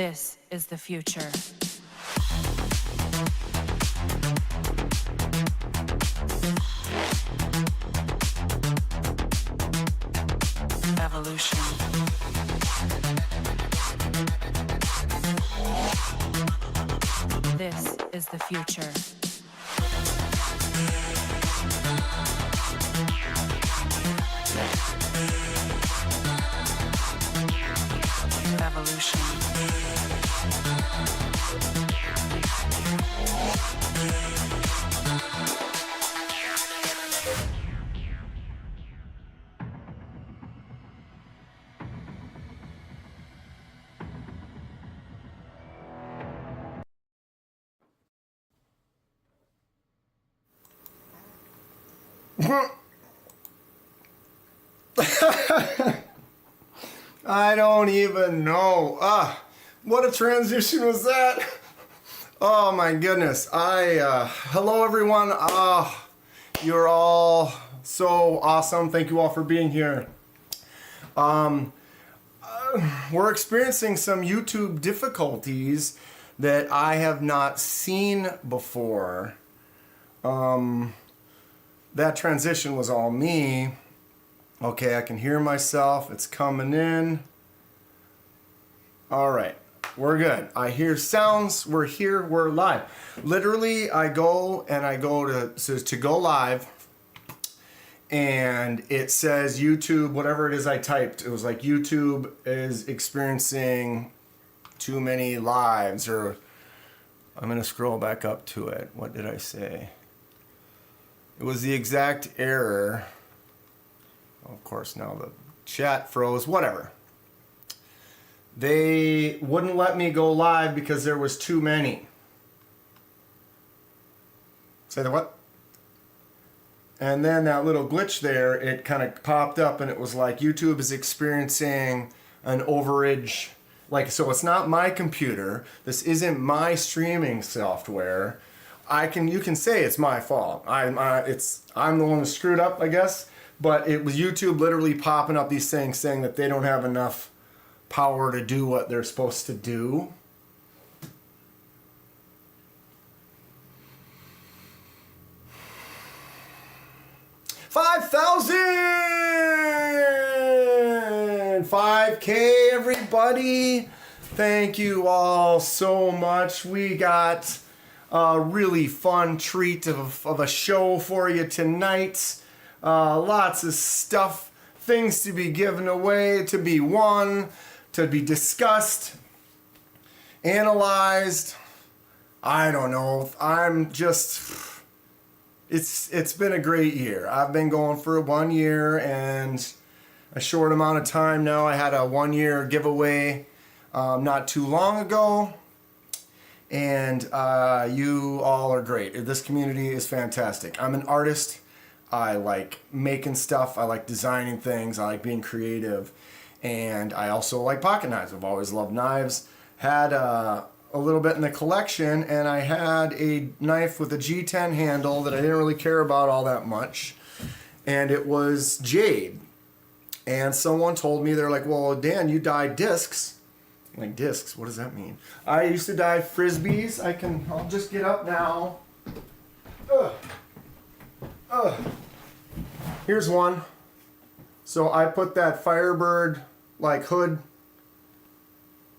This is the future. Evolution. This is the future. Evolution. I don't even know. What a transition was that? Oh my goodness. Hello everyone. You're all so awesome. Thank you all for being here. We're experiencing some YouTube difficulties that I have not seen before. That transition was all me. Okay, I can hear myself. It's coming in. All right, we're good. I hear sounds. We're here. We're live. Literally, I go to go live, and it says YouTube, whatever it is I typed. It was like YouTube is experiencing too many lives, or I'm gonna scroll back up to it. What did I say? It was the exact error. Of course, now the chat froze, whatever. They wouldn't let me go live because there was too many. Say the what? And then that little glitch there, it kind of popped up and it was like YouTube is experiencing an overage. Like, so it's not my computer. This isn't my streaming software. You can say it's my fault. I'm the one who screwed up, I guess. But it was YouTube literally popping up these things saying that they don't have enough power to do what they're supposed to do. $5,000! 5K, everybody! Thank you all so much. We got a really fun treat of a show for you tonight. Lots of stuff, things to be given away, to be won, to be discussed, analyzed. I don't know. It's been a great year. I've been going for 1 year and a short amount of time now. I had a 1-year giveaway not too long ago. And you all are great. This community is fantastic. I'm an artist. I like making stuff. I like designing things. I like being creative. And I also like pocket knives. I've always loved knives. Had a little bit in the collection, and I had a knife with a G10 handle that I didn't really care about all that much. And it was jade. And someone told me, they're like, well, Dan, you dye discs. I'm like, discs? What does that mean? I used to dye Frisbees. I'll just get up now. Here's one. So I put that Firebird like hood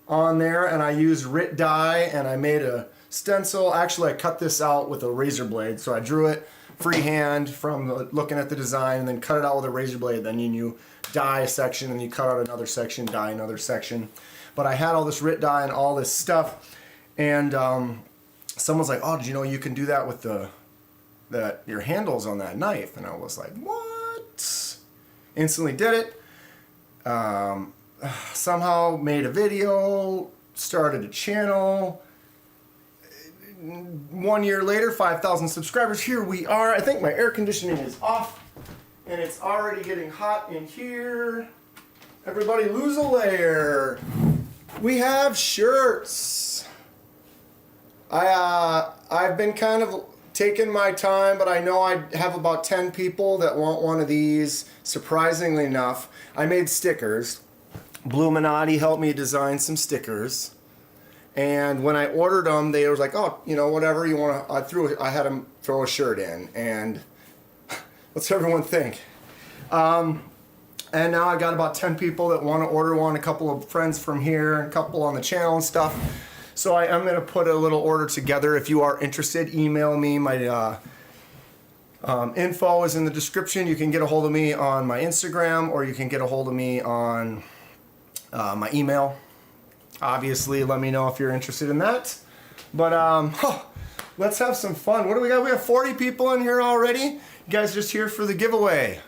on there, and I used RIT dye, and I made a stencil. Actually, I cut this out with a razor blade. So I drew it freehand from looking at the design, and then cut it out with a razor blade. Then you dye a section, and you cut out another section, dye another section. But I had all this RIT dye and all this stuff, and someone's like, "Oh, did you know you can do that with your handles on that knife?" And I was like, "What?" Instantly did it. Somehow made a video, started a channel. 1 year later, 5,000 subscribers. Here we are. I think my air conditioning is off, and it's already getting hot in here. Everybody lose a layer. We have shirts. I've been kind of taking my time, but I know I have about 10 people that want one of these. Surprisingly enough, I made stickers. Bluminati helped me design some stickers. And when I ordered them, they was like, oh, you know, whatever you want to. I had them throw a shirt in, and what's everyone think? And now I got about 10 people that want to order one. A couple of friends from here, a couple on the channel and stuff. So I am going to put a little order together. If you are interested, email me. My info is in the description. You can get a hold of me on my Instagram, or you can get a hold of me on my email. Obviously, let me know if you're interested in that. But let's have some fun. What do we got? We have 40 people in here already. You guys just here for the giveaway?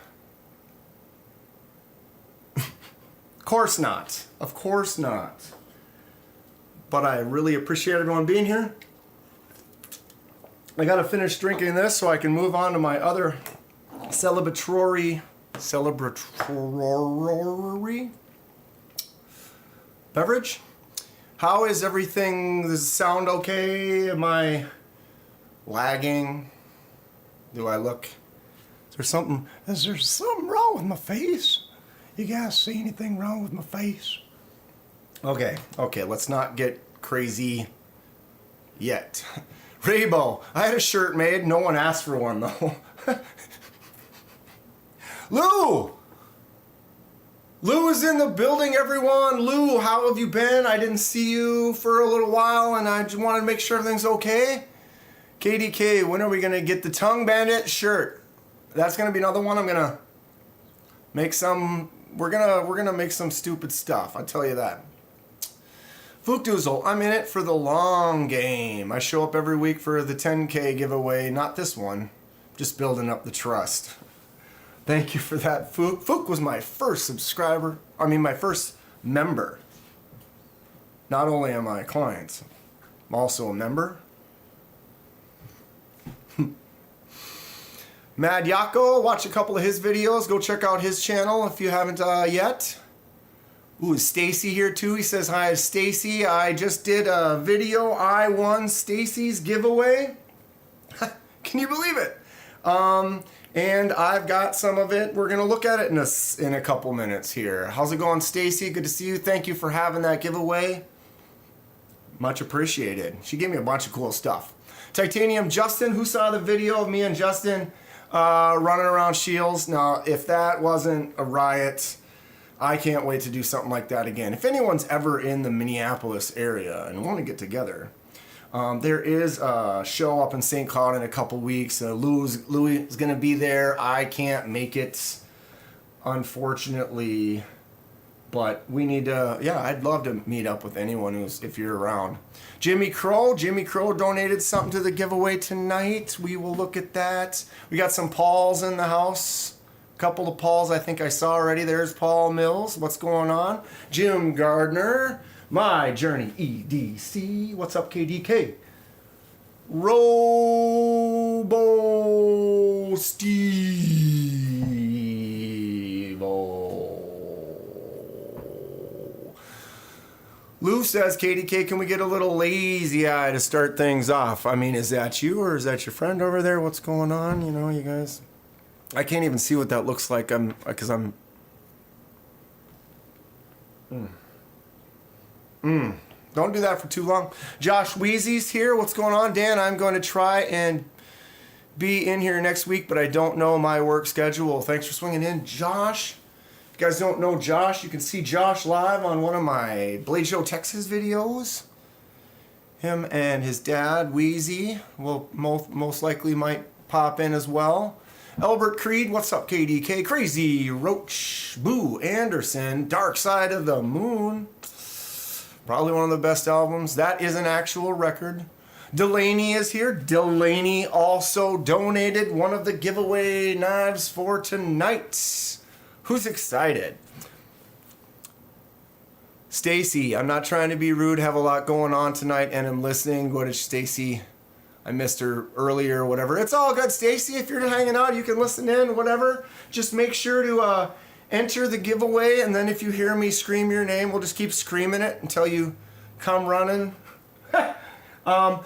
Of course not. Of course not. But I really appreciate everyone being here. I gotta finish drinking this so I can move on to my other celebratory beverage. How is everything? Does it sound okay? Am I lagging? Do I look? Is there something wrong with my face? You guys see anything wrong with my face? Okay, let's not get crazy yet. Raybo, I had a shirt made. No one asked for one though. Lou is in the building, everyone. Lou, how have you been? I didn't see you for a little while, and I just wanted to make sure everything's okay. KDK, when are we gonna get the Tongue Bandit shirt? That's gonna be another one. I'm gonna make some. We're gonna make some stupid stuff. I tell you that. Fookdoozle, I'm in it for the long game. I show up every week for the 10K giveaway. Not this one. Just building up the trust. Thank you for that, Fook. Fook was my first subscriber. I mean, my first member. Not only am I a client, I'm also a member. Mad Yako, watch a couple of his videos. Go check out his channel if you haven't yet. Ooh, is Stacy here too? He says, hi, Stacy. I just did a video. I won Stacy's giveaway. Can you believe it? And I've got some of it. We're going to look at it in a couple minutes here. How's it going, Stacy? Good to see you. Thank you for having that giveaway. Much appreciated. She gave me a bunch of cool stuff. Titanium Justin, who saw the video of me and Justin running around Shields? Now, if that wasn't a riot, I can't wait to do something like that again. If anyone's ever in the Minneapolis area and want to get together, there is a show up in St. Cloud in a couple weeks. Louis is going to be there. I can't make it, unfortunately, but we need to, yeah, I'd love to meet up with anyone if you're around. Jimmy Crow donated something to the giveaway tonight. We will look at that. We got some Pauls in the house. A couple of Pauls I think I saw already. There's Paul Mills. What's going on? Jim Gardner. My Journey EDC. What's up, KDK? Robo Steve. Lou says, KDK, can we get a little lazy eye to start things off? I mean, is that you or is that your friend over there? What's going on? You know, you guys. I can't even see what that looks like. Because I'm. Don't do that for too long. Josh Wheezy's here. What's going on, Dan? I'm going to try and be in here next week, but I don't know my work schedule. Thanks for swinging in, Josh. If you guys don't know Josh, you can see Josh live on one of my Blade Show Texas videos. Him and his dad, Wheezy, will most likely might pop in as well. Albert Creed, what's up, KDK? Crazy Roach, Boo Anderson, Dark Side of the Moon. Probably one of the best albums. That is an actual record. Delaney is here. Delaney also donated one of the giveaway knives for tonight. Who's excited? Stacy, I'm not trying to be rude. Have a lot going on tonight and I'm listening. Go to Stacy. I missed her earlier or whatever. It's all good, Stacy. If you're hanging out, you can listen in, whatever. Just make sure to enter the giveaway, and then if you hear me scream your name, we'll just keep screaming it until you come running. But I'll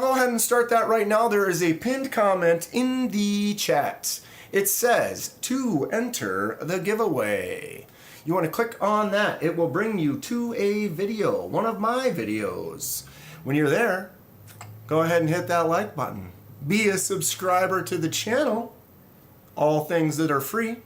go ahead and start that right now. There is a pinned comment in the chat. It says, to enter the giveaway, you want to click on that. It will bring you to a video, one of my videos. When you're there, go ahead and hit that like button. Be a subscriber to the channel, all things that are free,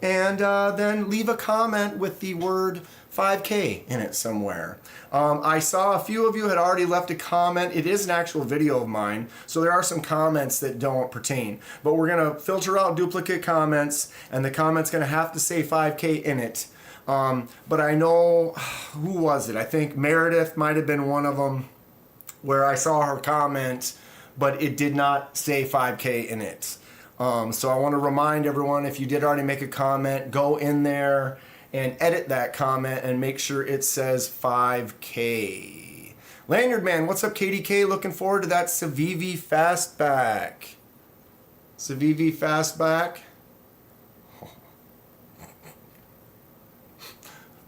and then leave a comment with the word 5K in it somewhere. I saw a few of you had already left a comment. It is an actual video of mine, so there are some comments that don't pertain. But we're going to filter out duplicate comments, and the comment's going to have to say 5K in it. But I know, who was it? I think Meredith might have been one of them, where I saw her comment, but it did not say 5K in it. So I want to remind everyone, if you did already make a comment, go in there and edit that comment and make sure it says 5K. Lanyard Man, what's up, KDK? Looking forward to that Civivi Fastback. Civivi Fastback.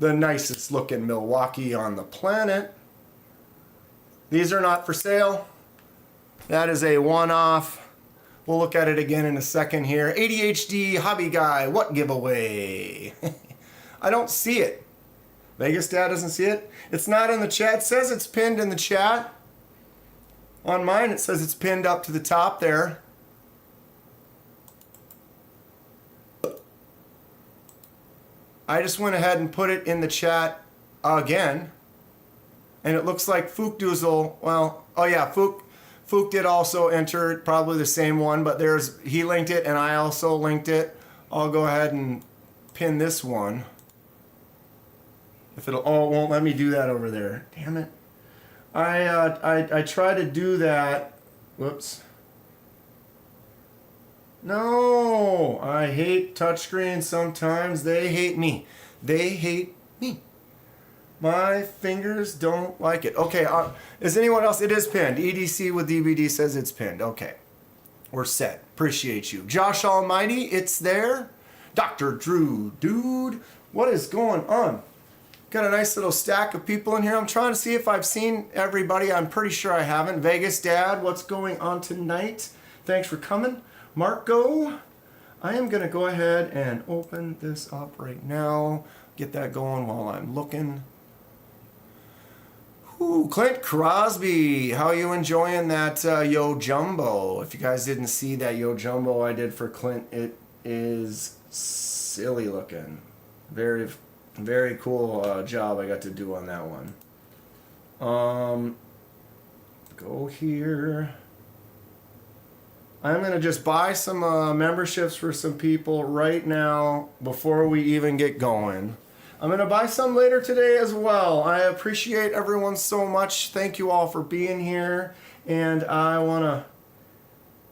The nicest looking Milwaukee on the planet. These are not for sale. That is a one-off. We'll look at it again in a second here. ADHD Hobby Guy, what giveaway? I don't see it. Vegas Dad doesn't see it. It's not in the chat. It says it's pinned in the chat. On mine, it says it's pinned up to the top there. I just went ahead and put it in the chat again. And it looks like Fook Doozle, well, oh yeah, Fook did also enter probably the same one, but he linked it and I also linked it. I'll go ahead and pin this one. If it'll, oh, it won't let me do that over there. Damn it. I try to do that. Whoops. No, I hate touchscreens sometimes. They hate me. They hate me. My fingers don't like it. Okay, is anyone else? It is pinned. EDC with DVD says it's pinned. Okay, we're set. Appreciate you. Josh Almighty, it's there. Dr. Drew, dude, what is going on? Got a nice little stack of people in here. I'm trying to see if I've seen everybody. I'm pretty sure I haven't. Vegas Dad, what's going on tonight? Thanks for coming. Marco, I am going to go ahead and open this up right now. Get that going while I'm looking. Ooh, Clint Crosby, how are you enjoying that Yo Jumbo? If you guys didn't see that Yo Jumbo I did for Clint, it is silly looking. Very, very cool job I got to do on that one. Go here. I'm going to just buy some memberships for some people right now before we even get going. I'm going to buy some later today as well. I appreciate everyone so much. Thank you all for being here. And I want to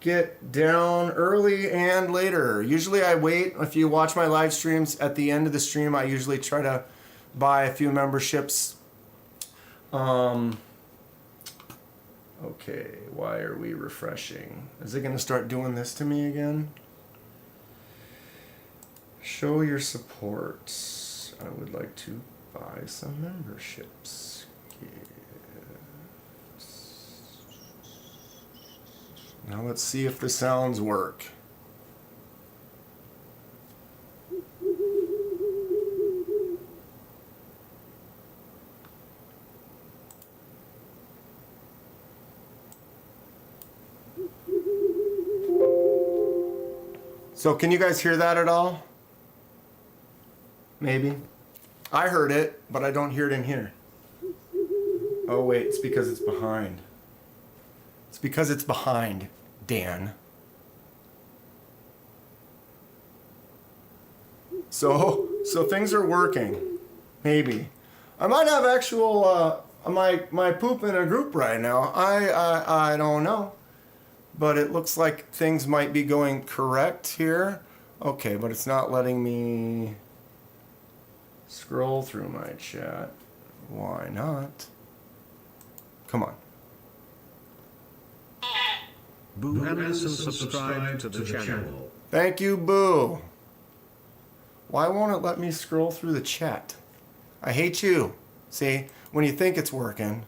get down early and later. Usually I wait. If you watch my live streams, at the end of the stream, I usually try to buy a few memberships. Okay, why are we refreshing? Is it going to start doing this to me again? Show your support. I would like to buy some memberships. Yes. Now let's see if the sounds work. So can you guys hear that at all? Maybe. I heard it, but I don't hear it in here. Oh wait, it's because it's behind. It's because it's behind, Dan. So things are working. Maybe. I might have actual my poop in a group right now. I don't know. But it looks like things might be going correct here. Okay, but it's not letting me scroll through my chat. Why not? Come on. Boo and subscribe to the channel. Thank you, Boo. Why won't it let me scroll through the chat? I hate you. See, when you think it's working.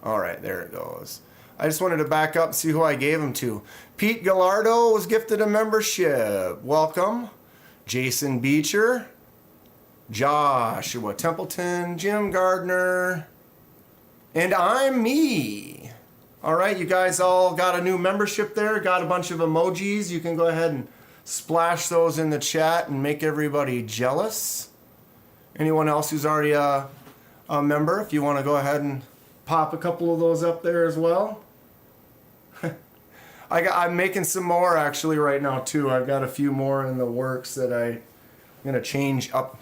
All right, there it goes. I just wanted to back up and see who I gave them to. Pete Gallardo was gifted a membership. Welcome. Jason Beecher, Joshua Templeton, Jim Gardner, and I'm me. All right, you guys all got a new membership there, got a bunch of emojis. You can go ahead and splash those in the chat and make everybody jealous. Anyone else who's already a member, if you want to go ahead and pop a couple of those up there as well. I'm making some more actually right now too. I've got a few more in the works that I'm going to change up.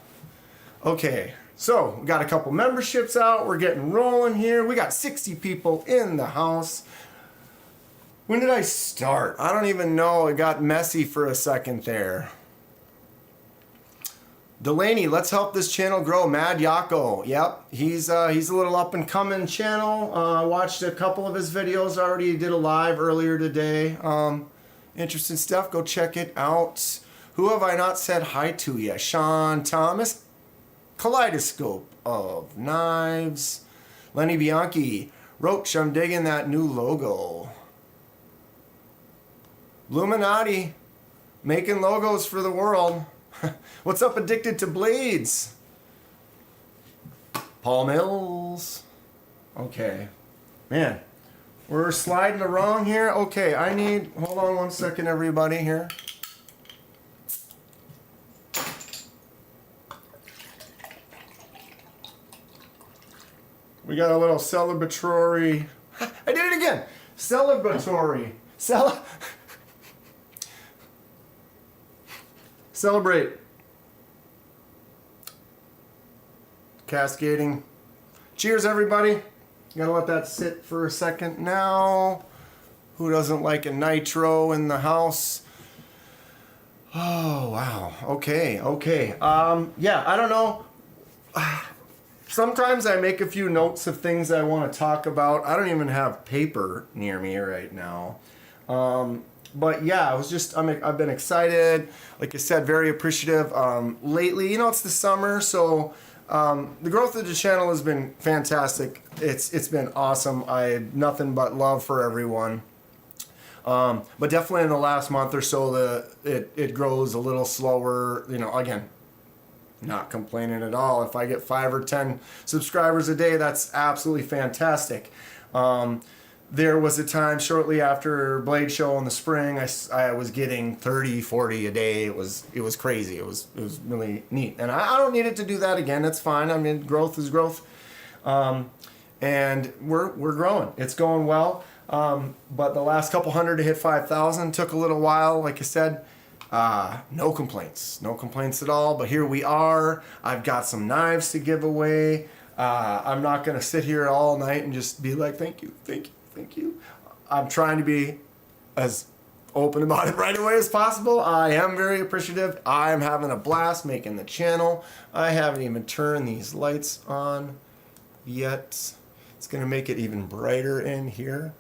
Okay, so we got a couple memberships out. We're getting rolling here. We got 60 people in the house. When did I start? I don't even know. It got messy for a second there. Delaney, let's help this channel grow. Mad Yako, yep, he's a little up and coming channel. Watched a couple of his videos already. Did a live earlier today. Interesting stuff. Go check it out. Who have I not said hi to yet? Sean Thomas, Kaleidoscope of Knives, Lenny Bianchi, Roach. I'm digging that new logo. Illuminati, making logos for the world. What's up, Addicted to Blades? Paul Mills. Okay. Man, we're sliding along here. Okay, hold on one second, everybody here. We got a little celebratory. I did it again. Celebratory. Celebrate. Cascading. Cheers, everybody. Gotta let that sit for a second now. Who doesn't like a nitro in the house? Oh, wow. Okay. Yeah, I don't know. Sometimes I make a few notes of things I want to talk about. I don't even have paper near me right now. But yeah, I've been excited. Like I said, very appreciative. Lately, it's the summer, so the growth of the channel has been fantastic. It's been awesome. I had nothing but love for everyone. But definitely in the last month or so, it grows a little slower. Again, not complaining at all. If I get 5 or 10 subscribers a day, that's absolutely fantastic. There was a time shortly after Blade Show in the spring, I was getting 30, 40 a day. It was crazy. It was really neat. And I don't need it to do that again. That's fine. I mean, growth is growth. And we're growing. It's going well. But the last couple hundred to hit 5,000 took a little while. Like I said, no complaints. No complaints at all. But here we are. I've got some knives to give away. I'm not going to sit here all night and just be like, thank you. I'm trying to be as open about it right away as possible. I am very appreciative. I am having a blast making the channel. I haven't even turned these lights on yet. It's going to make it even brighter in here.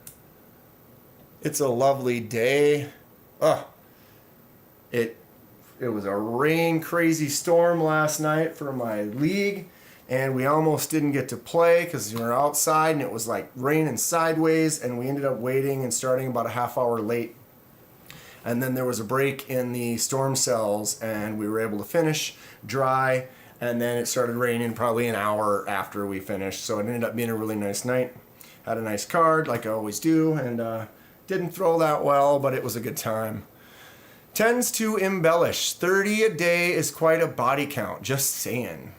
It's a lovely day. It was a rain crazy storm last night for my league. And we almost didn't get to play because we were outside and it was like raining sideways, and we ended up waiting and starting about a half hour late. And then there was a break in the storm cells and we were able to finish dry, and then it started raining probably an hour after we finished. So it ended up being a really nice night. Had a nice card like I always do, and didn't throw that well, but it was a good time. Tends to embellish. 30 a day is quite a body count. Just saying.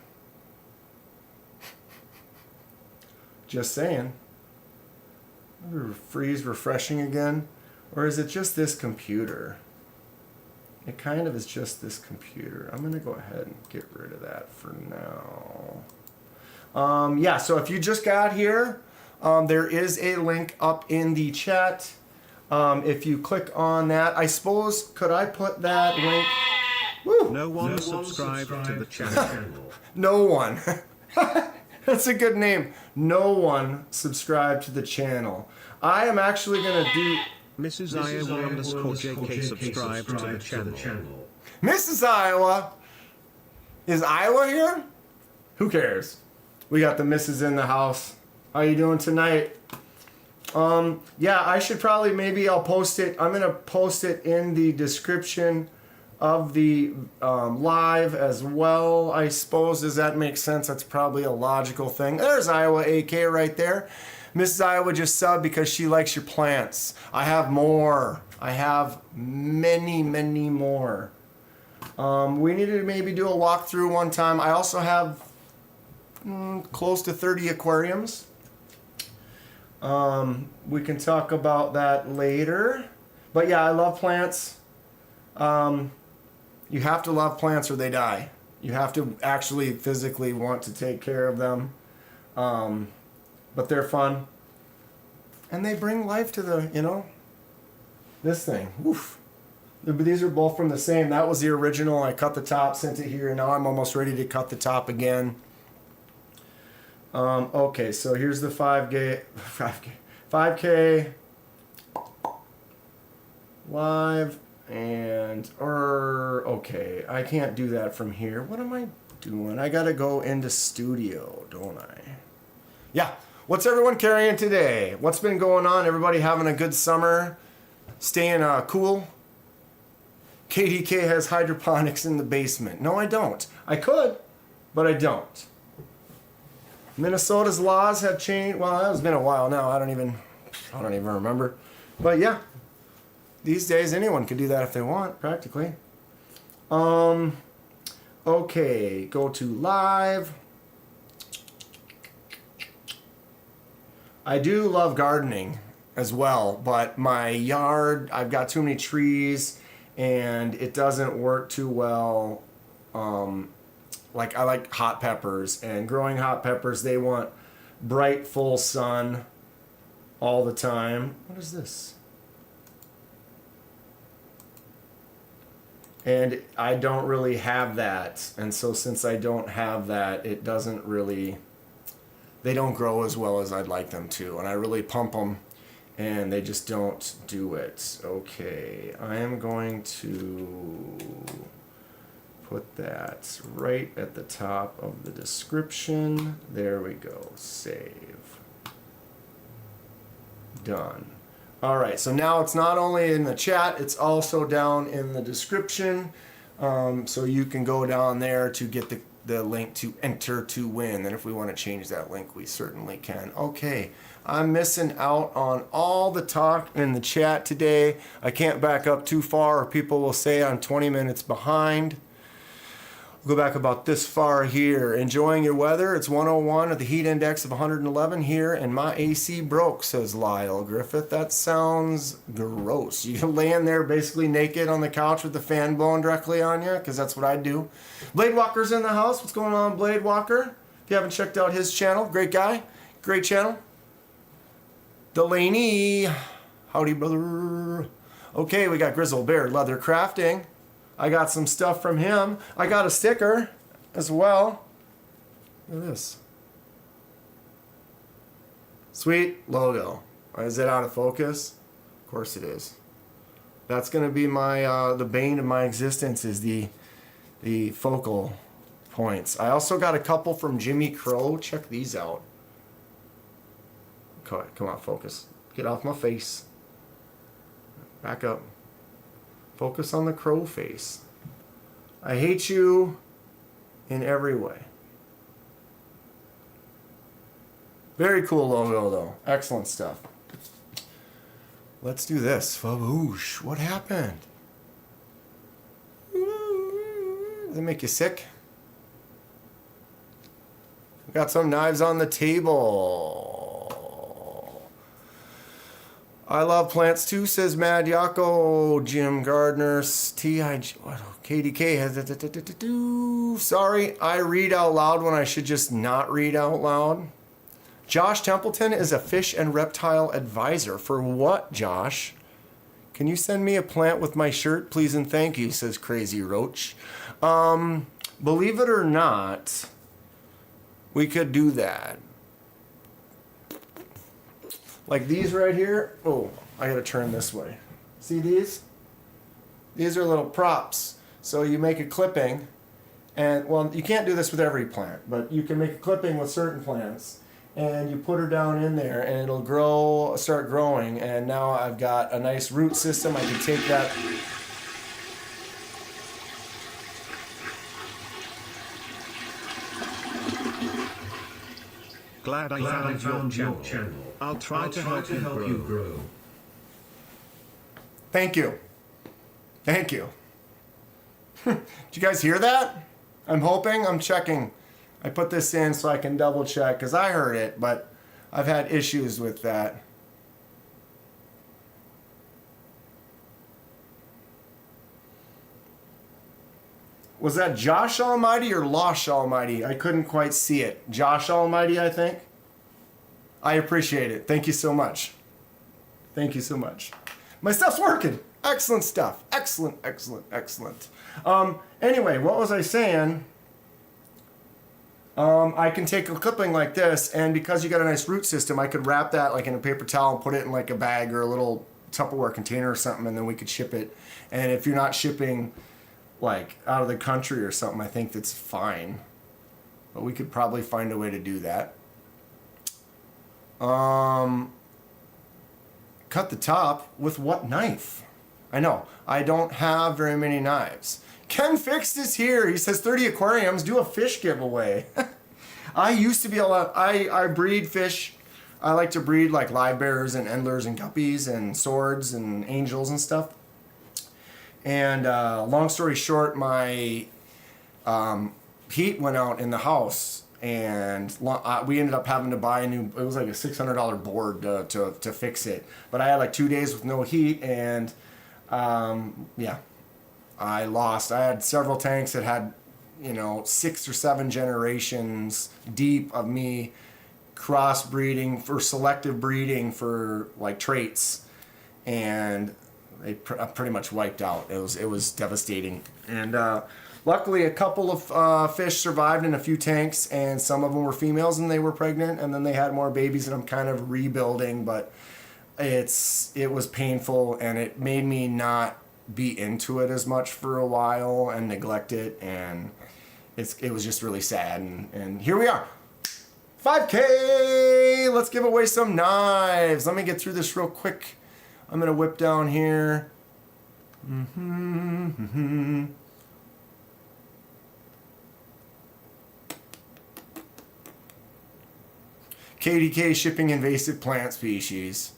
Just saying. Freeze refreshing again. Or is it just this computer? It kind of is just this computer. I'm going to go ahead and get rid of that for now. Yeah, so if you just got here, there is a link up in the chat. If you click on that, I suppose, could I put that link? Woo! No one subscribed to the channel. No one. That's a good name. No one subscribed to the channel. I am actually going to do... Mrs. Iowa underscore JK subscribed to the channel. Mrs. Iowa? Is Iowa here? Who cares? We got the missus in the house. How you doing tonight? Yeah, I should probably, maybe I'll post it. I'm going to post it in the description of the live as well, I suppose. Does that make sense? That's probably a logical thing. There's Iowa AK right there. Mrs. Iowa just subbed because she likes your plants. I have more. I have many, many more. We need to maybe do a walkthrough one time. I also have close to 30 aquariums. We can talk about that later. But yeah, I love plants. You have to love plants or they die. You have to actually physically want to take care of them. But they're fun. And they bring life to the, this thing. Oof. These are both from the same. That was the original. I cut the top, sent it here, and now I'm almost ready to cut the top again. Okay, so here's the 5K live, and okay, I can't do that from here. What am I doing? I gotta go into studio, don't I? Yeah. What's everyone carrying today? What's been going on? Everybody having a good summer? Staying cool? KDK has hydroponics in the basement. No, I don't. I could, but I don't. Minnesota's laws have changed. Well, it's been a while now. I don't even remember. But yeah, these days anyone can do that if they want, practically. Okay, go to live. I do love gardening as well, but my yard, I've got too many trees and it doesn't work too well. Like I like hot peppers, and growing hot peppers, they want bright, full sun all the time. What is this? And I don't really have that. And so since I don't have that, it doesn't really, they don't grow as well as I'd like them to. And I really pump them and they just don't do it. Okay, I am going to put that right at the top of the description. There we go. Save. Done. All right, so now it's not only in the chat, it's also down in the description. So you can go down there to get the link to enter to win. And if we want to change that link, we certainly can. Okay, I'm missing out on all the talk in the chat today. I can't back up too far or people will say I'm 20 minutes behind. Go back about this far here. Enjoying your weather. It's 101 at the heat index of 111 here, and my AC broke, says Lyle Griffith. That sounds gross. You laying there basically naked on the couch with the fan blowing directly on you, because that's what I do. Blade Walker's in the house. What's going on, Blade Walker? If you haven't checked out his channel, great guy. Great channel. Delaney. Howdy, brother. Okay, we got Grizzle Bear Leather Crafting. I got some stuff from him. I got a sticker as well. Look at this. Sweet logo. Is it out of focus? Of course it is. That's going to be my the bane of my existence, is the focal points. I also got a couple from Jimmy Crow. Check these out. Come on, focus. Get off my face. Back up. Focus on the crow face. I hate you in every way. Very cool logo, though. Excellent stuff. Let's do this. Faboosh. What happened? Does it make you sick? We got some knives on the table. I love plants too, says Mad Yako. Jim Gardner. KDK has. Sorry, I read out loud when I should just not read out loud. Josh Templeton is a fish and reptile advisor. For what, Josh? Can you send me a plant with my shirt, please and thank you, says Crazy Roach. Believe it or not, we could do that. Like these right here. Oh, I gotta turn this way. See these? These are little props. So you make a clipping, and well, you can't do this with every plant, but you can make a clipping with certain plants, and you put her down in there, and it'll grow, start growing, and now I've got a nice root system. I can take that. Glad I found your channel. I'll try to help you grow. Thank you. Thank you. Did you guys hear that? I'm checking. I put this in so I can double check because I heard it, but I've had issues with that. Was that Josh Almighty or Losh Almighty? I couldn't quite see it. Josh Almighty, I think. I appreciate it. Thank you so much. Thank you so much. My stuff's working. Excellent stuff. Excellent, excellent, excellent. Anyway, what was I saying? I can take a clipping like this, and because you got a nice root system, I could wrap that like in a paper towel and put it in like a bag or a little Tupperware container or something, and then we could ship it. And if you're not shipping like out of the country or something, I think that's fine. But we could probably find a way to do that. Cut the top with what knife? I know, I don't have very many knives. Ken Fixed is here. He says 30 aquariums, do a fish giveaway. I used to be I breed fish. I like to breed like live bears and endlers and guppies and swords and angels and stuff. And long story short, my heat went out in the house, and we ended up having to buy a new. It was like a $600 board to fix it. But I had like 2 days with no heat, and yeah, I lost. I had several tanks that had, 6 or 7 generations deep of me crossbreeding for selective breeding for like traits, and they pretty much wiped out. It was devastating. And luckily, a couple of fish survived in a few tanks, and some of them were females and they were pregnant, and then they had more babies, and I'm kind of rebuilding, but it was painful, and it made me not be into it as much for a while and neglect it, and it was just really sad, and here we are. 5K! Let's give away some knives. Let me get through this real quick. I'm going to whip down here. KDK shipping invasive plant species.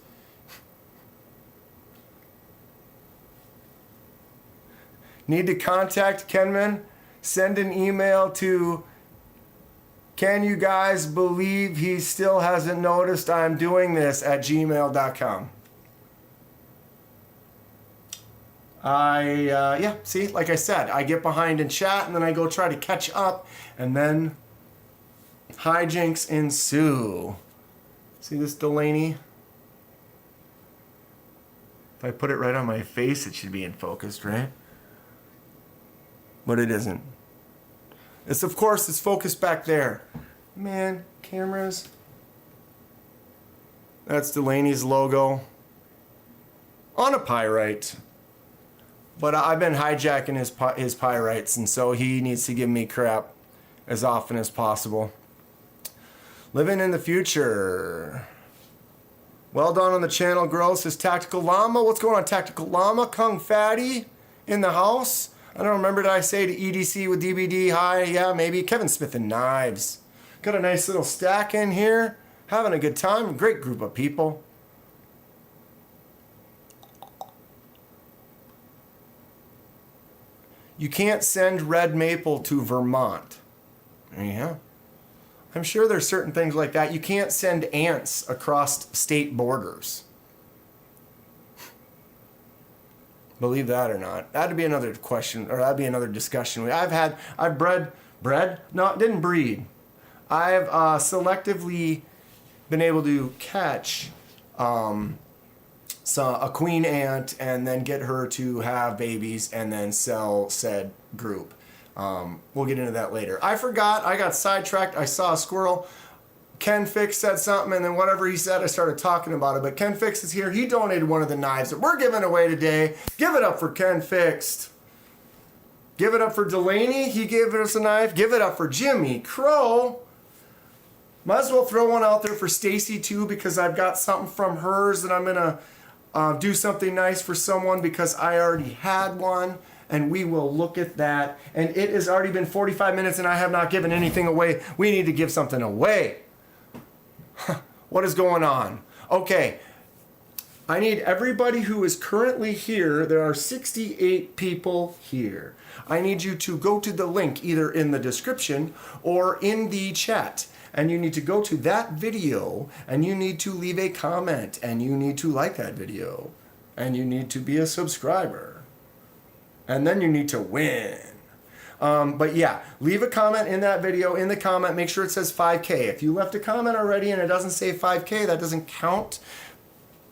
Need to contact Kenman? Send an email to "Can you guys believe he still hasn't noticed I'm doing this" @gmail.com. Yeah, see, like I said, I get behind in chat and then I go try to catch up, and then hijinks ensue. See this, Delaney? If I put it right on my face, it should be in focus, right? But it isn't. It's, of course, it's focused back there. Man, cameras. That's Delaney's logo on a pyrite. But I've been hijacking his pyrites, and so he needs to give me crap as often as possible. Living in the future. Well done on the channel growth, says Tactical Llama. What's going on, Tactical Llama? Kung Fatty in the house. I don't remember, did I say to EDC with DBD? Hi, yeah, maybe. Kevin Smith and Knives. Got a nice little stack in here. Having a good time. Great group of people. You can't send red maple to Vermont. Yeah. I'm sure there's certain things like that. You can't send ants across state borders. Believe that or not. That'd be another question, or that'd be another discussion. I've bred? No, didn't breed. I've selectively been able to catch a queen ant and then get her to have babies and then sell said group. We'll get into that later. I forgot. I got sidetracked. I saw a squirrel. Ken Fix said something, and then whatever he said, I started talking about it. But Ken Fix is here. He donated one of the knives that we're giving away today. Give it up for Ken Fixed. Give it up for Delaney. He gave us a knife. Give it up for Jimmy Crow. Might as well throw one out there for Stacy too, because I've got something from hers that I'm gonna do something nice for someone because I already had one. And we will look at that. And it has already been 45 minutes and I have not given anything away. We need to give something away. What is going on? Okay. I need everybody who is currently here. There are 68 people here. I need you to go to the link either in the description or in the chat. And you need to go to that video and you need to leave a comment and you need to like that video and you need to be a subscriber. And then you need to win. But yeah, leave a comment in that video. In the comment, make sure it says 5K. If you left a comment already and it doesn't say 5K, that doesn't count.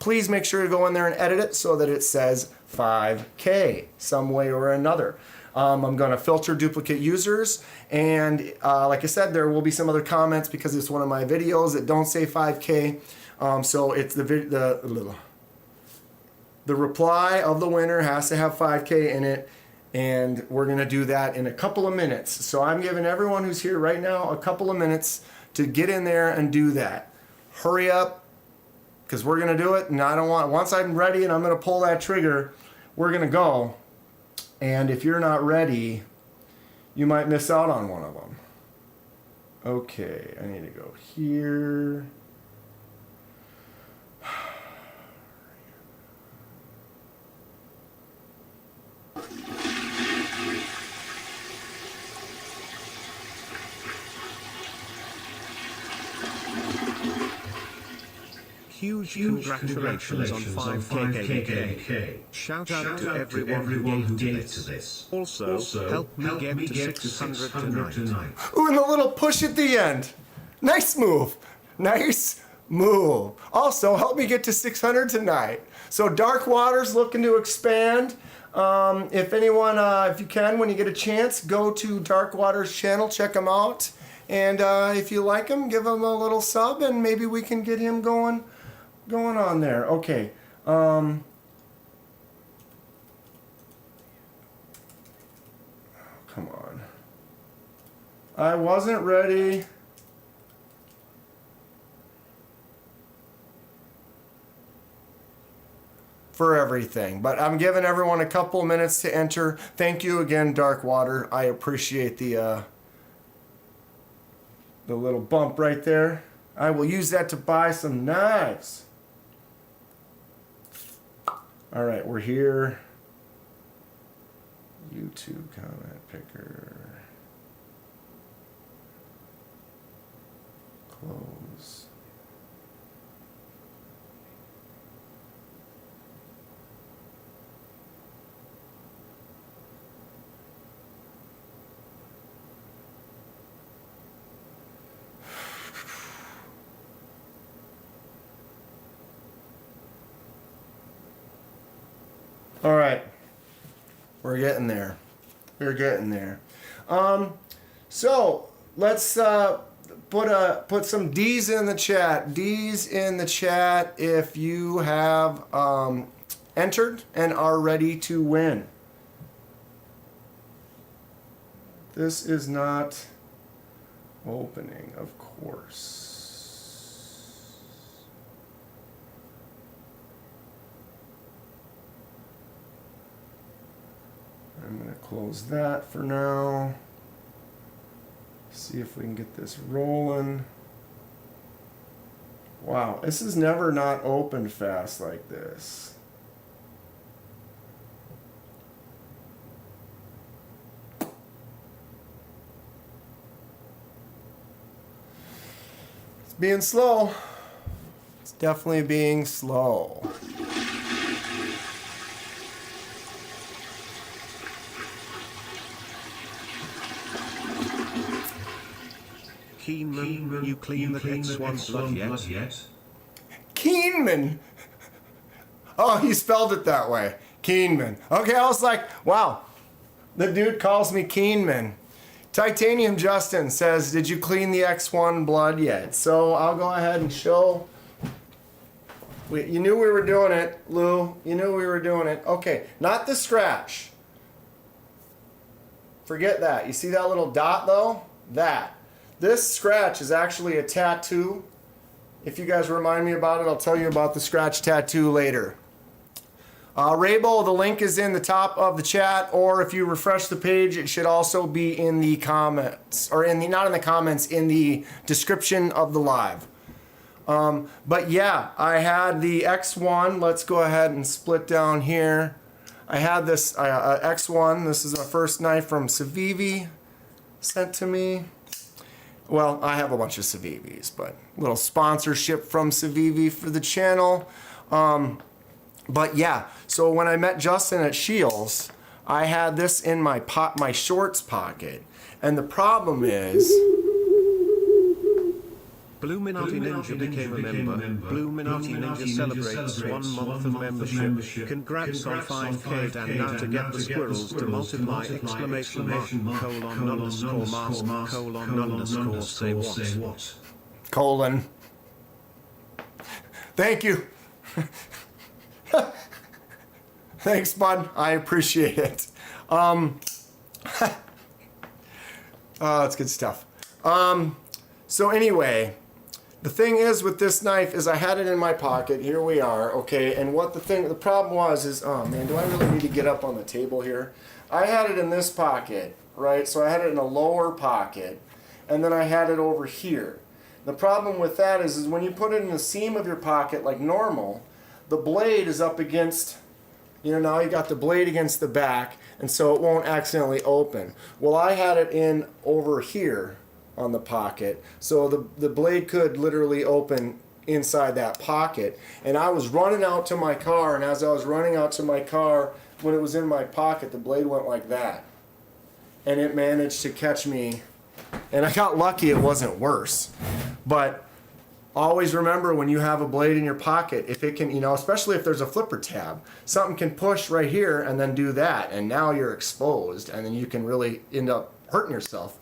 Please make sure to go in there and edit it so that it says 5K some way or another. I'm going to filter duplicate users, and like I said, there will be some other comments because it's one of my videos that don't say 5K. So it's the reply of the winner has to have 5K in it, and we're going to do that in a couple of minutes. So I'm giving everyone who's here right now a couple of minutes to get in there and do that. Hurry up, because we're going to do it, and I don't want, once I'm ready and I'm going to pull that trigger, we're going to go. And if you're not ready, you might miss out on one of them. Okay, I need to go here. Huge congratulations on 5K. Shout out to everyone who gave to this. Also, help me get to 600 tonight. Ooh, and the little push at the end. Nice move. Nice move. Also, help me get to 600 tonight. So Dark Water's looking to expand. If anyone, if you can, when you get a chance, go to Dark Water's channel, check him out. And if you like him, give him a little sub and maybe we can get him going on there. Okay. Come on. I wasn't ready. For everything, but I'm giving everyone a couple minutes to enter. Thank you again, Dark Water. I appreciate the little bump right there. I will use that to buy some knives. All right, we're here. YouTube comment picker. Close. All right, we're getting there. We're getting there. So let's put some D's in the chat. D's in the chat if you have entered and are ready to win. This is not opening, of course. I'm going to close that for now. See if we can get this rolling. Wow, this has never not opened fast like this. It's being slow. It's definitely being slow. Kenman, you clean the X1 blood yet? Kenman. Oh, he spelled it that way. Kenman. Okay, I was like, wow. The dude calls me Kenman. Titanium Justin says, did you clean the X1 blood yet? So I'll go ahead and show. You knew we were doing it, Lou. You knew we were doing it. Okay, not the scratch. Forget that. You see that little dot though? That. This scratch is actually a tattoo. If you guys remind me about it, I'll tell you about the scratch tattoo later. Raybo, the link is in the top of the chat, or if you refresh the page, it should also be in the comments, or in the, not in the comments, in the description of the live. But yeah, I had the X1. Let's go ahead and split down here. I had this X1. This is a first knife from Civivi sent to me. Well, I have a bunch of Civivis, but little sponsorship from Civivi for the channel. But yeah, so when I met Justin at Shields, I had this in my shorts pocket. And the problem is... Bluminati Ninja became a member. Bluminati Ninja celebrates 1 month of membership. Congrats on 5K, Dan. Now to get the squirrels to multiply! Exclamation mark, colon, underscore mask, colon, underscore say what? Colon. Thank you. Thanks, bud. I appreciate it. That's good stuff. So anyway, the thing is with this knife is I had it in my pocket. Here we are, okay? And what the problem was is, oh man, do I really need to get up on the table here? I had it in this pocket, right? So I had it in a lower pocket, and then I had it over here. The problem with that is when you put it in the seam of your pocket like normal, the blade is up against, you know, now you got the blade against the back, and so it won't accidentally open. Well, I had it in over here on the pocket, so the blade could literally open inside that pocket. And I was running out to my car, and as I was running out to my car, when it was in my pocket, the blade went like that. And it managed to catch me, and I got lucky it wasn't worse. But always remember, when you have a blade in your pocket, if it can, you know, especially if there's a flipper tab, something can push right here and then do that, and now you're exposed, and then you can really end up hurting yourself.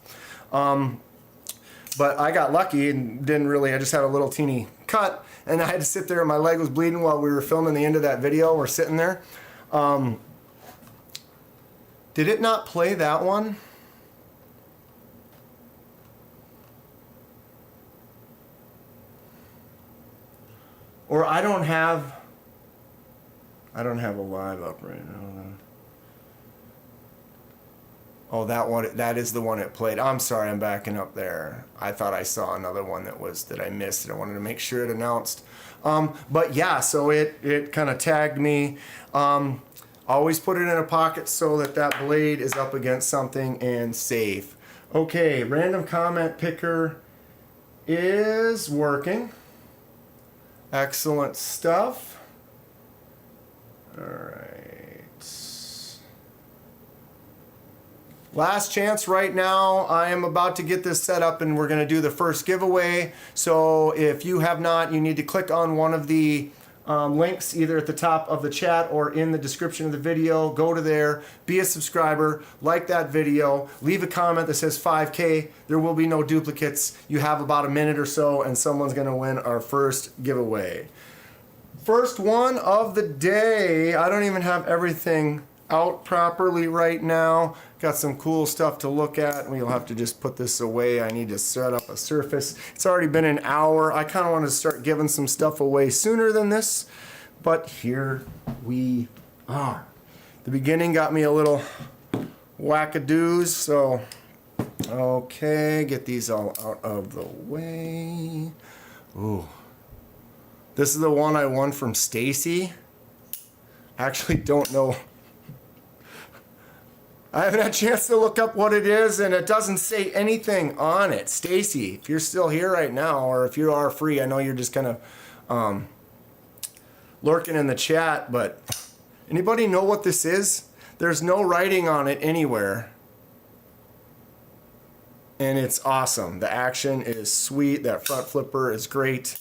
But I got lucky and didn't really, I just had a little teeny cut, and I had to sit there and my leg was bleeding while we were filming the end of that video. We're sitting there. Did it not play that one? Or I don't have a live up right now. Oh, that one, that is the one it played. I'm sorry, I'm backing up there. I thought I saw another one that I missed, and I wanted to make sure it announced. But yeah, so it kind of tagged me. Always put it in a pocket so that blade is up against something and safe. Okay, random comment picker is working. Excellent stuff. All right. Last chance right now. I am about to get this set up and we're going to do the first giveaway. So if you have not, you need to click on one of the links either at the top of the chat or in the description of the video. Go to there, be a subscriber, like that video, leave a comment that says 5K. There will be no duplicates. You have about a minute or so and someone's going to win our first giveaway. First one of the day. I don't even have everything out properly right now. Got some cool stuff to look at. We'll have to just put this away. I need to set up a surface. It's already been an hour. I kind of want to start giving some stuff away sooner than this, but here we are. The beginning got me a little wackadoos, so okay, get these all out of the way. Ooh. This is the one I won from Stacy. Actually don't know. I haven't had a chance to look up what it is, and it doesn't say anything on it. Stacy, if you're still here right now, or if you are free, I know you're just kind of lurking in the chat, but anybody know what this is? There's no writing on it anywhere. And it's awesome. The action is sweet. That front flipper is great.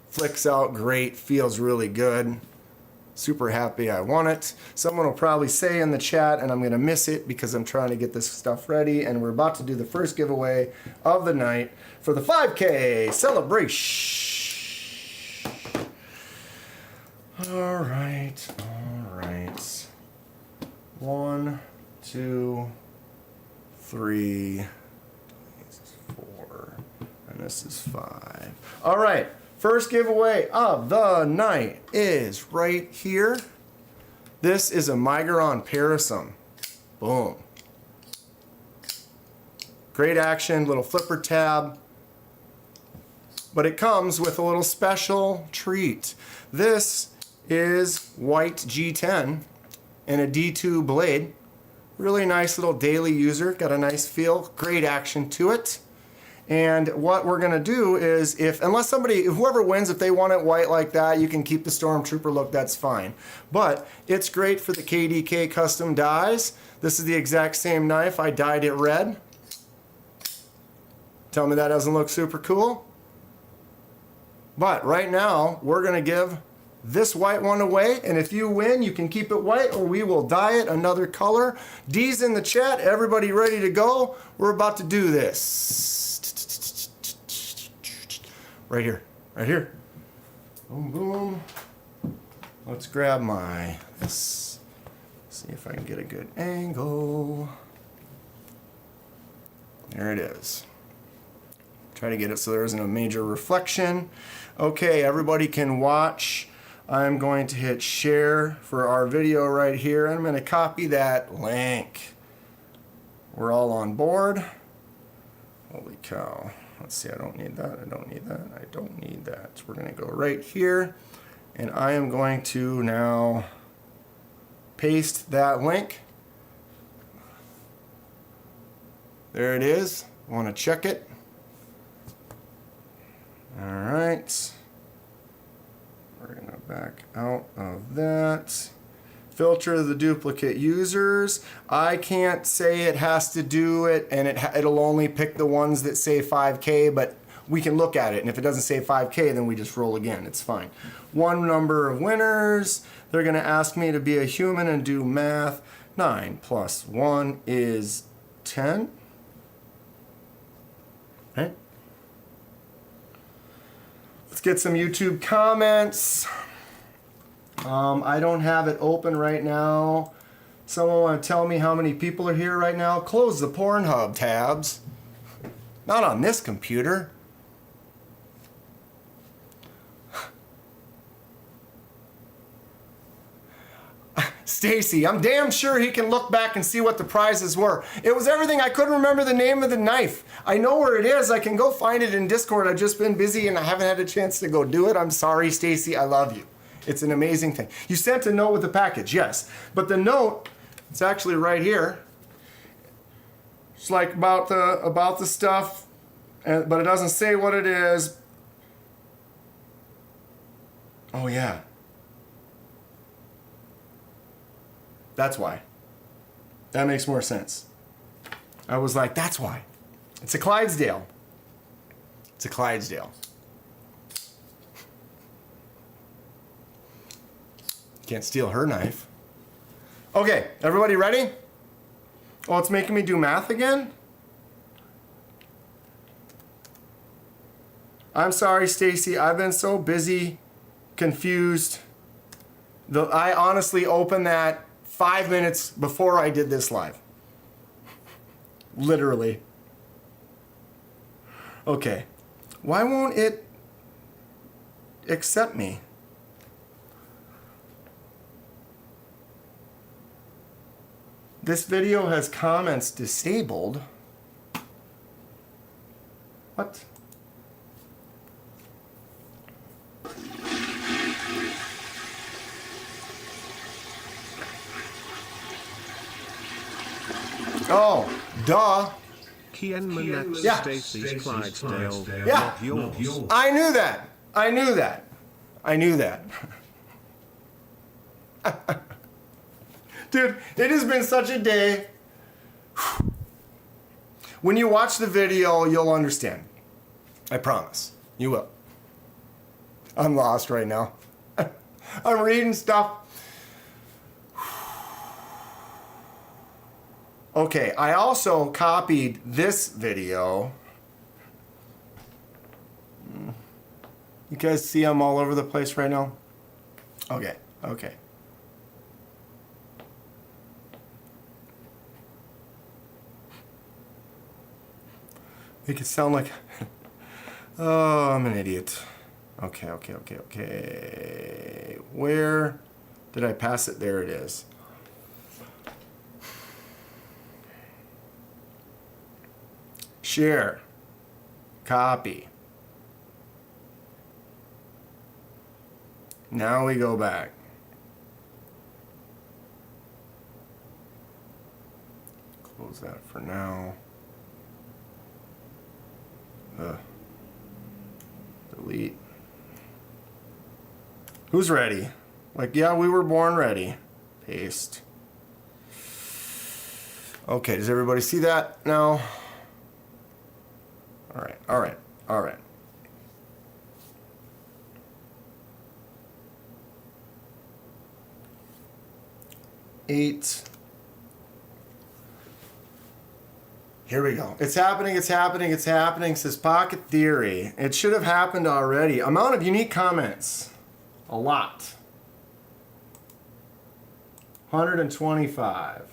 Flicks out great. Feels really good. Super happy I won it. Someone will probably say in the chat, and I'm going to miss it because I'm trying to get this stuff ready, and we're about to do the first giveaway of the night for the 5K celebration. All right. 1, 2, 3, this is 4, and this is 5. All right. First giveaway of the night is right here. This is a Migon Parason. Boom. Great action, little flipper tab. but it comes with a little special treat. This is white G10 and a D2 blade. Really nice little daily user, got a nice feel, great action to it. And what we're gonna do is, unless whoever wins, if they want it white like that, you can keep the Stormtrooper look, that's fine. But it's great for the KDK custom dies. This is the exact same knife, I dyed it red. Tell me that doesn't look super cool? But right now, we're gonna give this white one away, and if you win, you can keep it white or we will dye it another color. D's in the chat, everybody ready to go? We're about to do this. Right here, right here. Boom, boom. Let's grab this. See if I can get a good angle. There it is. Try to get it so there isn't a major reflection. Okay, everybody can watch. I'm going to hit share for our video right here. I'm going to copy that link. We're all on board. Holy cow. Let's see, I don't need that, I don't need that, I don't need that. We're going to go right here, and I am going to now paste that link. There it is. Want to check it. All right. We're going to back out of that. Filter the duplicate users. I can't say it has to do it, and it'll only pick the ones that say 5K, but we can look at it, and if it doesn't say 5K, then we just roll again. It's fine. One number of winners. They're going to ask me to be a human and do math. 9 plus 1 is 10. Right? Let's get some YouTube comments. I don't have it open right now. Someone want to tell me how many people are here right now? Close the Pornhub tabs. Not on this computer. Stacy, I'm damn sure he can look back and see what the prizes were. It was everything. I couldn't remember the name of the knife. I know where it is. I can go find it in Discord. I've just been busy and I haven't had a chance to go do it. I'm sorry, Stacy. I love you. It's an amazing thing. You sent a note with the package, yes. But the note, it's actually right here. It's like about the stuff, but it doesn't say what it is. Oh yeah. That's why. That makes more sense. I was like, that's why. It's a Clydesdale. It's a Clydesdale. Can't steal her knife. Okay, everybody ready? Oh, it's making me do math again? I'm sorry, Stacy. I've been so busy, confused. I honestly opened that 5 minutes before I did this live. Literally. Okay. Why won't it accept me? This video has comments disabled. What? Oh, duh. Kenman Yeah. Stacy's Clydesdale, Yeah. not yours. I knew that. I knew that. I knew that. Dude, it has been such a day. When you watch the video, you'll understand. I promise. You will. I'm lost right now. I'm reading stuff. Okay, I also copied this video. You guys see I'm all over the place right now? Okay, okay. Make it sound like, oh, I'm an idiot. Okay. Where did I pass it? There it is. Share. Copy. Now we go back. Close that for now. Delete. Who's ready? Like, yeah, we were born ready. Paste. Okay, does everybody see that now? All right, all right, all right. Eight. Here we go. It's happening, it's happening, it's happening, says Pocket Theory. It should have happened already. Amount of unique comments. A lot. 125.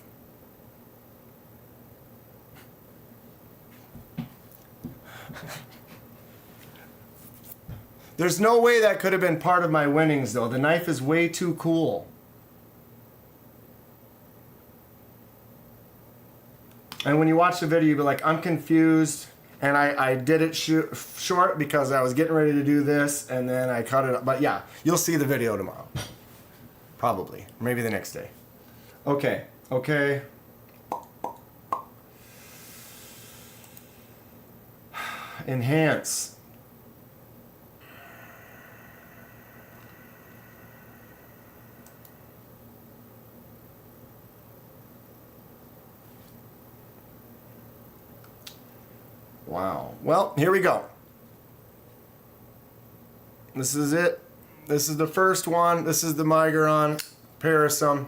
There's no way that could have been part of my winnings, though. The knife is way too cool. And when you watch the video, you'll be like, I'm confused. And I did it short because I was getting ready to do this, and then I cut it up. But yeah, you'll see the video tomorrow. Probably. Maybe the next day. Okay. Okay. Enhance. Wow. Well, here we go. This is it. This is the first one. This is the Migon Parason.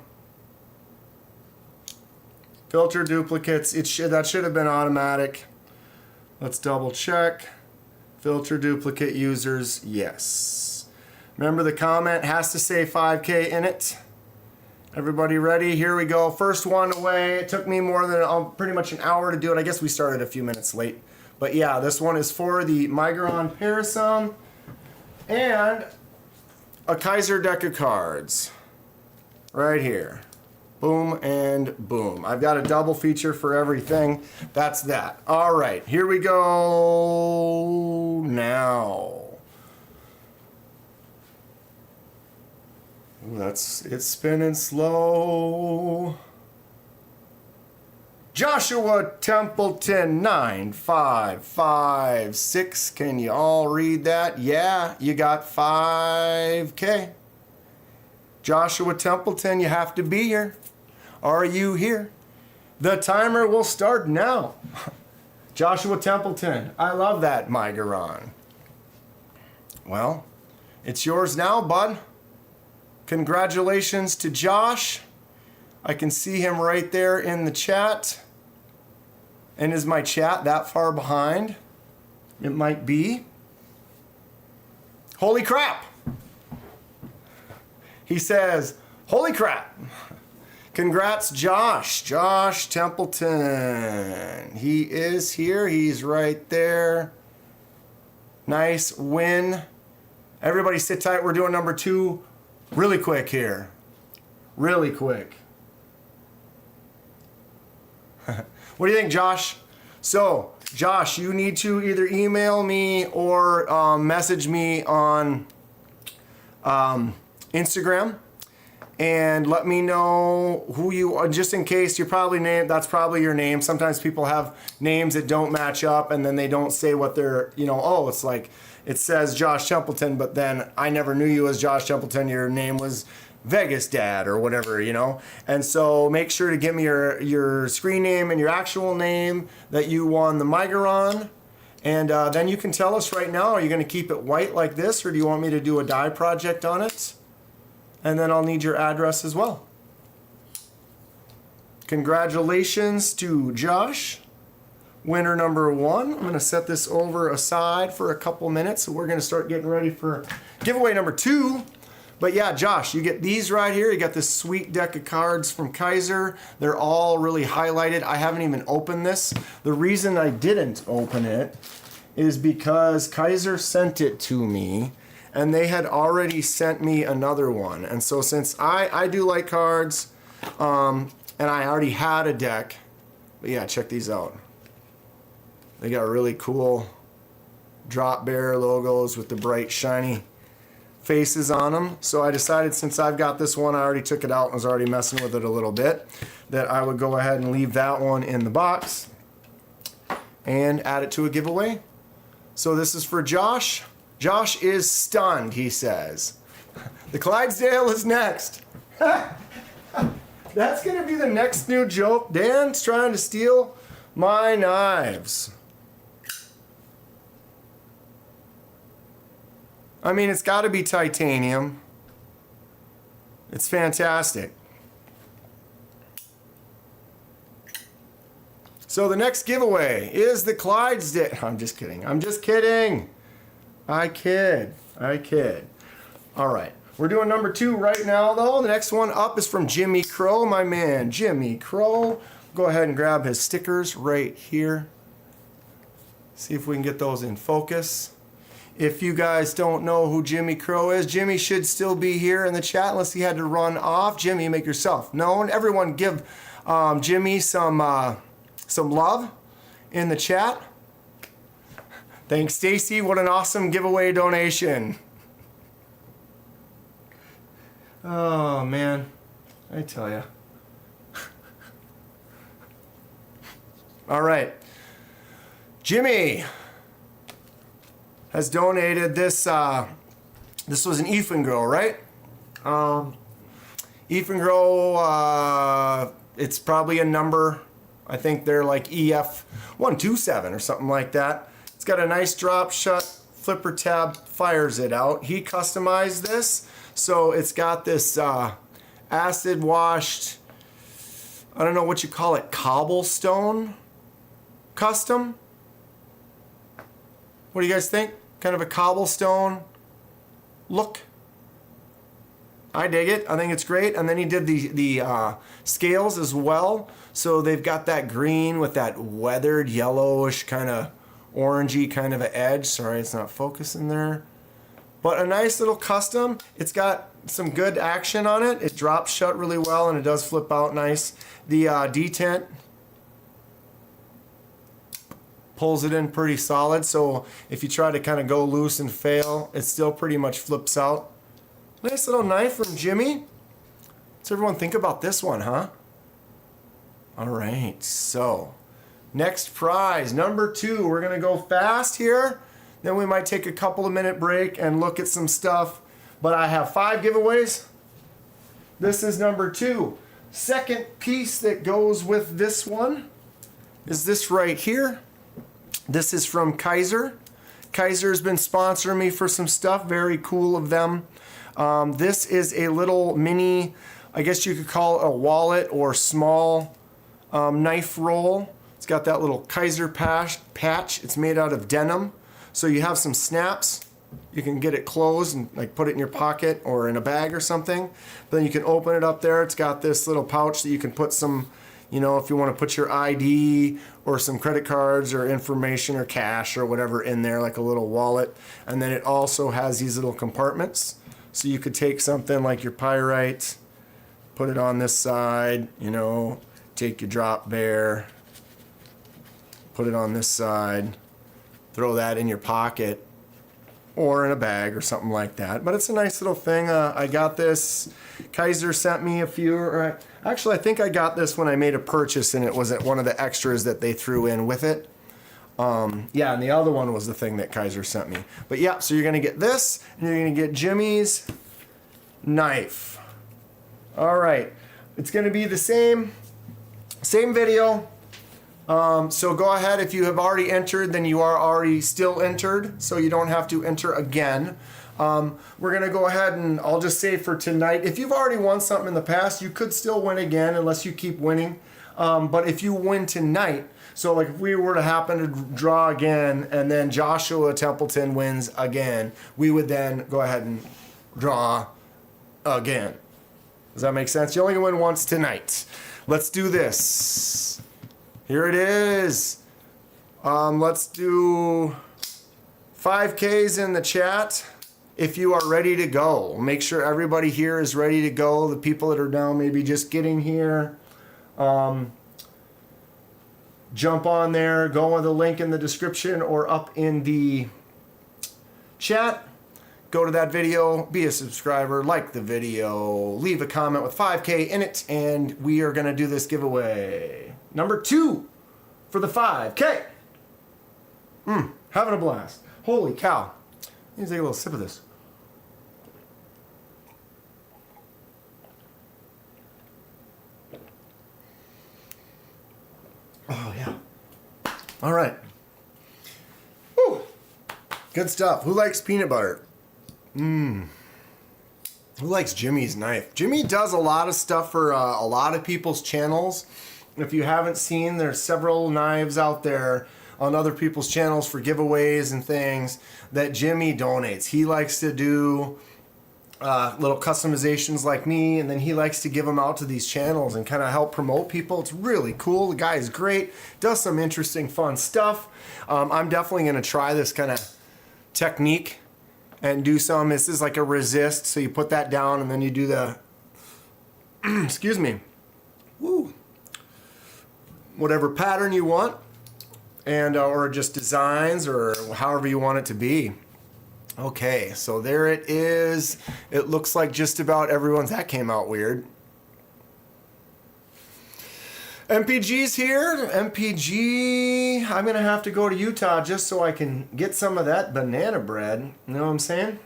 Filter duplicates. That should have been automatic. Let's double check. Filter duplicate users. Yes. Remember, the comment has to say 5K in it. Everybody ready? Here we go. First one away. It took me more than pretty much an hour to do it. I guess we started a few minutes late. But yeah, this one is for the Migon Parason and a Kaiser deck of cards. Right here. Boom and boom. I've got a double feature for everything. That's that. All right, here we go now. Ooh, it's spinning slow. Joshua Templeton 9556. Can you all read that? Yeah, you got 5K. Joshua Templeton, you have to be here. Are you here? The timer will start now. Joshua Templeton, I love that, Migon. Well, it's yours now, bud. Congratulations to Josh. I can see him right there in the chat. And is my chat that far behind? It might be. Holy crap! He says, holy crap! Congrats, Josh. Josh Templeton. He is here. He's right there. Nice win. Everybody sit tight. We're doing number 2 really quick here. Really quick. What do you think, Josh? So, Josh, you need to either email me or message me on Instagram and let me know who you are, just in case you're probably named. That's probably your name. Sometimes people have names that don't match up and then they don't say what they're, oh, it's like, it says Josh Templeton, but then I never knew you as Josh Templeton. Your name was Vegas Dad or whatever, And so make sure to give me your screen name and your actual name that you won the Migon. And then you can tell us right now, are you going to keep it white like this, or do you want me to do a dye project on it? And then I'll need your address as well. Congratulations to Josh, winner number 1. I'm going to set this over aside for a couple minutes. So we're going to start getting ready for giveaway number 2. But yeah, Josh, you get these right here. You got this sweet deck of cards from Kaiser. They're all really highlighted. I haven't even opened this. The reason I didn't open it is because Kaiser sent it to me and they had already sent me another one. And so since I do like cards and I already had a deck, but yeah, check these out. They got really cool drop bear logos with the bright shiny faces on them. So I decided, since I've got this one, I already took it out and was already messing with it a little bit, that I would go ahead and leave that one in the box and add it to a giveaway. So this is for Josh. Josh is stunned, he says. The Clydesdale is next. That's going to be the next new joke. Dan's trying to steal my knives. I mean, it's got to be titanium. It's fantastic. So the next giveaway is the Clydesdale. I'm just kidding. I'm just kidding. I kid. All right. We're doing number 2 right now, though. The next one up is from Jimmy Crow, my man, Jimmy Crow. Go ahead and grab his stickers right here. See if we can get those in focus. If you guys don't know who Jimmy Crow is, Jimmy should still be here in the chat unless he had to run off. Jimmy, make yourself known. Everyone give Jimmy some love in the chat. Thanks, Stacy. What an awesome giveaway donation. Oh, man. I tell you. All right. Jimmy has donated this. This was an Eafengro, right? Eafengro, it's probably a number. I think they're like EF127 or something like that. It's got a nice drop shut flipper tab, fires it out. He customized this, so it's got this acid washed, I don't know what you call it, cobblestone custom. What do you guys think? Kind of a cobblestone look. I dig it. I think it's great. And then he did the scales as well. So they've got that green with that weathered yellowish kind of orangey kind of an edge. Sorry, it's not focusing there. But a nice little custom. It's got some good action on it. It drops shut really well and it does flip out nice. The detent pulls it in pretty solid, so if you try to kind of go loose and fail, it still pretty much flips out. Nice little knife from Jimmy. What's everyone think about this one, huh? All right, so next prize, number 2. We're gonna go fast here, then we might take a couple of minute break and look at some stuff, but I have 5 giveaways. This is number 2. Second piece that goes with this one is this right here. This is from Kaiser. Kaiser's been sponsoring me for some stuff. Very cool of them. This is a little mini, I guess you could call it a wallet or small knife roll. It's got that little Kaiser patch. It's made out of denim. So you have some snaps. You can get it closed and like put it in your pocket or in a bag or something. But then you can open it up there. It's got this little pouch that you can put some, you know, if you want to put your ID or some credit cards or information or cash or whatever in there, like a little wallet. And then it also has these little compartments. So you could take something like your Pyrite, put it on this side, you know, take your drop bear, put it on this side, throw that in your pocket or in a bag or something like that. But it's a nice little thing. I got this. Kaiser sent me a few. Actually, I think I got this when I made a purchase, and it was at one of the extras that they threw in with it. Yeah, and the other one was the thing that Kaiser sent me. But yeah, so you're going to get this, and you're going to get Jimmy's knife. All right. It's going to be the same video. So go ahead. If you have already entered, then you are already still entered, so you don't have to enter again. We're going to go ahead and I'll just say for tonight, if you've already won something in the past, you could still win again unless you keep winning. But if you win tonight, so like if we were to happen to draw again and then Joshua Templeton wins again, we would then go ahead and draw again. Does that make sense? You only can win once tonight. Let's do this. Here it is. Let's do 5Ks in the chat. If you are ready to go, make sure everybody here is ready to go. The people that are now maybe just getting here, jump on there, go on the link in the description or up in the chat. go to that video, be a subscriber, like the video, leave a comment with 5K in it, and we are going to do this giveaway. Number 2 for the 5K. Having a blast. Holy cow. Let me take a little sip of this. Oh, yeah. All right. Woo. Good stuff. Who likes peanut butter? Who likes Jimmy's knife? Jimmy does a lot of stuff for a lot of people's channels. If you haven't seen, there's several knives out there on other people's channels for giveaways and things that Jimmy donates. He likes to do little customizations like me, and then he likes to give them out to these channels and kind of help promote people. It's really cool. The guy is great, does some interesting, fun stuff. I'm definitely going to try this kind of technique and do some. This is like a resist, so you put that down and then you do the excuse me, woo, whatever pattern you want, and or just designs or however you want it to be. Okay, so there it is. It looks like just about everyone's. That came out weird. MPG's here. MPG, I'm gonna have to go to Utah just so I can get some of that banana bread. You know what I'm saying?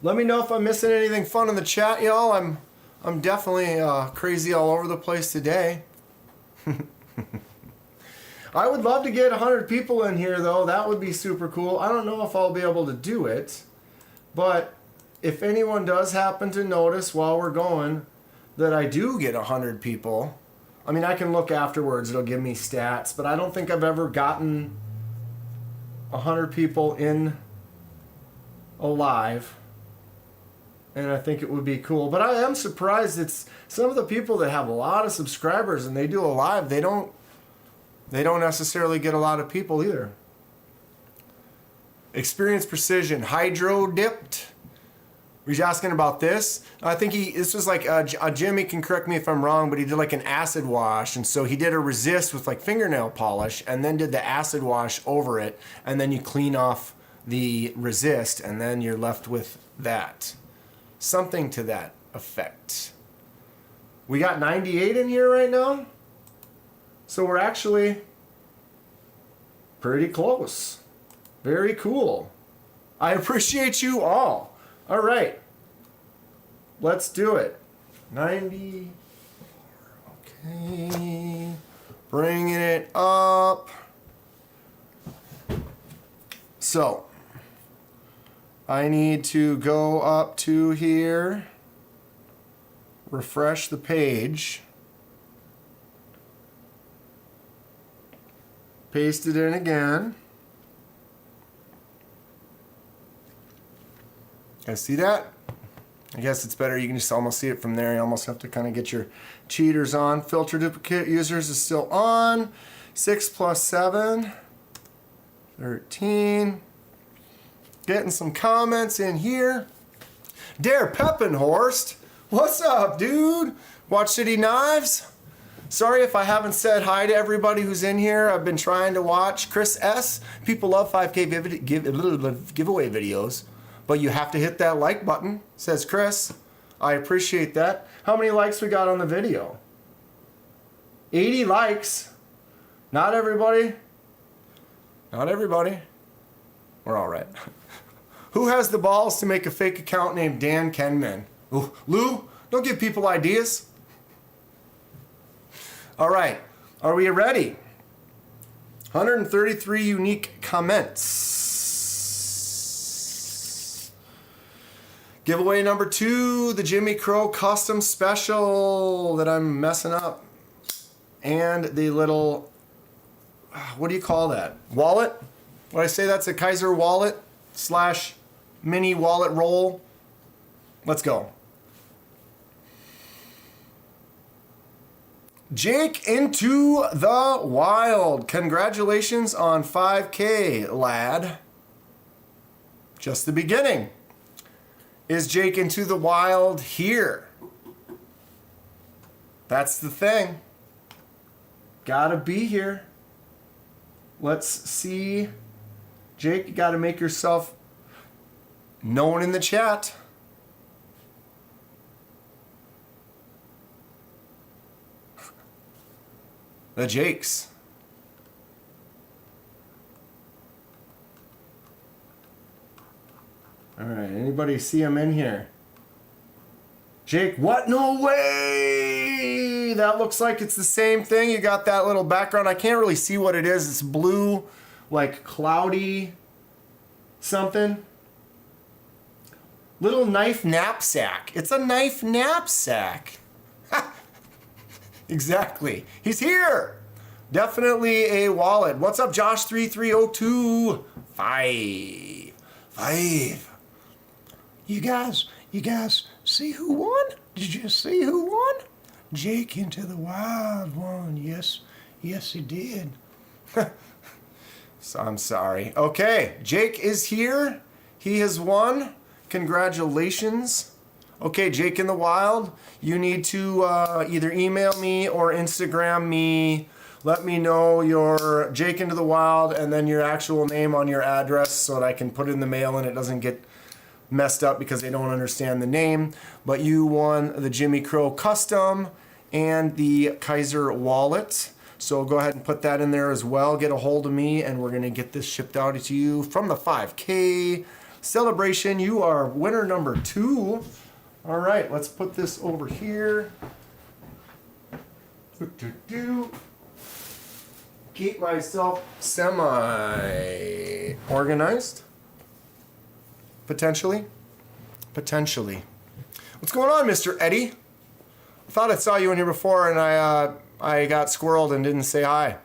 Let me know if I'm missing anything fun in the chat, y'all. I'm definitely crazy all over the place today. I would love to get 100 people in here, though. That would be super cool. I don't know if I'll be able to do it, but if anyone does happen to notice while we're going that I do get 100 people, I mean, I can look afterwards. It'll give me stats, but I don't think I've ever gotten 100 people in alive, and I think it would be cool. But I am surprised. It's some of the people that have a lot of subscribers and they do a live, they don't necessarily get a lot of people either. Experience Precision, hydro dipped. He's asking about this. I think this was like, Jimmy can correct me if I'm wrong, but he did like an acid wash. And so he did a resist with like fingernail polish and then did the acid wash over it. And then you clean off the resist and then you're left with that. Something to that effect. We got 98 in here right now. So we're actually pretty close. Very cool. I appreciate you all. All right. Let's do it. 94. Okay. Bringing it up. So I need to go up to here. Refresh the page. Paste it in again. Guys see that? I guess it's better. You can just almost see it from there. You almost have to kind of get your cheaters on. Filter duplicate users is still on. 6 plus 7. 13. Getting some comments in here. Der Peppenhorst. What's up, dude? Watch City Knives. Sorry if I haven't said hi to everybody who's in here. I've been trying to watch. Chris S. People love 5K giveaway videos, but you have to hit that like button, says Chris. I appreciate that. How many likes we got on the video? 80 likes. Not everybody. Not everybody. We're all right. Who has the balls to make a fake account named Dan Kenman? Ooh, Lou, don't give people ideas. All right, are we ready? 133 unique comments. Giveaway number 2, the Jimmy Crow Custom Special that I'm messing up. And the little, what do you call that? Wallet? What I say, that's a Kaiser wallet / mini wallet roll. Let's go. Jake Into the Wild. Congratulations on 5K, lad. Just the beginning. Is Jake Into the Wild here? That's the thing. Gotta be here. Let's see. Jake, you gotta make yourself No one in the chat. The Jakes. All right, anybody see him in here? Jake, what? No way! That looks like it's the same thing. You got that little background. I can't really see what it is. It's blue, like cloudy something. Little knife knapsack. It's a knife knapsack. Exactly. He's here. Definitely a wallet. What's up, Josh 3302? Five. You guys see who won? Did you see who won? Jake into the wild won. Yes, he did. So I'm sorry. Okay, Jake is here. He has won. Congratulations. Okay, Jake in the wild, you need to either email me or Instagram me. Let me know your Jake into the wild and then your actual name on your address so that I can put it in the mail and it doesn't get messed up because they don't understand the name. But you won the Jimmy Crow Custom and the Kaiser wallet. So go ahead and put that in there as well. Get a hold of me and we're going to get this shipped out to you from the 5K celebration. You are winner number 2. All right, let's put this over here. Keep myself semi-organized. Potentially. What's going on, Mr. Eddie? I thought I saw you in here before and I got squirreled and didn't say hi.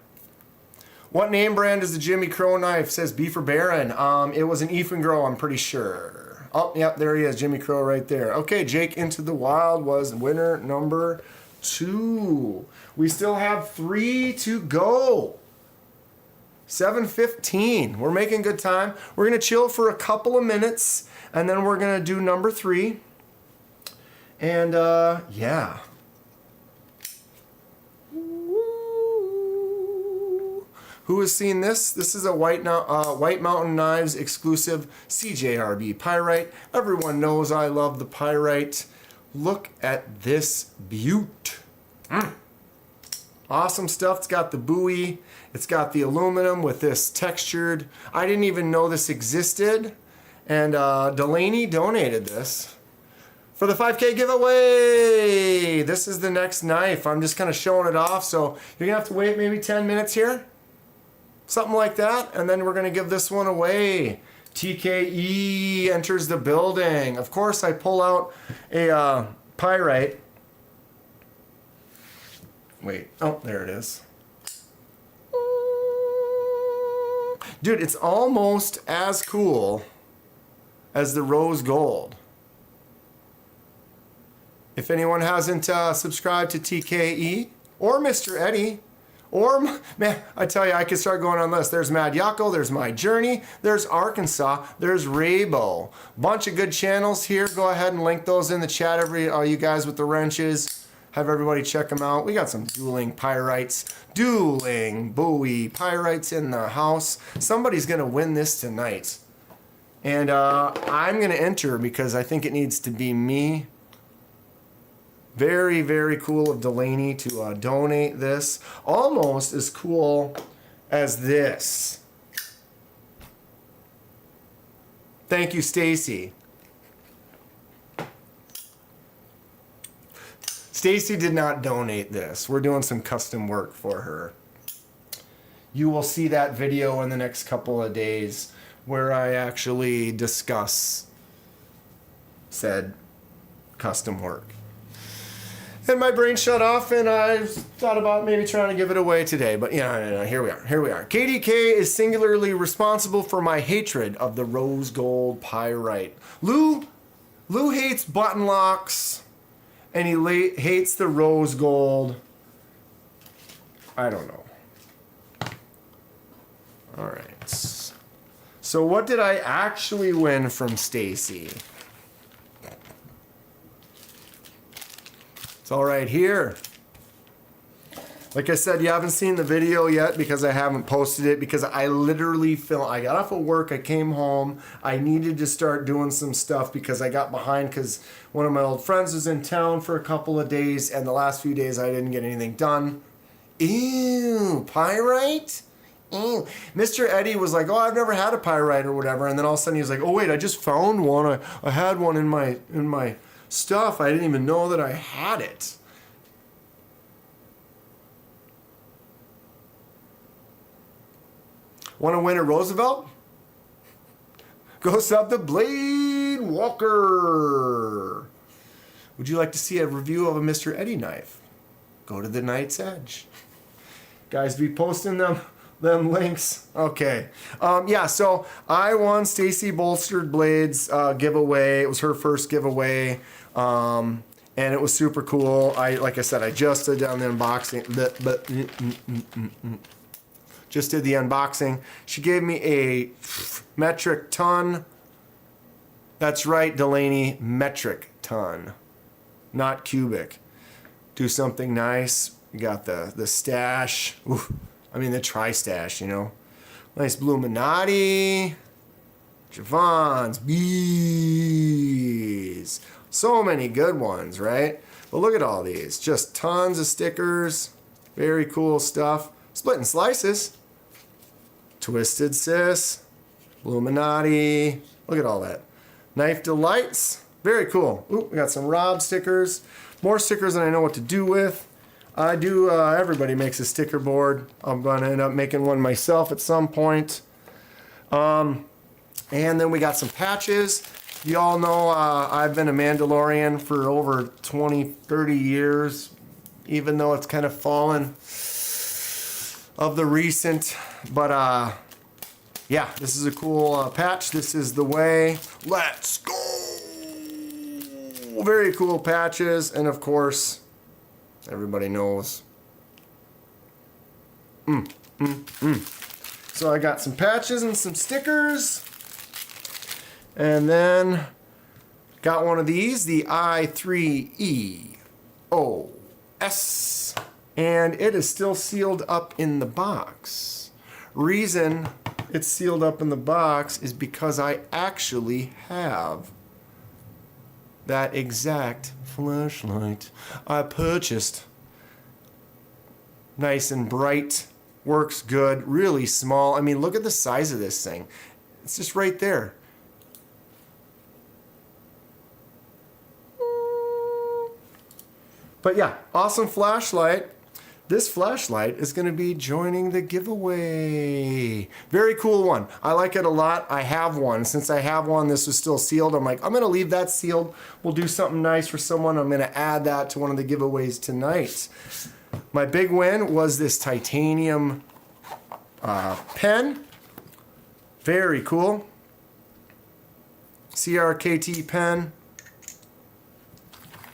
What name brand is the Jimmy Crow knife? Says B for Baron. It was an Grow, I'm pretty sure. Oh, yep, there he is, Jimmy Crow right there. Okay, Jake into the wild was winner number 2. We still have 3 to go. 7:15. We're making good time. We're going to chill for a couple of minutes, and then we're going to do number 3. And, yeah. Who has seen this? This is a White Mountain Knives exclusive CJRB Pyrite. Everyone knows I love the Pyrite. Look at this beaut. Awesome stuff. It's got the buoy. It's got the aluminum with this textured. I didn't even know this existed. And Delaney donated this for the 5K giveaway. This is the next knife. I'm just kind of showing it off. So you're going to have to wait maybe 10 minutes here. Something like that, and then we're going to give this one away. TKE enters the building. Of course, I pull out a Pyrite. Wait, oh, there it is. Dude, it's almost as cool as the rose gold. If anyone hasn't subscribed to TKE or Mr. Eddie, or, man, I tell you, I could start going on this. There's Mad Yako, there's My Journey, there's Arkansas, there's Raybo. Bunch of good channels here. Go ahead and link those in the chat, you guys with the wrenches. Have everybody check them out. We got some dueling Pyrites, dueling buoy Pyrites in the house. Somebody's going to win this tonight. And I'm going to enter because I think it needs to be me. Very, very cool of Delaney to donate this. Almost as cool as this. Thank you, Stacy. Stacy did not donate this. We're doing some custom work for her. You will see that video in the next couple of days where I actually discuss said custom work. And my brain shut off, and I thought about maybe trying to give it away today. But yeah, here we are. KDK is singularly responsible for my hatred of the rose gold Pyrite. Lou hates button locks, and he hates the rose gold. I don't know. All right. So what did I actually win from Stacy? It's all right here. Like I said, you haven't seen the video yet because I haven't posted it because I literally I got off of work, I came home, I needed to start doing some stuff because I got behind because one of my old friends was in town for a couple of days and the last few days I didn't get anything done. Ew, pyrite? Ew. Mr. Eddie was like, oh, I've never had a pyrite or whatever, and then all of a sudden he was like, oh wait, I just found one. I had one in my stuff. I didn't even know that I had it. Want to win a Roosevelt? Go sub the Blade Walker. Would you like to see a review of a Mr. Eddie knife? Go to the Knight's Edge. Guys, be posting them links. Okay. Yeah, so I won Stacy Bolstered Blades giveaway. It was her first giveaway. And it was super cool. Like I said, I just did on the unboxing. Just did the unboxing. She gave me a metric ton. That's right, Delaney, metric ton, not cubic. Do something nice. You got the stash. Ooh, I mean the tri-stash, you know. Nice Bluminati. Javon's bees. So many good ones, right? But look at all these. Just tons of stickers. Very cool stuff. Split and slices. Twisted Sis, Illuminati, look at all that. Knife Delights, very cool. Ooh, we got some Rob stickers, more stickers than I know what to do with. I do, everybody makes a sticker board. I'm gonna end up making one myself at some point. And then we got some patches. You all know I've been a Mandalorian for over 20, 30 years, even though it's kind of fallen of the recent, but yeah, this is a cool patch. This is the way. Let's go. Very cool patches, and of course everybody knows so I got some patches and some stickers, and then got one of these, the I3EOS. And it is still sealed up in the box. Reason it's sealed up in the box is because I actually have that exact flashlight I purchased. Nice and bright, works good, really small. I mean, look at the size of this thing. It's just right there. But yeah, awesome flashlight. This flashlight is going to be joining the giveaway. Very cool one. I like it a lot. I have one. Since I have one, this was still sealed. I'm like, I'm going to leave that sealed. We'll do something nice for someone. I'm going to add that to one of the giveaways tonight. My big win was this titanium pen. Very cool. CRKT pen.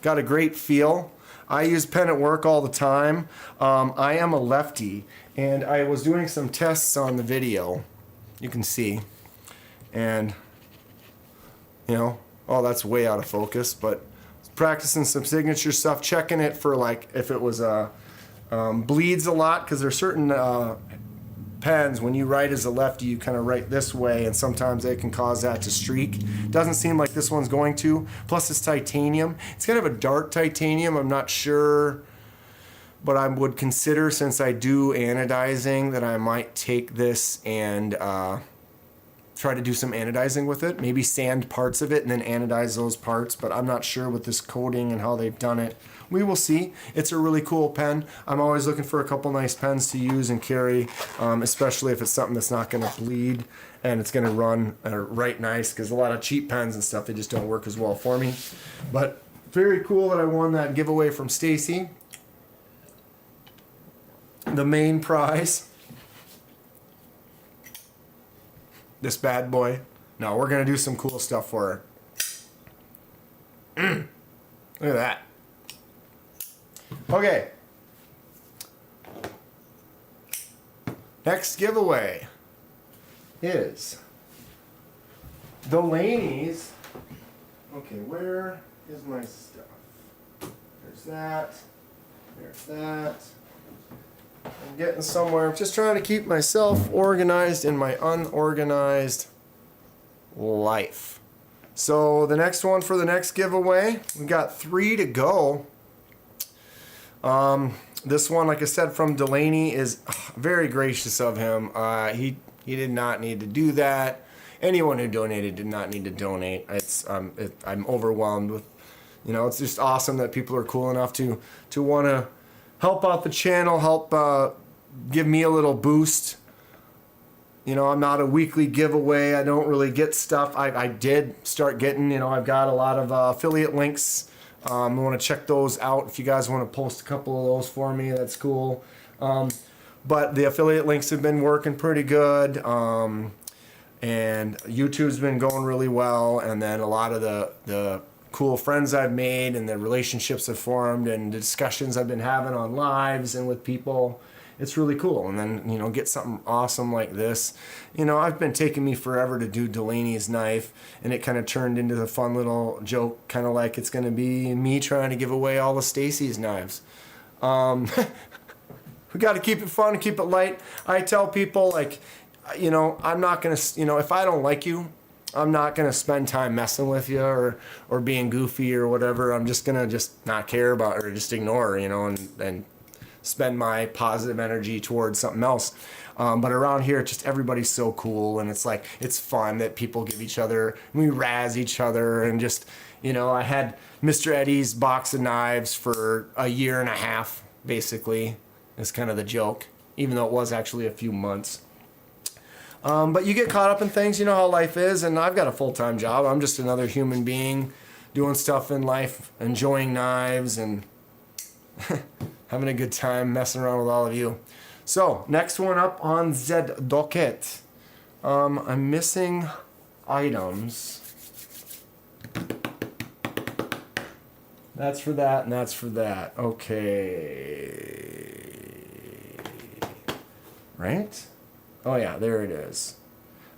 Got a great feel. I use pen at work all the time. I am a lefty, and I was doing some tests on the video. You can see. And, you know, oh, that's way out of focus, but practicing some signature stuff, checking it for, like, if it was bleeds a lot, because there's certain pens, when you write as a lefty, you kind of write this way, and sometimes they can cause that to streak. Doesn't seem like this one's going to. Plus it's titanium. It's kind of a dark titanium. I'm not sure, but I would consider, since I do anodizing, that I might take this and try to do some anodizing with it. Maybe sand parts of it and then anodize those parts, but I'm not sure with this coating and how they've done it. We will see. It's a really cool pen. I'm always looking for a couple nice pens to use and carry, especially if it's something that's not going to bleed and it's going to run right nice, because a lot of cheap pens and stuff, they just don't work as well for me. But very cool that I won that giveaway from Stacy. The main prize. This bad boy. No, we're going to do some cool stuff for her. Look at that. Okay. Next giveaway is Delaney's. Okay, where is my stuff? There's that. There's that. I'm getting somewhere. I'm just trying to keep myself organized in my unorganized life. So the next one for the next giveaway, we got 3 to go. This one, like I said, from Delaney is very gracious of him. He did not need to do that. Anyone who donated did not need to donate. I'm overwhelmed with, it's just awesome that people are cool enough to want to help out the channel, help give me a little boost. I'm not a weekly giveaway. I don't really get stuff. I did start getting, I've got a lot of affiliate links. I want to check those out. If you guys want to post a couple of those for me, that's cool. But the affiliate links have been working pretty good. And YouTube's been going really well. And then a lot of the cool friends I've made and the relationships I've formed and the discussions I've been having on lives and with people, it's really cool. And then, get something awesome like this. I've been taking me forever to do Delaney's knife, and it kind of turned into the fun little joke, kind of like it's going to be me trying to give away all of Stacy's knives. We got to keep it fun, keep it light. I tell people, I'm not going to, if I don't like you, I'm not going to spend time messing with you or being goofy or whatever. I'm just going to not care about or just ignore, and spend my positive energy towards something else. But around here, just everybody's so cool, and it's fun that people give each other, we razz each other, and just, I had Mr. Eddie's box of knives for a year and a half, basically, is kind of the joke, even though it was actually a few months. But you get caught up in things, how life is, and I've got a full-time job. I'm just another human being doing stuff in life, enjoying knives, and having a good time messing around with all of you. So, next one up on the docket. I'm missing items. That's for that, and that's for that. Okay. Right? Oh yeah, there it is.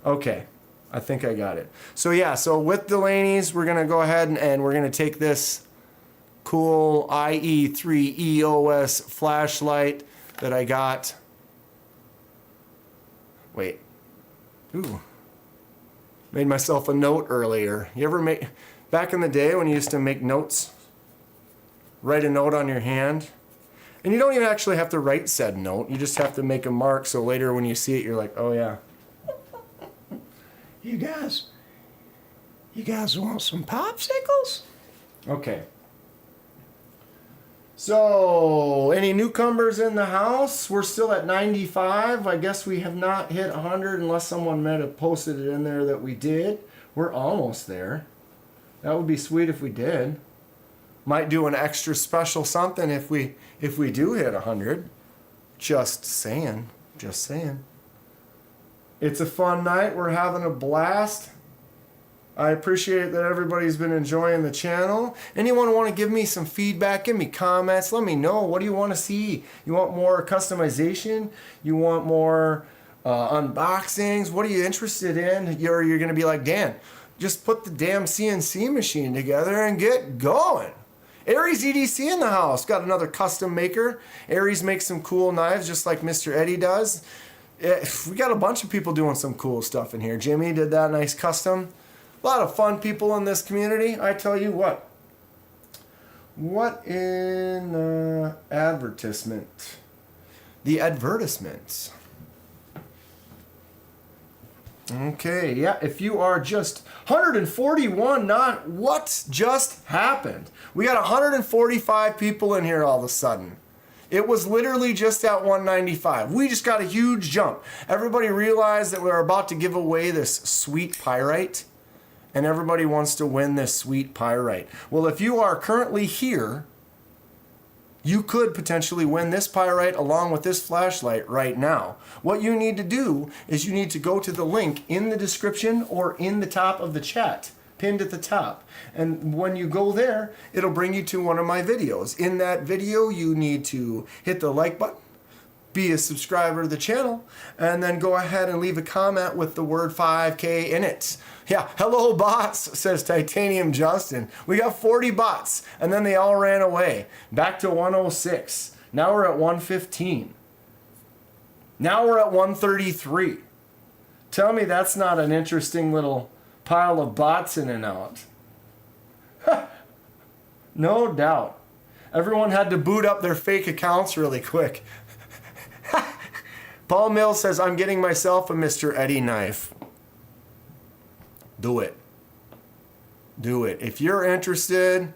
Okay. I think I got it. So yeah, with Delaney's, we're going to go ahead and we're going to take this cool IE3 EOS flashlight that I got. Wait. Ooh. Made myself a note earlier. You ever back in the day when you used to make notes? Write a note on your hand? And you don't even actually have to write said note. You just have to make a mark so later when you see it, you're like, oh yeah. You guys want some popsicles? Okay. So, any newcomers in the house? We're still at 95. I guess we have not hit 100 unless someone might have posted it in there that we did. We're almost there. That would be sweet if we did. Might do an extra special something if we do hit 100. Just saying. Just saying. It's a fun night. We're having a blast. I appreciate that everybody's been enjoying the channel. Anyone want to give me some feedback? Give me comments. Let me know. What do you want to see? You want more customization? You want more unboxings? What are you interested in? You're going to be like, Dan, just put the damn CNC machine together and get going. Aries EDC in the house. Got another custom maker. Aries makes some cool knives just like Mr. Eddie does. We got a bunch of people doing some cool stuff in here. Jimmy did that nice custom. A lot of fun people in this community. I tell you what. What in the advertisement? The advertisements. Okay, yeah, if you are just 141, what just happened? We got 145 people in here all of a sudden. It was literally just at 195. We just got a huge jump. Everybody realized that we're about to give away this sweet Pyrite, and everybody wants to win this sweet Pyrite. Well, if you are currently here, you could potentially win this Pyrite along with this flashlight right now. What you need to do is you need to go to the link in the description or in the top of the chat, pinned at the top. And when you go there, it'll bring you to one of my videos. In that video, you need to hit the like button, be a subscriber to the channel, and then go ahead and leave a comment with the word 5K in it. Yeah, hello bots, says Titanium Justin. We got 40 bots, and then they all ran away. Back to 106. Now we're at 115. Now we're at 133. Tell me that's not an interesting little pile of bots in and out. No doubt. Everyone had to boot up their fake accounts really quick. Paul Mills says, I'm getting myself a Mr. Eddie knife. Do it. Do it. If you're interested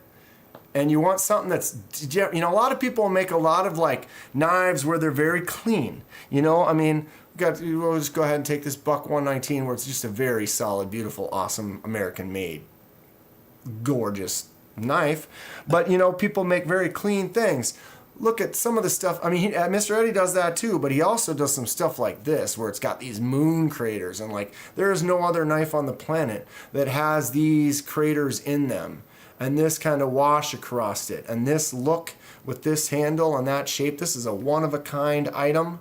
and you want something that's, you know, a lot of people make a lot of like knives where they're very clean. You know, I mean, we'll just go ahead and take this Buck 119 where it's just a very solid, beautiful, awesome American made, gorgeous knife. But, you know, people make very clean things. Look at some of the stuff. I mean, Mr. Eddie does that too, but he also does some stuff like this where it's got these moon craters, and like there is no other knife on the planet that has these craters in them and this kind of wash across it and this look with this handle and that shape. This is a one-of-a-kind item.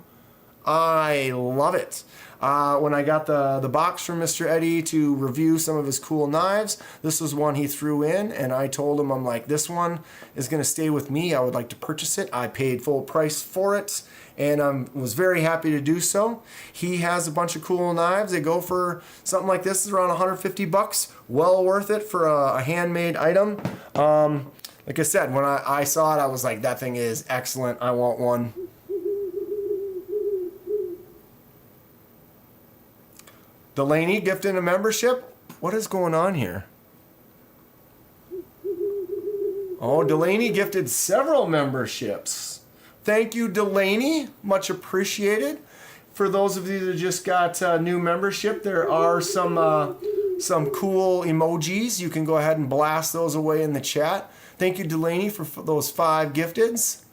I love it. When I got the box from Mr. Eddie to review some of his cool knives, this was one he threw in, and I told him, I'm like, this one is going to stay with me. I would like to purchase it. I paid full price for it, and I was very happy to do so. He has a bunch of cool knives. They go for something like this is around 150 bucks. Well worth it for a handmade item. Like I said, when I saw it, I was like, that thing is excellent. I want one. Delaney gifting a membership? What is going on here? Oh, Delaney gifted several memberships. Thank you, Delaney. Much appreciated. For those of you that just got new membership, there are some cool emojis. You can go ahead and blast those away in the chat. Thank you, Delaney, for those 5 gifteds.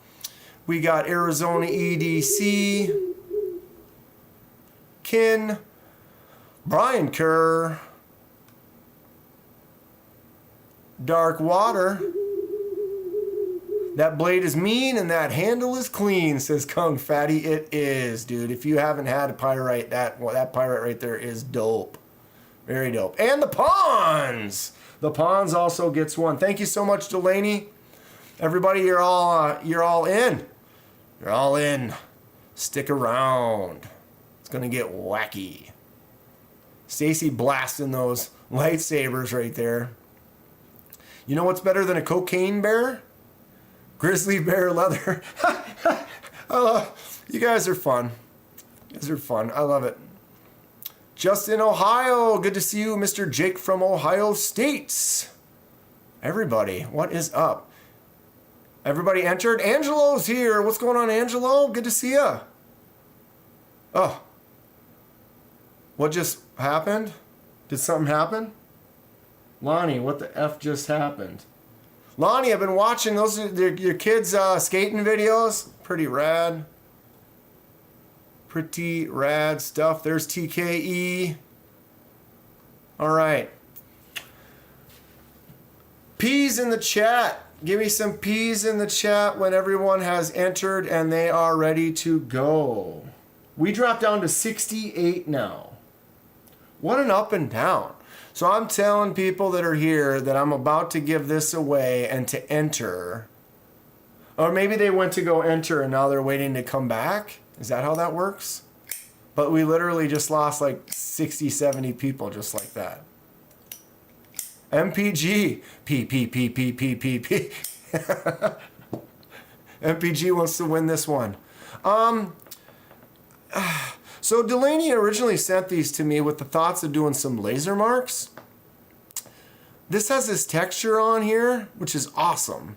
We got Arizona EDC, Kin, Brian Kerr, Dark Water. That blade is mean and that handle is clean, says Kung Fatty. It is, dude. If you haven't had a Pyrite, that Pyrite right there is dope. Very dope. And the Pawns! The Pawns also gets one. Thank you so much, Delaney. Everybody, you're all in. You're all in. Stick around. It's gonna get wacky. Stacy blasting those lightsabers right there. You know what's better than a cocaine bear? Grizzly bear leather. You guys are fun. You guys are fun. I love it. Justin, Ohio. Good to see you, Mr. Jake from Ohio State. Everybody, what is up? Everybody entered. Angelo's here. What's going on, Angelo? Good to see ya. Oh. What just happened? Did something happen? Lonnie, what the F just happened? Lonnie, I've been watching those your kids' skating videos. Pretty rad. Pretty rad stuff. There's TKE. All right. Peas in the chat. Give me some peas in the chat when everyone has entered and they are ready to go. We dropped down to 68 now. What an up and down. So I'm telling people that are here that I'm about to give this away and to enter. Or maybe they went to go enter and now they're waiting to come back. Is that how that works? But we literally just lost like 60, 70 people just like that. MPG. P. MPG wants to win this one. So Delaney originally sent these to me with the thoughts of doing some laser marks. This has this texture on here, which is awesome.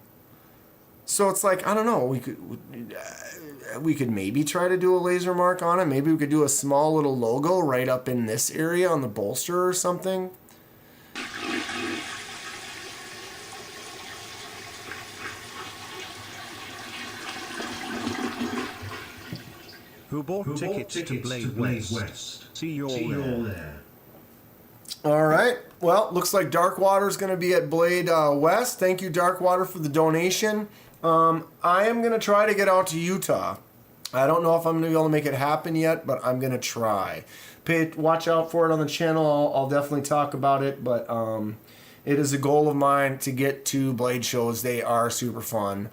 So it's like, I don't know, we could maybe try to do a laser mark on it. Maybe we could do a small little logo right up in this area on the bolster or something. Who bought tickets to Blade West? See you all there. All right. Well, looks like Darkwater's going to be at Blade West. Thank you, Darkwater, for the donation. I am going to try to get out to Utah. I don't know if I'm going to be able to make it happen yet, but I'm going to try. Watch out for it on the channel. I'll definitely talk about it, but it is a goal of mine to get to Blade shows. They are super fun,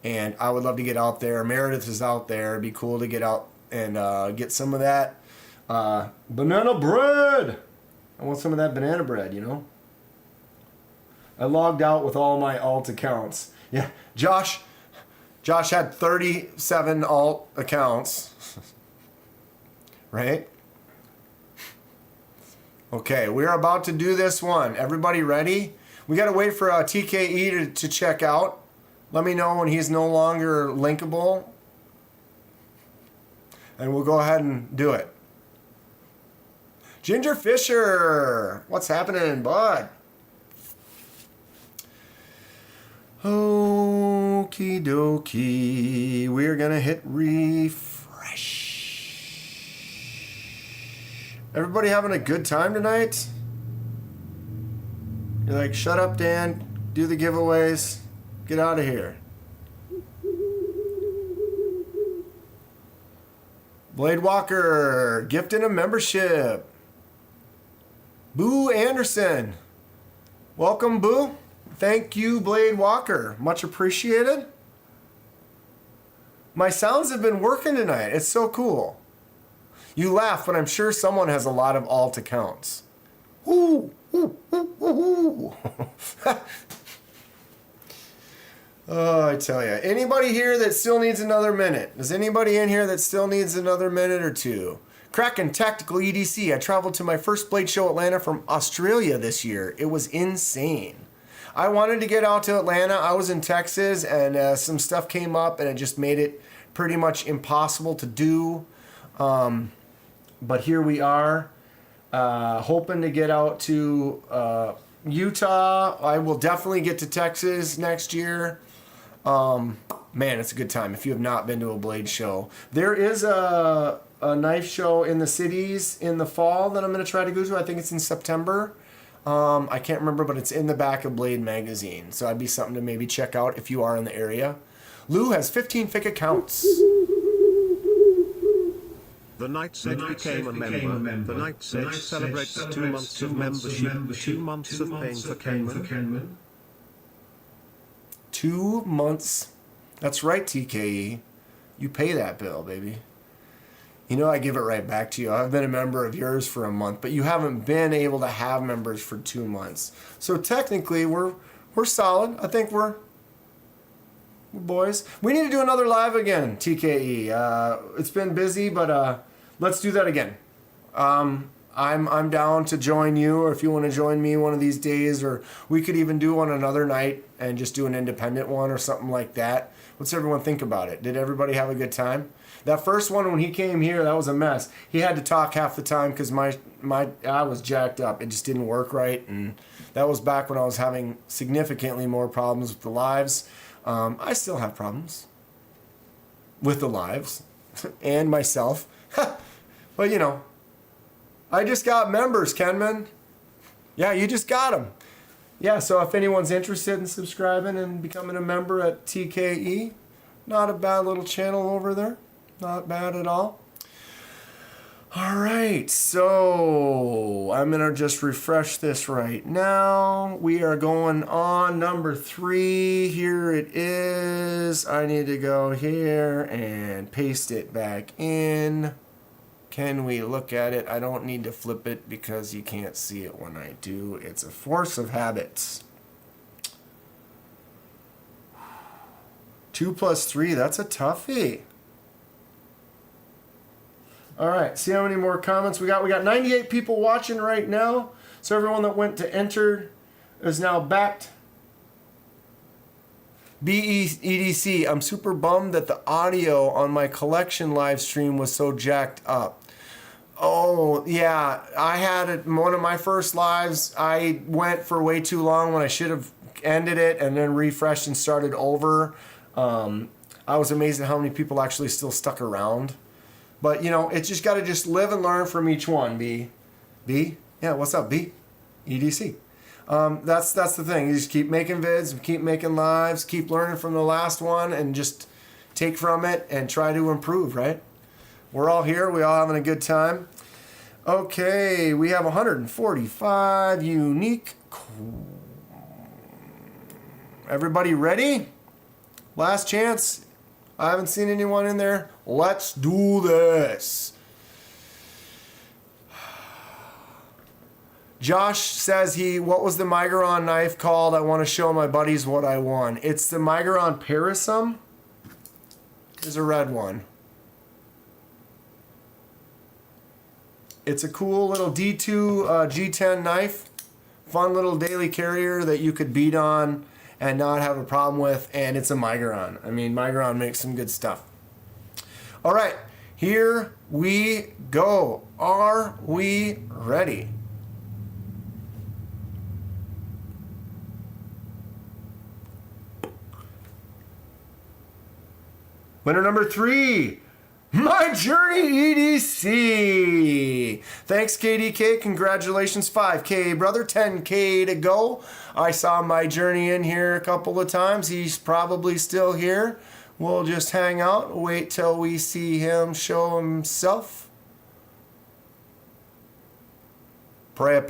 and I would love to get out there. Meredith is out there. It'd be cool to get out and get some of that banana bread. I want some of that banana bread, you know. I logged out with all my alt accounts. Yeah, Josh had 37 alt accounts. Right? Okay, we're about to do this one. Everybody ready? We got to wait for TKE to check out. Let me know when he's no longer linkable. And we'll go ahead and do it. Ginger Fisher, what's happening, bud? Okie dokie. We're going to hit refresh. Everybody having a good time tonight? You're like, shut up, Dan. Do the giveaways. Get out of here. Blade Walker, gifting a membership. Boo Anderson. Welcome, Boo. Thank you, Blade Walker. Much appreciated. My sounds have been working tonight. It's so cool. You laugh, but I'm sure someone has a lot of alt accounts. Ooh, ooh, ooh, ooh, ooh. Oh, I tell you. Anybody here that still needs another minute? Is anybody in here that still needs another minute or two? Kraken Tactical EDC. I traveled to my first Blade Show Atlanta from Australia this year. It was insane. I wanted to get out to Atlanta. I was in Texas, and some stuff came up, and it just made it pretty much impossible to do. But here we are, hoping to get out to Utah. I will definitely get to Texas next year. Man, it's a good time if you have not been to a Blade show. There is a knife show in the cities in the fall that I'm going to try to go to. I think it's in September. I can't remember, but it's in the back of Blade magazine. So that'd be something to maybe check out if you are in the area. Lou has 15 FIC accounts. The Night's Edge became a member. The Night's Edge celebrates 2 months of membership, 2 months of paying for Kenman. 2 months. That's right, TKE. You pay that bill, baby. You know, I give it right back to you. I've been a member of yours for a month, but you haven't been able to have members for 2 months. So technically, we're solid. I think we're boys. We need to do another live again, TKE. It's been busy, but let's do that again. I'm down to join you, or if you want to join me one of these days, or we could even do one another night and just do an independent one or something like that. What's everyone think about it? Did everybody have a good time? That first one when he came here, that was a mess. He had to talk half the time because I was jacked up. It just didn't work right, and that was back when I was having significantly more problems with the lives. I still have problems with the lives and myself. But, you know, I just got members, Kenman. Yeah, you just got them. Yeah, so if anyone's interested in subscribing and becoming a member at TKE, not a bad little channel over there. Not bad at all. All right, so I'm going to just refresh this right now. We are going on number 3. Here it is. I need to go here and paste it back in. Can we look at it? I don't need to flip it because you can't see it when I do. It's a force of habits. 2 + 3, that's a toughie. All right, see how many more comments we got. We got 98 people watching right now. So everyone that went to enter is now backed. BEDC, I'm super bummed that the audio on my collection live stream was so jacked up. Oh, yeah, I had it, one of my first lives. I went for way too long when I should have ended it and then refreshed and started over. I was amazed at how many people actually still stuck around. But, you know, it's just got to just live and learn from each one, B? Yeah, what's up, B? EDC. That's the thing. You just keep making vids, keep making lives, keep learning from the last one, and just take from it and try to improve, right? We're all here. We all having a good time. Okay, we have 145 unique. Everybody ready? Last chance. I haven't seen anyone in there. Let's do this. Josh says what was the Migon knife called? I want to show my buddies what I won. It's the Migon Parason. There's a red one. It's a cool little D2 G10 knife. Fun little daily carrier that you could beat on and not have a problem with. And it's a Migon. I mean, Migon makes some good stuff. All right, here we go. Are we ready? Winner number 3, My Journey EDC. Thanks, KDK. Congratulations, 5K, brother. 10K to go. I saw My Journey in here a couple of times. He's probably still here. We'll just hang out, wait till we see him show himself. Come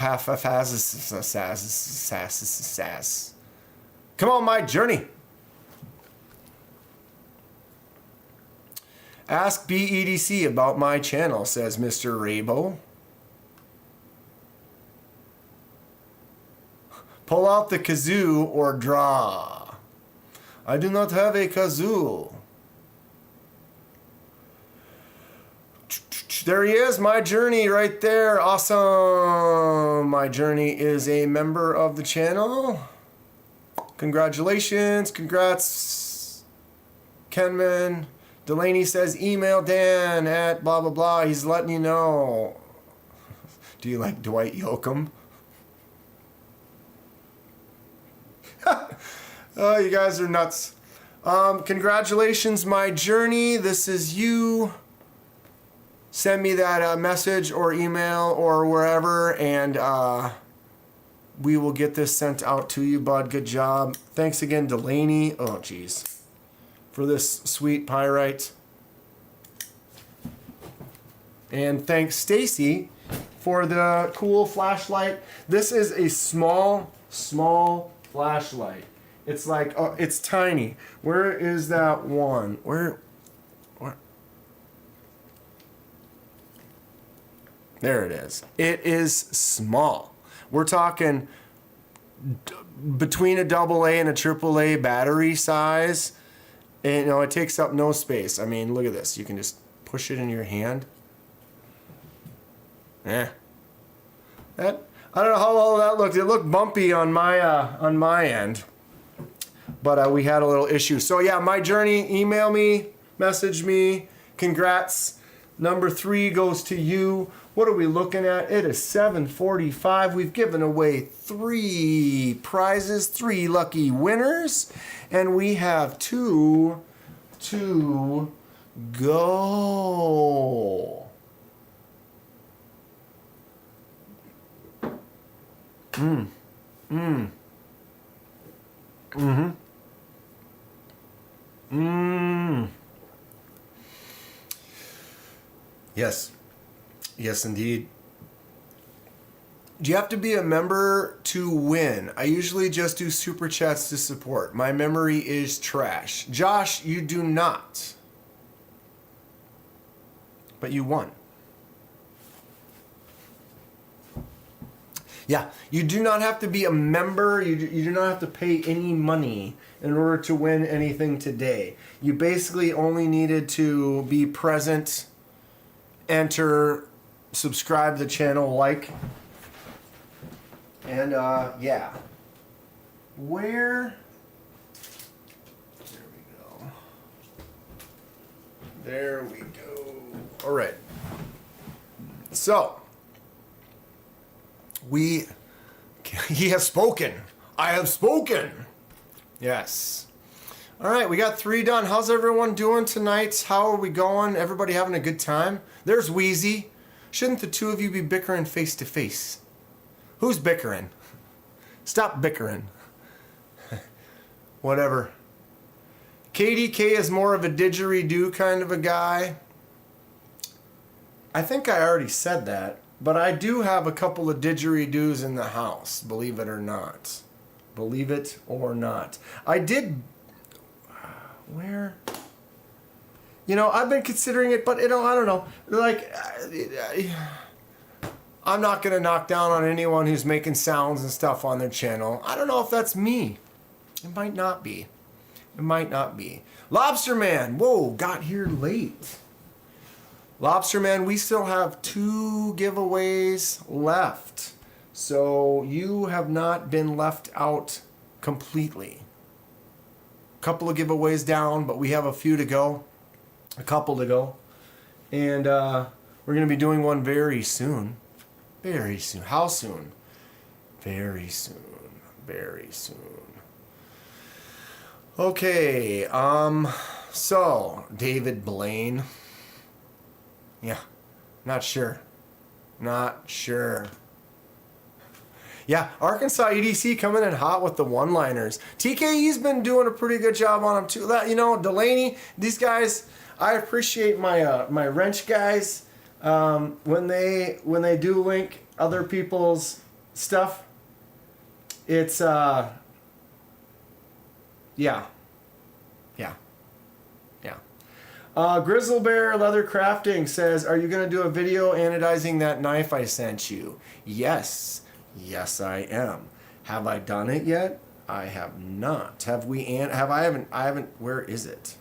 on, My Journey. Ask BEDC about my channel, says Mr. Rabo. Pull out the kazoo or draw. I do not have a kazoo. There he is, My Journey right there. Awesome. My Journey is a member of the channel. Congratulations. Congrats, Kenman. Delaney says, email Dan at blah, blah, blah. He's letting you know. Do you like Dwight Yoakam? Oh, you guys are nuts. Congratulations, My Journey. This is you. Send me that message or email or wherever, and we will get this sent out to you, bud. Good job. Thanks again, Delaney. Oh, geez. For this sweet pyrite. And thanks Stacy for the cool flashlight. This is a small flashlight. It's like, oh, it's tiny. Where is that one? Where? There it is. It is small. We're talking between a AA and a AAA battery size. And, you know, it takes up no space. I mean, look at this. You can just push it in your hand. I don't know how well that looked. It looked bumpy on my end. But we had a little issue. So, yeah, My Journey, email me, message me. Congrats. Number 3 goes to you. What are we looking at? It is 7:45. We've given away 3 prizes, 3 lucky winners. And we have 2 to go. Yes. Yes, indeed. Do you have to be a member to win? I usually just do super chats to support. My memory is trash. Josh, you do not. But you won. Yeah, you do not have to be a member. You do not have to pay any money in order to win anything today. You basically only needed to be present, enter, subscribe to the channel, like, and yeah. Where? There we go. There we go. All right. So, he has spoken. I have spoken. Yes. All right, we got 3 done. How's everyone doing tonight? How are we going? Everybody having a good time? There's Wheezy. Shouldn't the 2 of you be bickering face to face? Who's bickering? Stop bickering. Whatever. KDK is more of a didgeridoo kind of a guy. I think I already said that, but I do have a couple of didgeridoos in the house, believe it or not. Believe it or not. I did... Where? You know, I've been considering it, but you know, I don't know. Like, I'm not gonna knock down on anyone who's making sounds and stuff on their channel. I don't know if that's me. It might not be. It might not be. Lobster Man, whoa, got here late. Lobster Man, we still have 2 giveaways left. So you have not been left out completely. A couple of giveaways down, but we have a few to go. A couple to go. And we're going to be doing one very soon. Very soon. How soon? Very soon. Very soon. Okay, so David Blaine. Yeah, not sure. Not sure. Yeah, Arkansas EDC coming in hot with the one-liners. TKE's been doing a pretty good job on them too. You know, Delaney, these guys, I appreciate my my wrench guys when they do link other people's stuff. It's yeah. Grizzle Bear Leather Crafting says, are you going to do a video anodizing that knife I sent you? Yes. Yes, I am. Have I done it yet? I have not. Have we? I haven't. Where is it?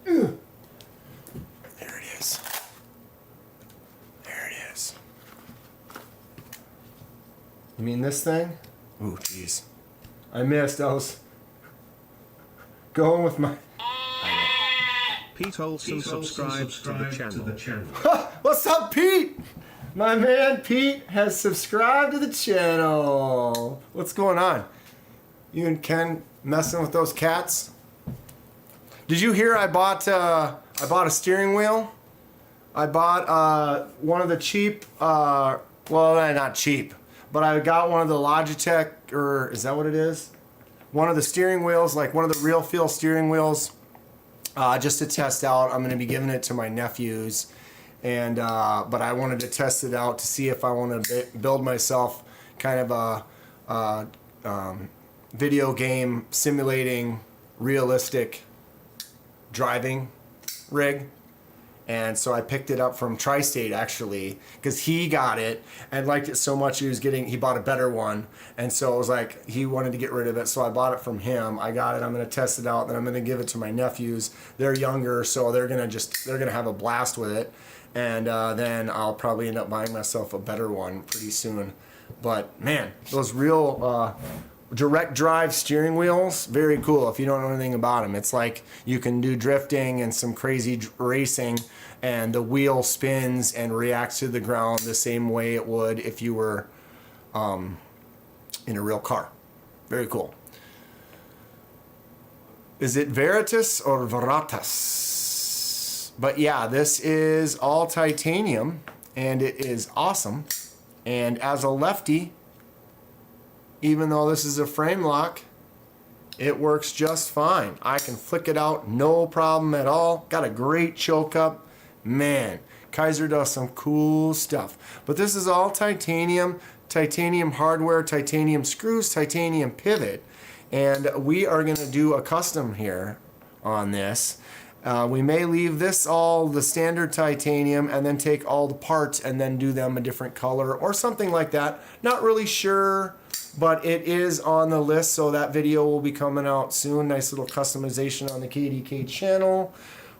There it is. There it is. You mean this thing? Ooh, jeez. I missed. I was going with my... Pete Olson subscribes to the channel. What's up, Pete? My man Pete has subscribed to the channel. What's going on? You and Ken messing with those cats? Did you hear I bought a steering wheel? I bought one of the cheap, well, not cheap, but I got one of the Logitech, or is that what it is? One of the steering wheels, like one of the real feel steering wheels, just to test out. I'm going to be giving it to my nephews, and but I wanted to test it out to see if I want to build myself kind of a video game simulating realistic driving rig. And so I picked it up from Tri-State actually, because he got it and liked it so much he bought a better one. And so it was like, he wanted to get rid of it. So I bought it from him. I got it. I'm going to test it out. Then I'm going to give it to my nephews. They're younger, so they're going to have a blast with it. And then I'll probably end up buying myself a better one pretty soon. But man, those real direct drive steering wheels, very cool if you don't know anything about them. It's like you can do drifting and some crazy racing, and the wheel spins and reacts to the ground the same way it would if you were in a real car. Very cool. Is it Veritas or Veritas? But yeah, this is all titanium and it is awesome. And as a lefty, even though this is a frame lock, it works just fine. I can flick it out, no problem at all. Got a great choke up. Man, Kaiser does some cool stuff. But this is all titanium, titanium hardware, titanium screws, titanium pivot. And we are gonna do a custom here on this. We may leave this all the standard titanium and then take all the parts and then do them a different color or something like that. Not really sure, but it is on the list, so that video will be coming out soon. Nice little customization on the KDK channel.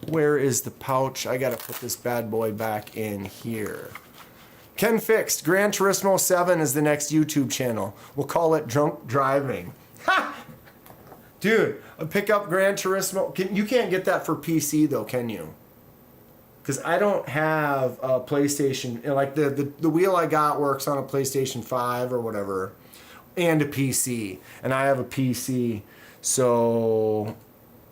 Where is the pouch? I gotta put this bad boy back in here. Ken Fixed, Gran Turismo 7 is the next YouTube channel. We'll call it Drunk Driving. Ha! Dude, pick up Gran Turismo. You can't get that for PC though, can you? Because I don't have a PlayStation. Like the wheel I got works on a PlayStation 5 or whatever, and a PC. And I have a PC, so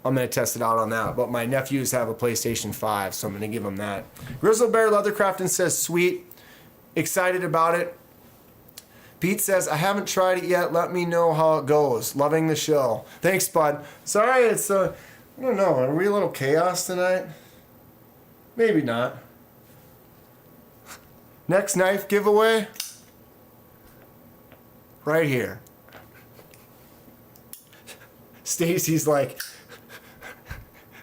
I'm gonna test it out on that. But my nephews have a PlayStation 5, so I'm gonna give them that. Grizzle Bear Leathercrafting says, sweet, excited about it. Pete says, I haven't tried it yet. Let me know how it goes. Loving the show. Thanks, bud. Sorry, it's I don't know. Are we a little chaos tonight? Maybe not. Next knife giveaway. Right here. Stacy's like,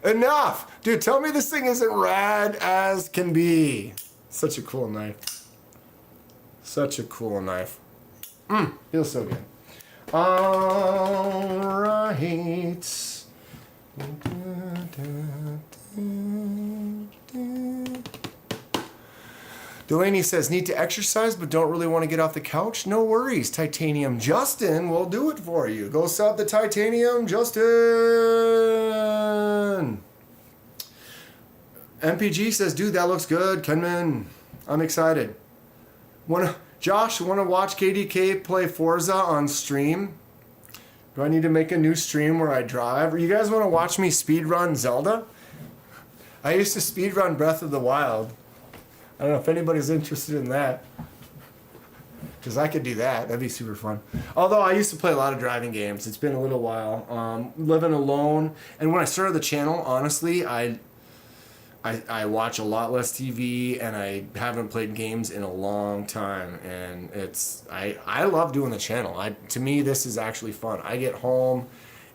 enough! Dude, tell me this thing isn't rad as can be. Such a cool knife. Such a cool knife. Feels so good. All right. Delaney says, need to exercise but don't really want to get off the couch? No worries, Titanium Justin will do it for you. Go sub the Titanium Justin. MPG says, dude, that looks good. Kenman, I'm excited. Josh, want to watch KDK play Forza on stream? Do I need to make a new stream where I drive? Or you guys want to watch me speedrun Zelda? I used to speedrun Breath of the Wild. I don't know if anybody's interested in that. Because I could do that. That'd be super fun. Although I used to play a lot of driving games. It's been a little while. Living alone. And when I started the channel, honestly, I watch a lot less TV, and I haven't played games in a long time, and I love doing the channel. To me, this is actually fun. I get home,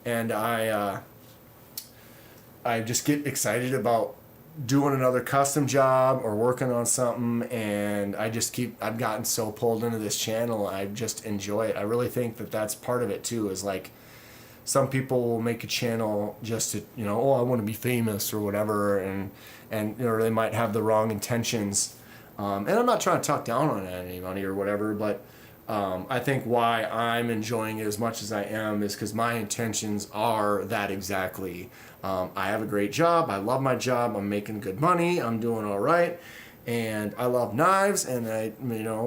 and I just get excited about doing another custom job or working on something, and I've gotten so pulled into this channel. I just enjoy it. I really think that that's part of it too, is like, some people will make a channel just to, I want to be famous or whatever, and they might have the wrong intentions. And I'm not trying to talk down on anybody or whatever, but I think why I'm enjoying it as much as I am is because my intentions are that exactly. I have a great job. I love my job. I'm making good money. I'm doing all right. And I love knives, and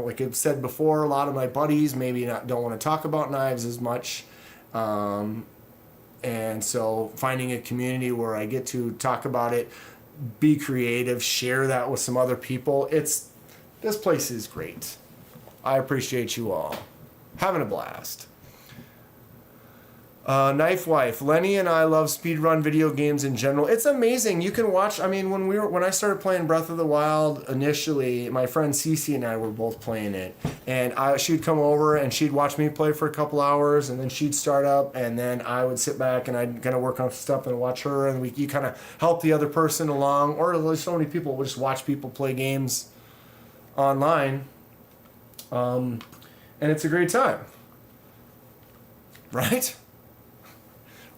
like I've said before, a lot of my buddies maybe don't want to talk about knives as much. And so finding a community where I get to talk about it, be creative, share that with some other people. This place is great. I appreciate you all. Having a blast. Knife Wife, Lenny and I love speedrun video games in general. It's amazing. You can watch, when I started playing Breath of the Wild initially, my friend Cece and I were both playing it. And she'd come over and she'd watch me play for a couple hours, and then she'd start up, and then I would sit back and I'd kind of work on stuff and watch her, and you kind of help the other person along. Or there's so many people will just watch people play games online. And it's a great time. Right?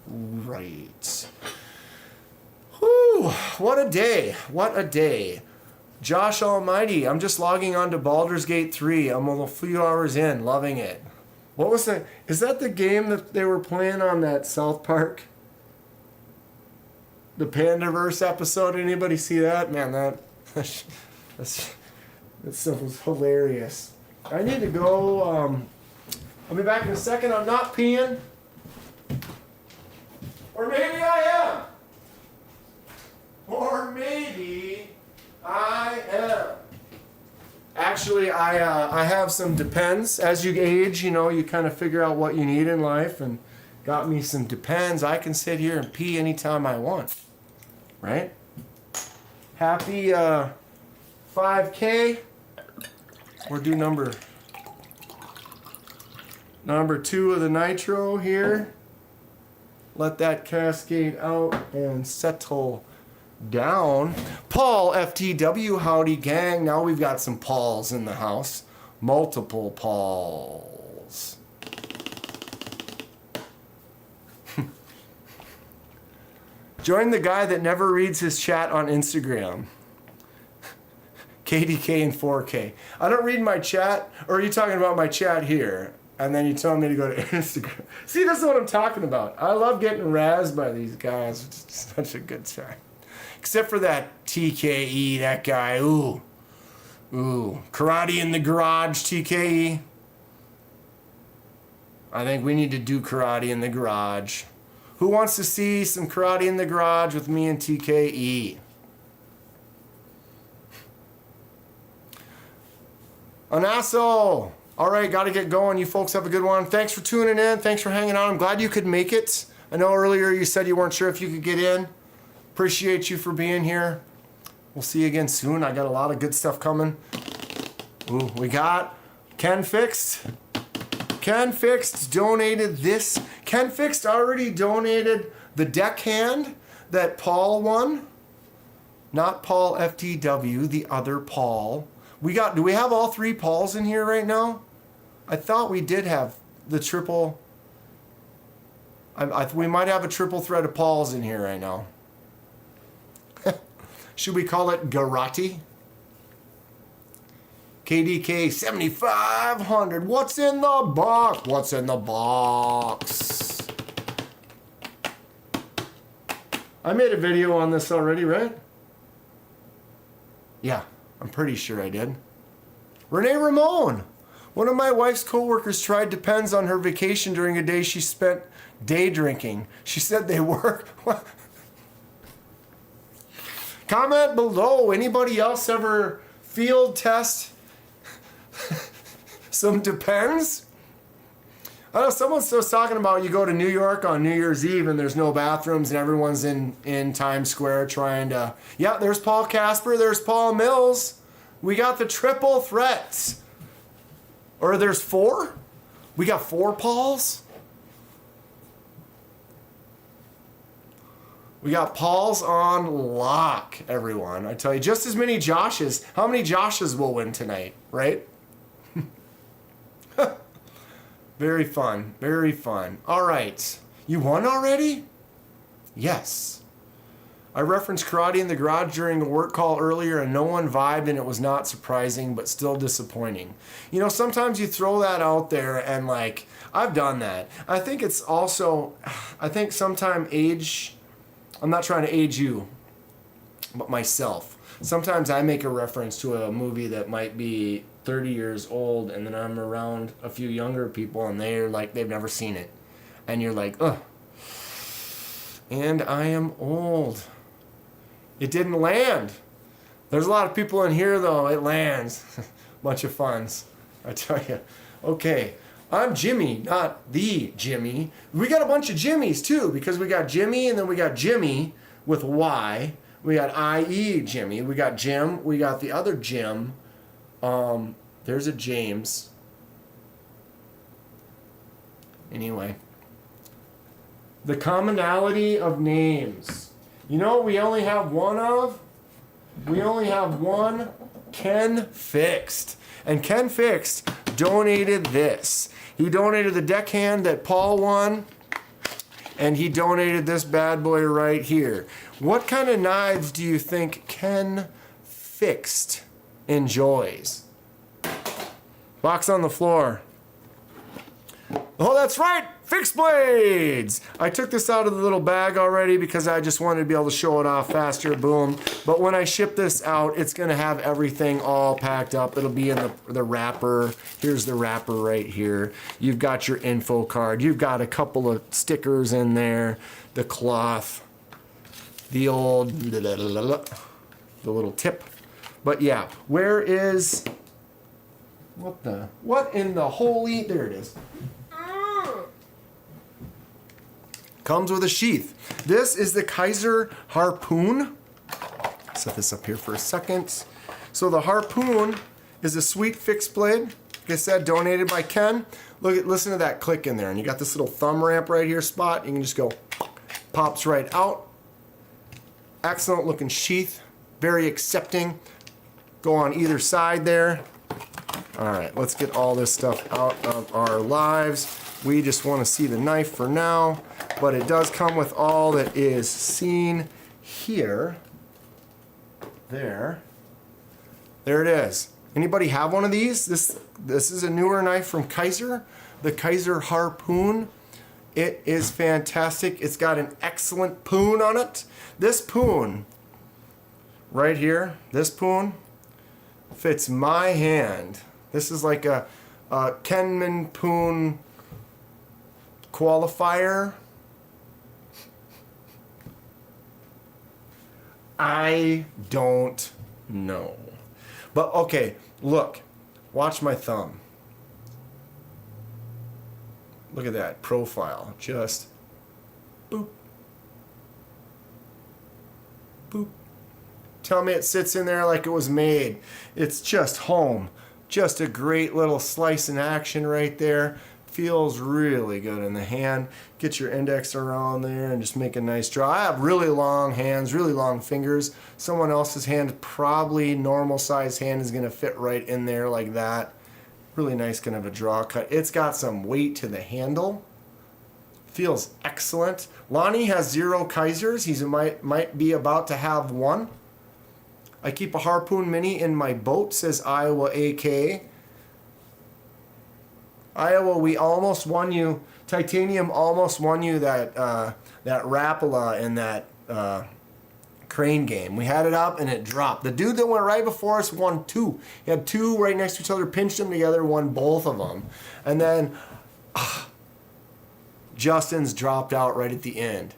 Right. Whew, what a day. What a day. Josh Almighty, I'm just logging on to Baldur's Gate 3. I'm a few hours in, loving it. What was that? Is that the game that they were playing on that South Park? The Pandaverse episode? Anybody see that? Man, that stuff was hilarious. I need to go. I'll be back in a second. I'm not peeing. Or maybe I am. Or maybe I am. Actually, I have some Depends. As you age, you kind of figure out what you need in life, and got me some Depends. I can sit here and pee anytime I want. Right? Happy 5K. We'll do number 2 of the nitro here. Let that cascade out and settle down. Paul FTW, howdy gang. Now we've got some Pauls in the house. Multiple Pauls. Join the guy that never reads his chat on Instagram. KDK and 4K. I don't read my chat, or are you talking about my chat here? And then you tell me to go to Instagram. See, that's what I'm talking about. I love getting razzed by these guys. It's such a good time. Except for that TKE, that guy. Ooh. Karate in the garage, TKE. I think we need to do karate in the garage. Who wants to see some karate in the garage with me and TKE? Anaso! All right, got to get going. You folks have a good one. Thanks for tuning in. Thanks for hanging out. I'm glad you could make it. I know earlier you said you weren't sure if you could get in. Appreciate you for being here. We'll see you again soon. I got a lot of good stuff coming. Ooh, we got Ken fixed. Ken Fixed donated this. Ken Fixed already donated the deckhand that Paul won. Not Paul FTW, the other Paul. Do we have all 3 Pauls in here right now? I thought we did have the triple. We might have a triple thread of Pauls in here right now. Should we call it Garati? KDK 7500. What's in the box? What's in the box? I made a video on this already, right? Yeah, I'm pretty sure I did. Renee Ramon. One of my wife's coworkers tried Depends on her vacation during a day she spent day drinking. She said they work. Comment below. Anybody else ever field test some Depends? I know someone was talking about you go to New York on New Year's Eve and there's no bathrooms and everyone's in Times Square trying to... Yeah, there's Paul Casper, there's Paul Mills. We got the triple threats. Or there's 4? We got 4 Pauls? We got Pauls on lock, everyone. I tell you, just as many Joshes. How many Joshes will win tonight, right? Very fun. Very fun. All right. You won already? Yes. I referenced karate in the garage during a work call earlier and no one vibed and it was not surprising but still disappointing. You know, sometimes you throw that out there and like, I've done that. I think it's also, I think sometimes age, I'm not trying to age you, but myself. Sometimes I make a reference to a movie that might be 30 years old and then I'm around a few younger people and they're like, they've never seen it. And you're like, ugh. And I am old. It didn't land. There's a lot of people in here though. It lands. Bunch of funs. I tell you. Okay. I'm Jimmy, not the Jimmy. We got a bunch of Jimmys too because we got Jimmy and then we got Jimmy with Y. We got IE Jimmy. We got Jim. We got the other Jim. There's a James. Anyway. The commonality of names. You know what we only have one of? We only have one Ken Fixed. And Ken Fixed donated this. He donated the deckhand that Paul won. And he donated this bad boy right here. What kind of knives do you think Ken Fixed enjoys? Box on the floor. Oh, that's right! Fixed blades! I took this out of the little bag already because I just wanted to be able to show it off faster, boom. But when I ship this out, it's gonna have everything all packed up. It'll be in the wrapper. Here's the wrapper right here. You've got your info card. You've got a couple of stickers in there. The cloth. The old, the little tip. But yeah, where is, what in the holy, there it is. Comes with a sheath. This is the Kaiser Harpoon. Set this up here for a second. So the Harpoon is a sweet fixed blade. Like I said, donated by Ken. Listen to that click in there. And you got this little thumb ramp right here spot. You can just go, pops right out. Excellent looking sheath. Very accepting. Go on either side there. All right, let's get all this stuff out of our lives. We just want to see the knife for now, but it does come with all that is seen here. There it is. Anybody have one of these? This is a newer knife from Kaiser, the Kaiser Harpoon. It is fantastic. It's got an excellent poon on it. This poon right here, this poon fits my hand. This is like a Kenman poon qualifier. I don't know. But okay, look. Watch my thumb. Look at that profile. Just boop. Boop. Tell me it sits in there like it was made. It's just home. Just a great little slice in action right there. Feels really good in the hand. Get your index around there and just make a nice draw. I have really long hands, really long fingers. Someone else's hand, probably normal size hand, is going to fit right in there like that. Really nice kind of a draw cut. It's got some weight to the handle. Feels excellent. Lonnie has 0 Kaisers. He might be about to have 1. I keep a Harpoon Mini in my boat, says Iowa AK. Iowa, we almost won you. Titanium almost won you that that Rapala in that crane game. We had it up and it dropped. The dude that went right before us won 2. He had 2 right next to each other, pinched them together, won both of them. And then Justin's dropped out right at the end.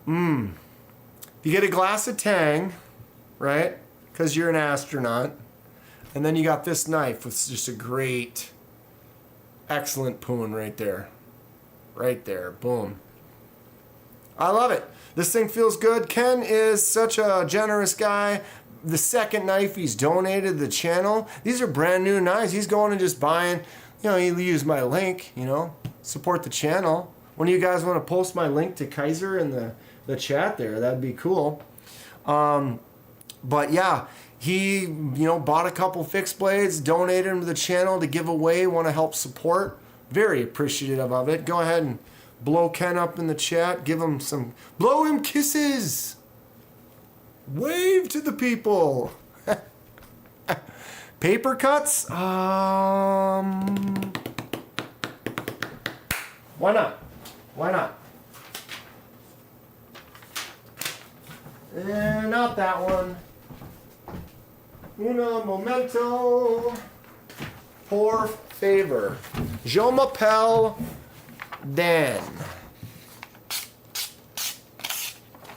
You get a glass of Tang, right? Because you're an astronaut. And then you got this knife with just a great, excellent poon right there. Right there. Boom. I love it. This thing feels good. Ken is such a generous guy. The second knife he's donated to the channel. These are brand new knives. He's going and just buying. You know, he'll use my link, you know. Support the channel. One of you guys want to post my link to Kaiser in the chat there, that'd be cool. But yeah, he, bought a couple fixed blades, donated them to the channel to give away, want to help support. Very appreciative of it. Go ahead and blow Ken up in the chat. Blow him kisses. Wave to the people. Paper cuts? Why not? Why not? Not that one. Uno momento. Por favor. Je m'appelle Dan.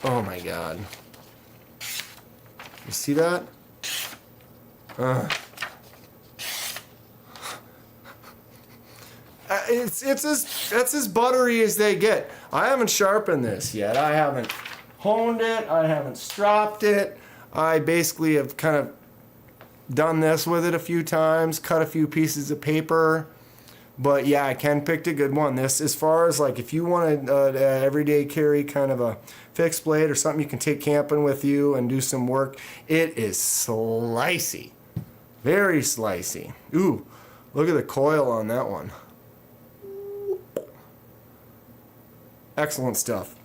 Oh my God. You see that? That's as buttery as they get. I haven't sharpened this yet. I haven't honed it. I haven't stropped it. I basically have kind of done this with it a few times, cut a few pieces of paper. But yeah, Ken picked a good one. This, as far as like if you want to everyday carry kind of a fixed blade or something you can take camping with you and do some work, it is slicey. Very slicey. Ooh, look at the coil on that one. Excellent stuff.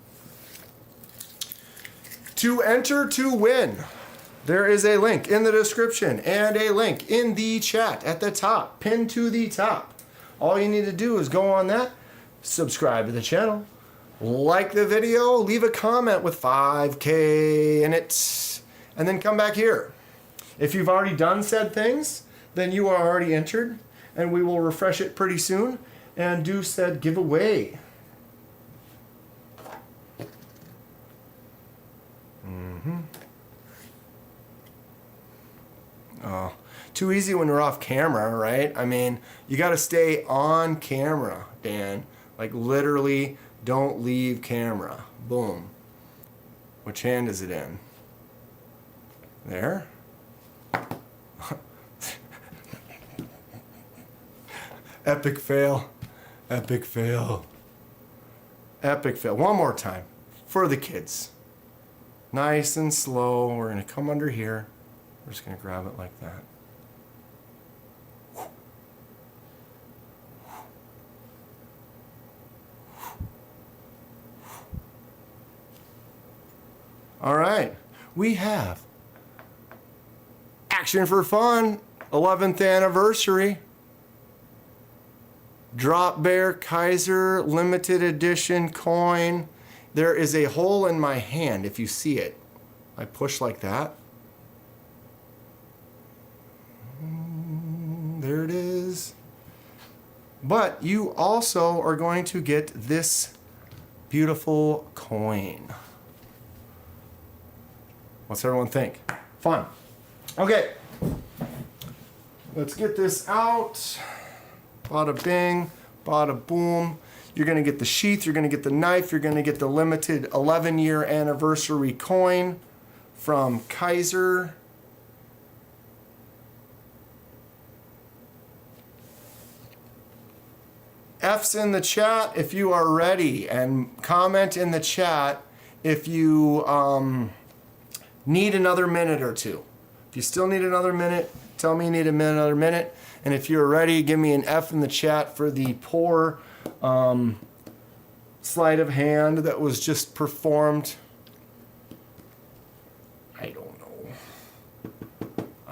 To enter to win, there is a link in the description and a link in the chat at the top, pinned to the top. All you need to do is go on that, subscribe to the channel, like the video, leave a comment with 5K in it, and then come back here. If you've already done said things, then you are already entered, and we will refresh it pretty soon and do said giveaway. Oh, too easy when we're off camera, right? I mean, you got to stay on camera, Dan. Like literally, don't leave camera. Boom. Which hand is it in? There? Epic fail. Epic fail. Epic fail. One more time for the kids. Nice and slow. We're going to come under here. We're just going to grab it like that. All right. We have Action for Fun, 11th anniversary. Drop Bear Kaiser limited edition coin. There is a hole in my hand if you see it. I push like that. There it is. But you also are going to get this beautiful coin. What's everyone think? Fun. Okay. Let's get this out. Bada bing, bada boom. You're going to get the sheath, you're going to get the knife, you're going to get the limited 11-year anniversary coin from Kaiser. F's in the chat if you are ready, and comment in the chat if you need another minute or two. If you still need another minute, tell me you need another minute. And if you're ready, give me an F in the chat for the poor sleight of hand that was just performed.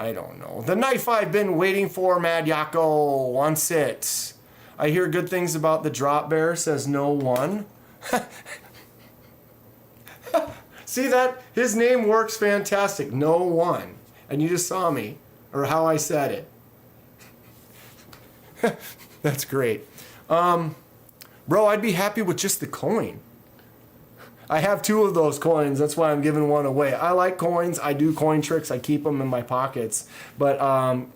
I don't know. The knife I've been waiting for, Mad Yako wants it. I hear good things about the drop bear, says no one. See that? His name works fantastic. No one. And you just saw me, or how I said it. That's great. Bro, I'd be happy with just the coin. I have 2 of those coins. That's why I'm giving one away. I like coins. I do coin tricks. I keep them in my pockets. But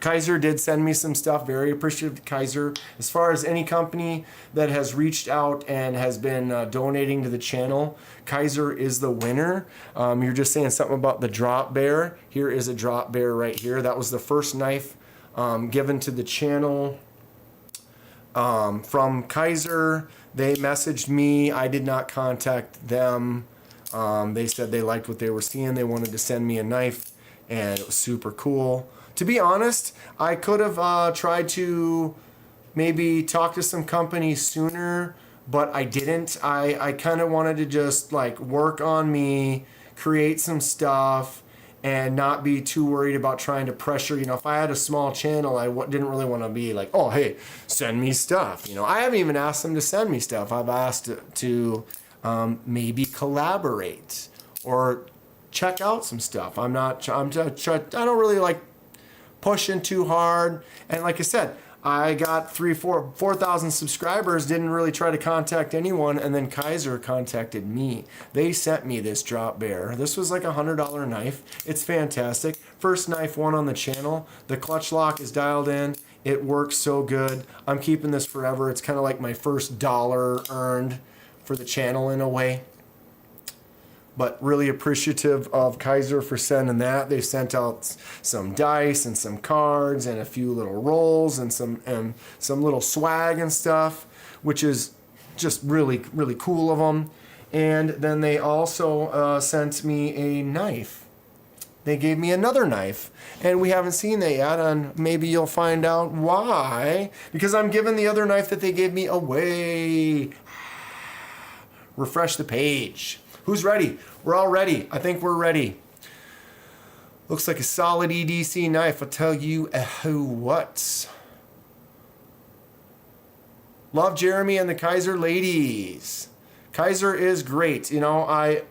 Kaiser did send me some stuff. Very appreciative to Kaiser. As far as any company that has reached out and has been donating to the channel, Kaiser is the winner. You're just saying something about the drop bear. Here is a drop bear right here. That was the first knife given to the channel from Kaiser. They messaged me. I did not contact them. They said they liked what they were seeing. They wanted to send me a knife, and it was super cool. To be honest, I could have tried to maybe talk to some companies sooner, but I didn't. I kind of wanted to just like work on me, create some stuff, and not be too worried about trying to pressure. You know, if I had a small channel, I didn't really want to be like, oh, hey, send me stuff. You know, I haven't even asked them to send me stuff. I've asked to maybe collaborate or check out some stuff. I don't really like pushing too hard. And like I said, I got 4,000 subscribers, didn't really try to contact anyone, and then Kaiser contacted me. They sent me this drop bear. This was like a $100 knife. It's fantastic. First knife one on the channel. The clutch lock is dialed in. It works so good. I'm keeping this forever. It's kind of like my first dollar earned for the channel in a way. But really appreciative of Kaiser for sending that. They sent out some dice and some cards and a few little rolls and some little swag and stuff, which is just really, really cool of them. And then they also sent me a knife. They gave me another knife, and we haven't seen that yet, and maybe you'll find out why. Because I'm giving the other knife that they gave me away. Refresh the page. Who's ready? We're all ready. I think we're ready. Looks like a solid EDC knife. I'll tell you what. Love Jeremy and the Kaiser ladies. Kaiser is great. You know,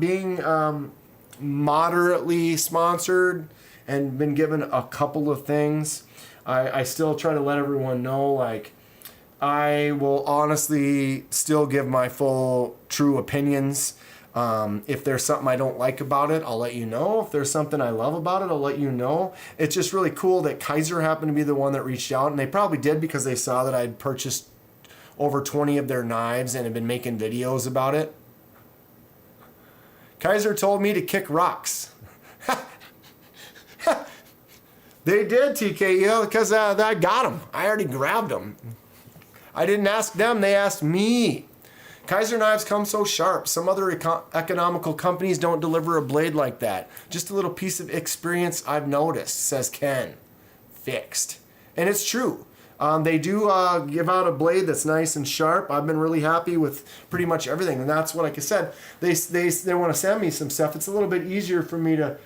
being moderately sponsored and been given a couple of things, I still try to let everyone know, like, I will honestly still give my full true opinions. If there's something I don't like about it, I'll let you know. If there's something I love about it, I'll let you know. It's just really cool that Kaiser happened to be the one that reached out, and they probably did because they saw that I'd purchased over 20 of their knives and had been making videos about it. Kaiser told me to kick rocks. They did, TK, because I got them. I already grabbed them. I didn't ask them, they asked me. Kaiser knives come so sharp. Some other economical companies don't deliver a blade like that. Just a little piece of experience I've noticed, says Ken. Fixed. And it's true. They do give out a blade that's nice and sharp. I've been really happy with pretty much everything. And that's what, like I said, they want to send me some stuff. It's a little bit easier for me to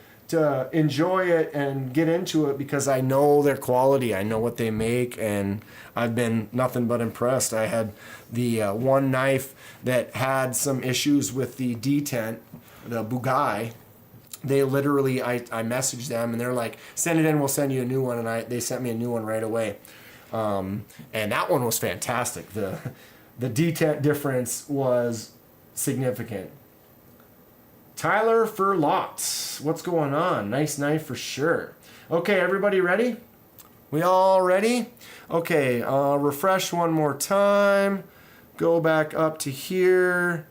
enjoy it and get into it because I know their quality. I know what they make, and I've been nothing but impressed. I had the one knife that had some issues with the detent, the Bugai. They literally, I messaged them and they're like, send it in, we'll send you a new one. And they sent me a new one right away. And that one was fantastic. The detent difference was significant. Tyler for lots. What's going on? Nice knife for sure. Okay, everybody ready? We all ready? Okay, refresh one more time. Go back up to here.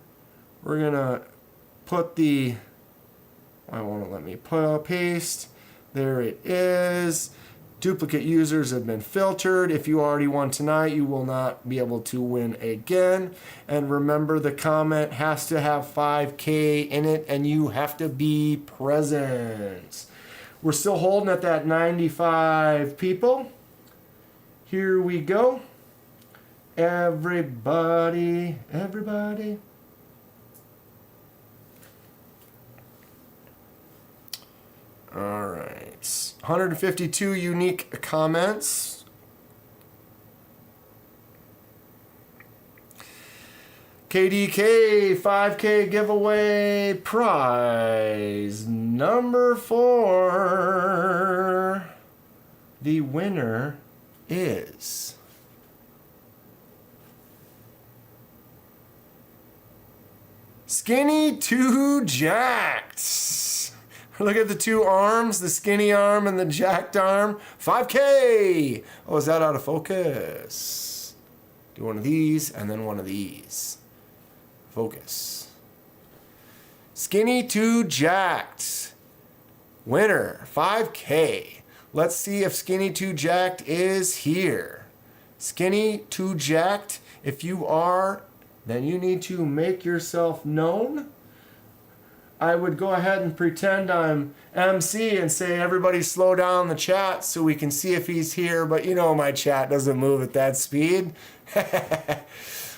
We're gonna put the, why won't it let me paste? There it is. Duplicate users have been filtered. If you already won tonight, you will not be able to win again. And remember, the comment has to have 5K in it, and you have to be present. We're still holding at that 95 people. Here we go. Everybody. All right. 152 unique comments. KDK 5K giveaway prize number 4. The winner is Skinny 2 Jacked. Look at the 2 arms, the skinny arm and the jacked arm. 5K. Oh, is that out of focus? Do one of these and then one of these. Focus. Skinny 2 Jacked. Winner, 5K. Let's see if Skinny 2 Jacked is here. Skinny 2 Jacked, if you are, then you need to make yourself known. I would go ahead and pretend I'm MC and say everybody slow down the chat so we can see if he's here, but you know my chat doesn't move at that speed.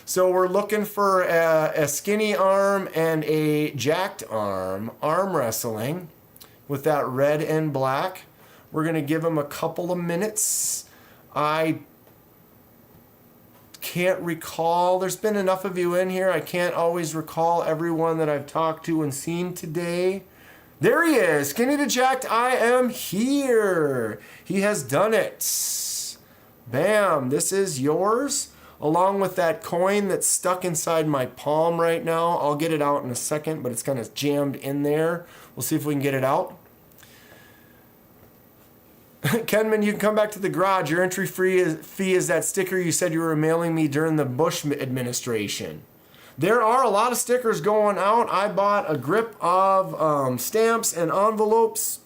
So we're looking for a skinny arm and a jacked arm wrestling with that red and black. We're going to give him a couple of minutes. I can't recall. There's been enough of you in here. I can't always recall everyone that I've talked to and seen today. There he is. Skinny to Jacked, I am here. He has done it. Bam. This is yours, along with that coin that's stuck inside my palm right now. I'll get it out in a second, but it's kind of jammed in there. We'll see if we can get it out. Kenman, you can come back to the garage. Your entry fee is that sticker you said you were mailing me during the Bush administration. There are a lot of stickers going out. I bought a grip of stamps and envelopes.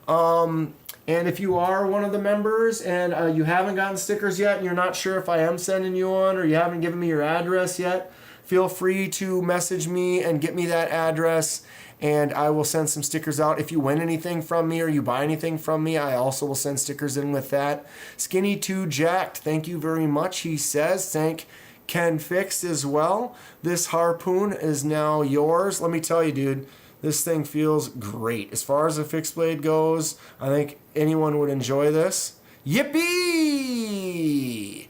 And if you are one of the members and you haven't gotten stickers yet and you're not sure if I am sending you one or you haven't given me your address yet, feel free to message me and get me that address. And I will send some stickers out. If you win anything from me or you buy anything from me, I also will send stickers in with that. Skinny 2 Jacked, thank you very much, he says. Thank Ken Fixed as well. This harpoon is now yours. Let me tell you, dude, this thing feels great. As far as the fixed blade goes, I think anyone would enjoy this. Yippee!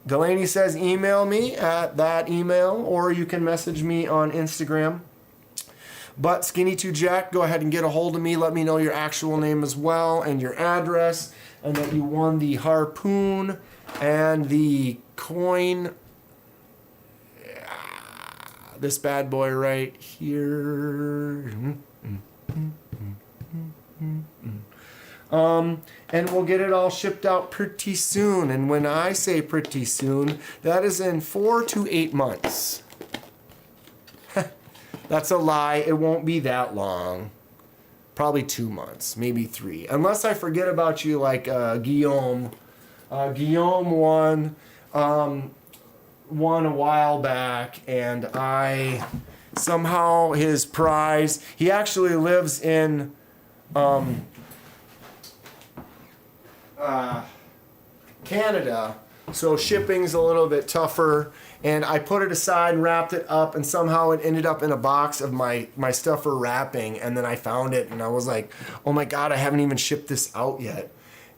Delaney says email me at that email, or you can message me on Instagram. But Skinny 2 Jack, go ahead and get a hold of me. Let me know your actual name as well and your address, and that you won the harpoon and the coin. This bad boy right here. And we'll get it all shipped out pretty soon. And when I say pretty soon, that is in 4 to 8 months. That's a lie. It won't be that long. Probably 2 months, maybe 3. Unless I forget about you like Guillaume. Guillaume won a while back, and I somehow his prize, he actually lives in Canada, so shipping's a little bit tougher. And I put it aside, wrapped it up, and somehow it ended up in a box of my stuff for wrapping. And then I found it, and I was like, oh my God, I haven't even shipped this out yet.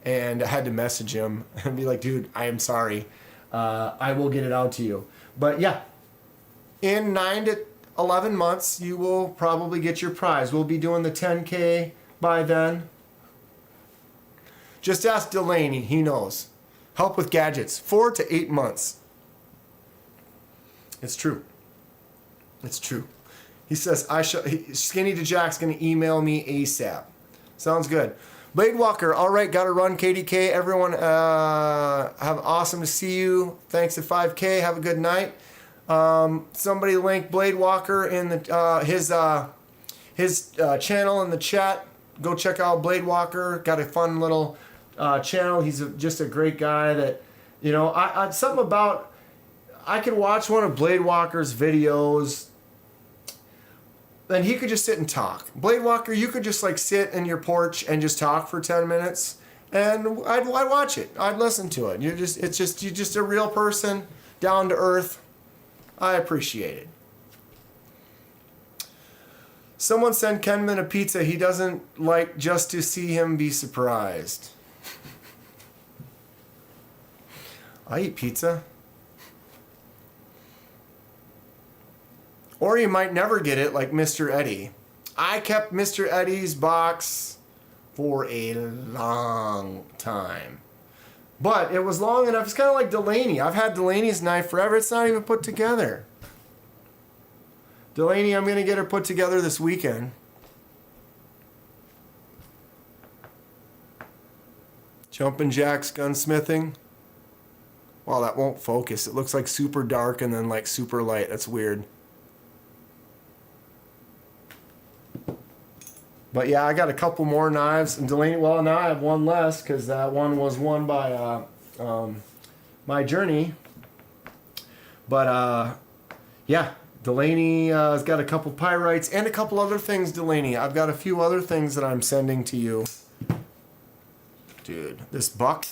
And I had to message him and be like, dude, I am sorry. I will get it out to you. But yeah, in 9 to 11 months, you will probably get your prize. We'll be doing the 10K by then. Just ask Delaney, he knows. Help with gadgets, 4 to 8 months. It's true. It's true. He says, Skinny to Jack's going to email me ASAP. Sounds good. Blade Walker, all right, got to run, KDK. Everyone, have awesome to see you. Thanks to 5K. Have a good night. Somebody link Blade Walker in the his channel in the chat. go check out Blade Walker. Got a fun little channel. He's just a great guy that, you know, I something about, I could watch one of Blade Walker's videos and he could just sit and talk. Blade Walker, you could just like sit in your porch and just talk for 10 minutes and I'd watch it. I'd listen to it. You're just a real person, down to earth. I appreciate it. Someone sent Kenman a pizza he doesn't like just to see him be surprised. I eat pizza. Or you might never get it like Mr. Eddie. I kept Mr. Eddie's box for a long time. But it was long enough. It's kind of like Delaney. I've had Delaney's knife forever. It's not even put together. Delaney, I'm going to get her put together this weekend. Jumpin' Jack's gunsmithing. Wow, that won't focus. It looks like super dark and then like super light. That's weird. But yeah, I got a couple more knives. And Delaney, well, now I have one less because that one was won by My Journey. But yeah, Delaney has got a couple pyrites and a couple other things, Delaney. I've got a few other things that I'm sending to you. Dude, this buck.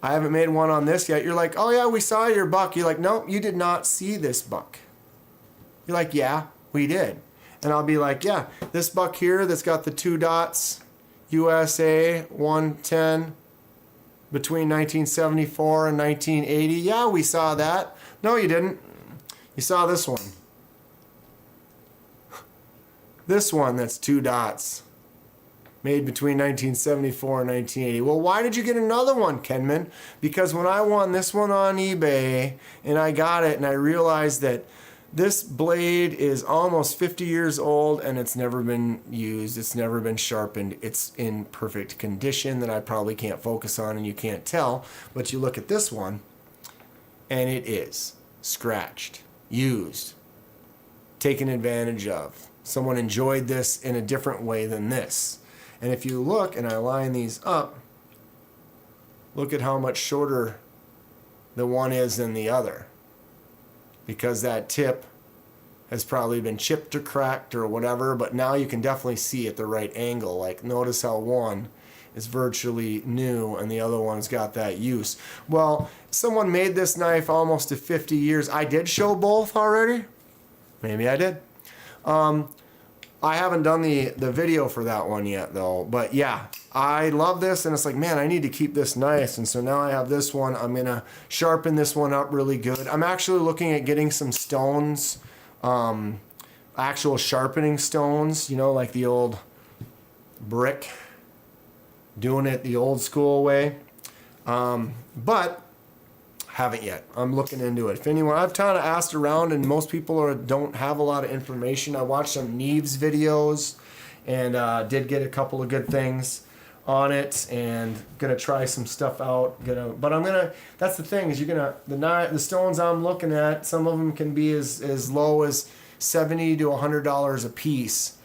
I haven't made one on this yet. You're like, oh yeah, we saw your buck. You're like, no, you did not see this buck. You're like, yeah, we did. And I'll be like, yeah, this buck here that's got the 2 dots, USA 110, between 1974 and 1980. Yeah, we saw that. No, you didn't. You saw this one. This one that's 2 dots. Made between 1974 and 1980. Well, why did you get another one, Kenman? Because when I won this one on eBay, and I got it, and I realized that this blade is almost 50 years old, and it's never been used. It's never been sharpened. It's in perfect condition that I probably can't focus on, and you can't tell. But you look at this one, and it is scratched, used, taken advantage of. Someone enjoyed this in a different way than this. And if you look, and I line these up, look at how much shorter the one is than the other. Because that tip has probably been chipped or cracked or whatever, but now you can definitely see at the right angle. Like, notice how one is virtually new and the other one's got that use. Well, someone made this knife almost to 50 years. I did show both already. Maybe I did. I haven't done the video for that one yet though, but yeah, I love this and it's like, man, I need to keep this nice. And so now I have this one. I'm going to sharpen this one up really good. I'm actually looking at getting some stones, actual sharpening stones, you know, like the old brick, doing it the old school way. But haven't yet. I'm looking into it. If anyone, I've kind of asked around and most people don't have a lot of information. I watched some Neves videos and did get a couple of good things on it and gonna try some stuff out. That's the thing is the stones I'm looking at, some of them can be as low as $70 to $100 a piece.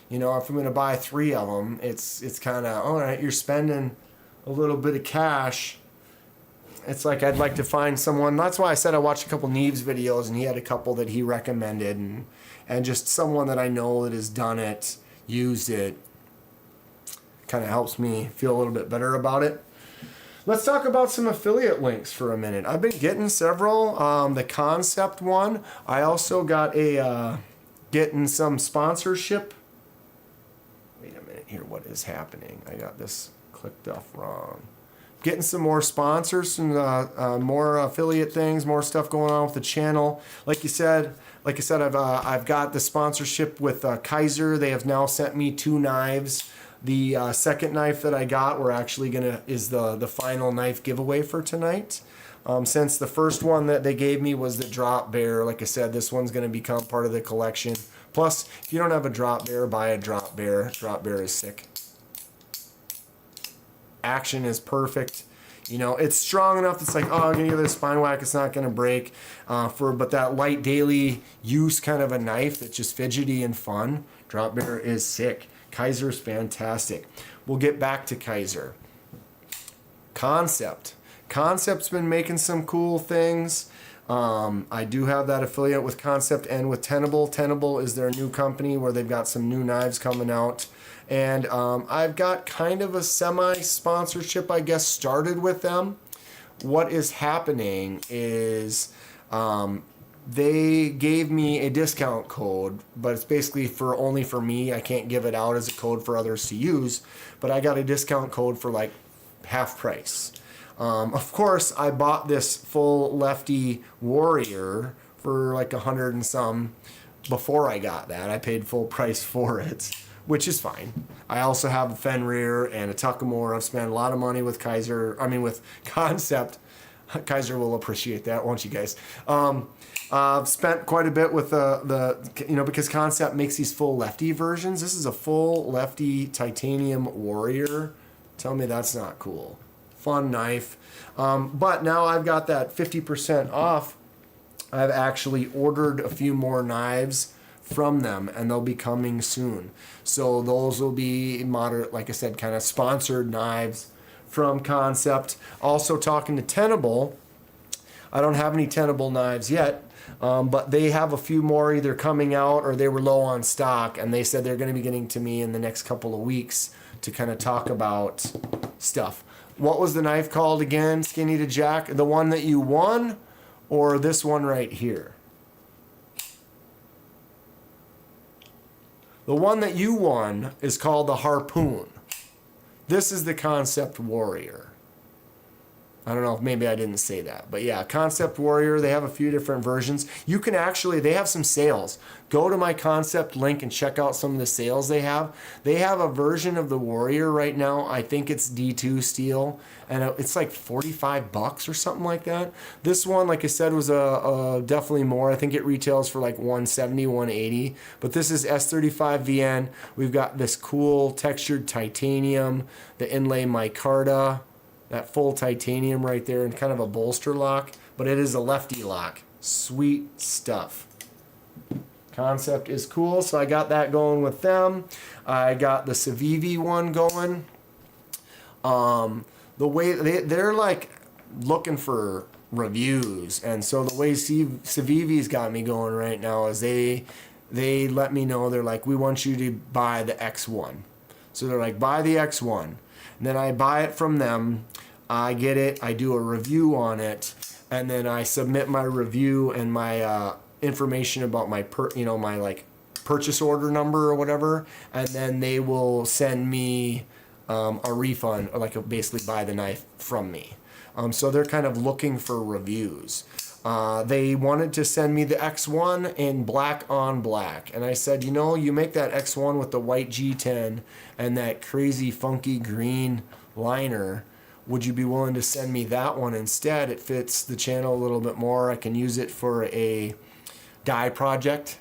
You know, if I'm gonna buy 3 of them, it's kind of, all right, you're spending a little bit of cash. It's like I'd like to find someone. That's why I said I watched a couple Neves videos and he had a couple that he recommended and just someone that I know that has done it, used it, kind of helps me feel a little bit better about it. Let's talk about some affiliate links for a minute. I've been getting several. The concept one. I also got getting some sponsorship. Wait a minute here. What is happening? I got this clicked off wrong. Getting some more sponsors, some more affiliate things, more stuff going on with the channel. Like I said, I've got the sponsorship with Kaiser. They have now sent me 2 knives. The second knife that I got, is the final knife giveaway for tonight. Since the first one that they gave me was the drop bear, like I said, this one's going to become part of the collection. Plus, if you don't have a drop bear, buy a drop bear. Drop bear is sick. Action is perfect. You know, it's strong enough. It's like, oh, I'm gonna give it a spine whack. It's not gonna break. But that light daily use kind of a knife that's just fidgety and fun. Drop bear is sick. Kaiser's fantastic. We'll get back to Kaiser. Concept's been making some cool things. I do have that affiliate with Concept and with Tenable. Tenable is their new company where they've got some new knives coming out. And I've got kind of a semi-sponsorship, I guess, started with them. What is happening is they gave me a discount code, but it's basically only for me. I can't give it out as a code for others to use, but I got a discount code for like half price. Of course, I bought this full lefty Warrior for like 100 and some before I got that. I paid full price for it, which is fine. I also have a Fenrir and a Tuckamore. I've spent a lot of money with with Concept. Kaiser will appreciate that, won't you guys? I've spent quite a bit with because Concept makes these full lefty versions. This is a full lefty titanium Warrior. Tell me that's not cool. Fun knife. But now I've got that 50% off. I've actually ordered a few more knives from them, and they'll be coming soon. So those will be moderate, like I said, kind of sponsored knives from Concept. Also talking to Tenable. I don't have any Tenable knives yet, but they have a few more either coming out or they were low on stock, and they said they're going to be getting to me in the next couple of weeks to kind of talk about stuff. What was the knife called again, Skinny to Jack? The one that you won or this one right here? The one that you won is called the Harpoon. This is the Concept Warrior. I don't know if maybe I didn't say that, but yeah, Concept Warrior, they have a few different versions. You can actually, they have some sales. Go to my Concept link and check out some of the sales they have. They have a version of the Warrior right now. I think it's D2 steel, and it's like $45 or something like that. This one, like I said, was definitely more. I think it retails for like $170, $180, but this is S35VN. We've got this cool textured titanium, the inlay micarta, that full titanium right there, and kind of a bolster lock, but it is a lefty lock. Sweet stuff. Concept is cool, so I got that going with them. I got the Civivi one going. The way they're like looking for reviews, and so the way Civivi's got me going right now is they let me know, they're like, we want you to buy the X1. So they're like, buy the X1. And then I buy it from them, I get it, I do a review on it, and then I submit my review and my information about my purchase order number or whatever, and then they will send me a refund, or basically buy the knife from me. So they're kind of looking for reviews. They wanted to send me the X1 in black on black, and I said, you make that X1 with the white G10 and that crazy funky green liner. Would you be willing to send me that one instead? It fits the channel a little bit more. I can use it for a dye project.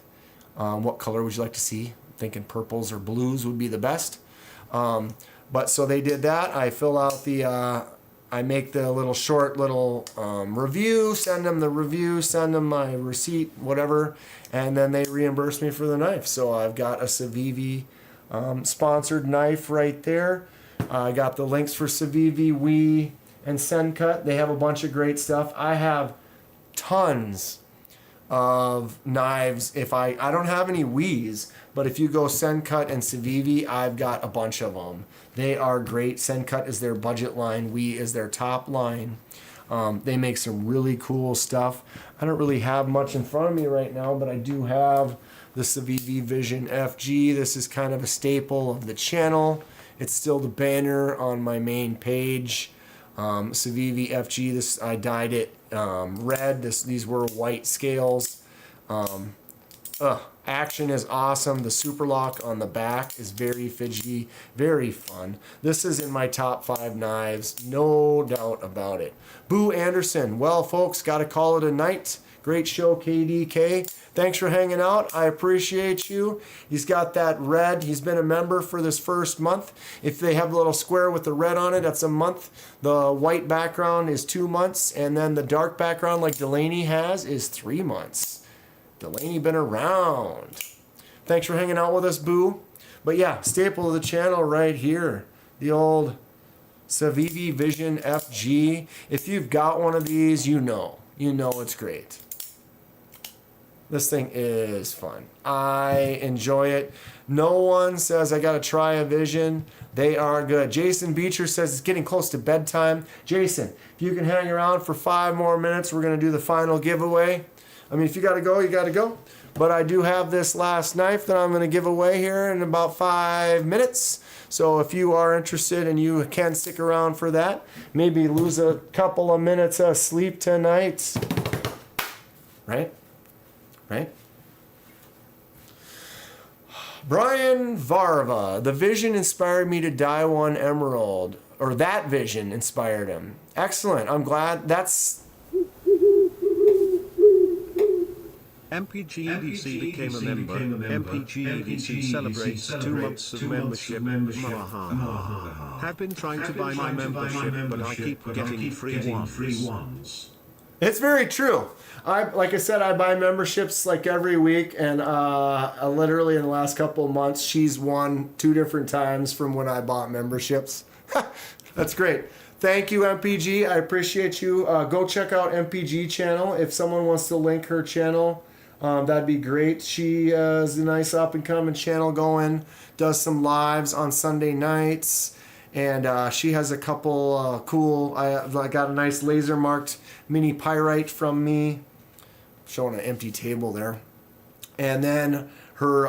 What color would you like to see? I'm thinking purples or blues would be the best. But so they did that. I fill out I make the short review, send them the review, send them my receipt, whatever, and then they reimburse me for the knife. So I've got a Civivi sponsored knife right there. I got the links for Civivi, Wii, and Sencut. They have a bunch of great stuff. I have tons of knives. I don't have any Wiis, but if you go Sencut and Civivi, I've got a bunch of them. They are great. Sencut is their budget line. Wii is their top line. They make some really cool stuff. I don't really have much in front of me right now, but I do have the Civivi Vision FG. This is kind of a staple of the channel. It's still the banner on my main page. Civivi FG, I dyed it red. These were white scales. Action is awesome. The super lock on the back is very fidgety, very fun. This is in my top 5 knives, no doubt about it. Boo Anderson, well folks, gotta call it a night. Great show, KDK. Thanks for hanging out. I appreciate you. He's got that red. He's been a member for this first month. If they have a little square with the red on it, that's a month. The white background is 2 months. And then the dark background like Delaney has is 3 months. Delaney been around. Thanks for hanging out with us, Boo. But yeah, staple of the channel right here. The old Civivi Vision FG. If you've got one of these, you know it's great. This thing is fun. I enjoy it. No one says I gotta try a Vision. They are good. Jason Beecher says it's getting close to bedtime. Jason, if you can hang around for 5 more minutes, we're gonna do the final giveaway. I mean, if you gotta go, you gotta go. But I do have this last knife that I'm gonna give away here in about 5 minutes. So if you are interested and you can stick around for that, maybe lose a couple of minutes of sleep tonight. Right? Right? Brian Varva, the Vision inspired me to dye one emerald, or that Vision inspired him. Excellent. I'm glad that's... MPG became a member. MPG celebrates 2 months of membership. Have been trying to buy my membership, but I keep getting free ones. It's very true. Like I said, I buy memberships like every week, and literally in the last couple of months, she's won 2 different times from when I bought memberships. That's great. Thank you, MPG. I appreciate you. Go check out MPG channel. If someone wants to link her channel, that'd be great. She has a nice up-and-coming channel going, does some lives on Sunday nights. And she has a couple cool, I got a nice laser marked mini Pyrite from me. Showing an empty table there. And then her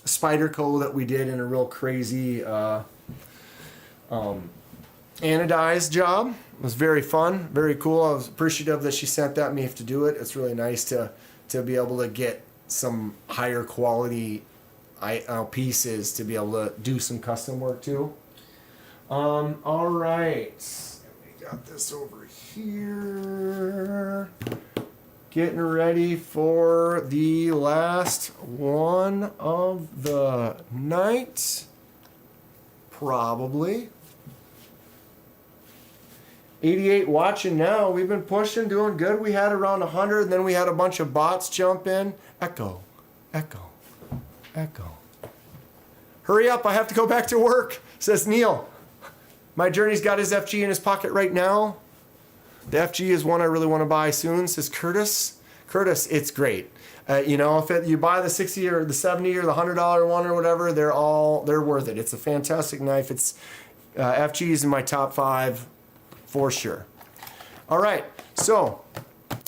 Spyderco that we did in a real crazy anodized job. It was very fun, very cool. I was appreciative that she sent that me to do it. It's really nice to be able to get some higher quality pieces to be able to do some custom work too. All right, we got this over here. Getting ready for the last one of the night, probably. 88 watching now. We've been pushing, doing good. We had around 100, and then we had a bunch of bots jump in. Echo, echo, echo. Hurry up, I have to go back to work, says Neil. My Journey's got his FG in his pocket right now. The FG is one I really want to buy soon, says Curtis. Curtis, it's great. If you buy the 60 or the 70 or the $100 one or whatever, they're worth it. It's a fantastic knife. It's FG is in my top 5 for sure. All right, so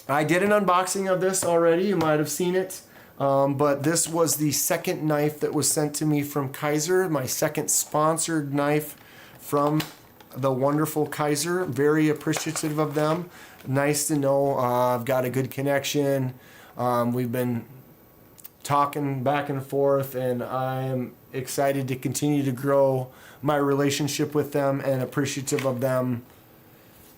I did an unboxing of this already. You might have seen it. But this was the second knife that was sent to me from Kaiser, my second sponsored knife from the wonderful Kaiser. Very appreciative of them. Nice to know I've got a good connection. We've been talking back and forth, and I'm excited to continue to grow my relationship with them and appreciative of them.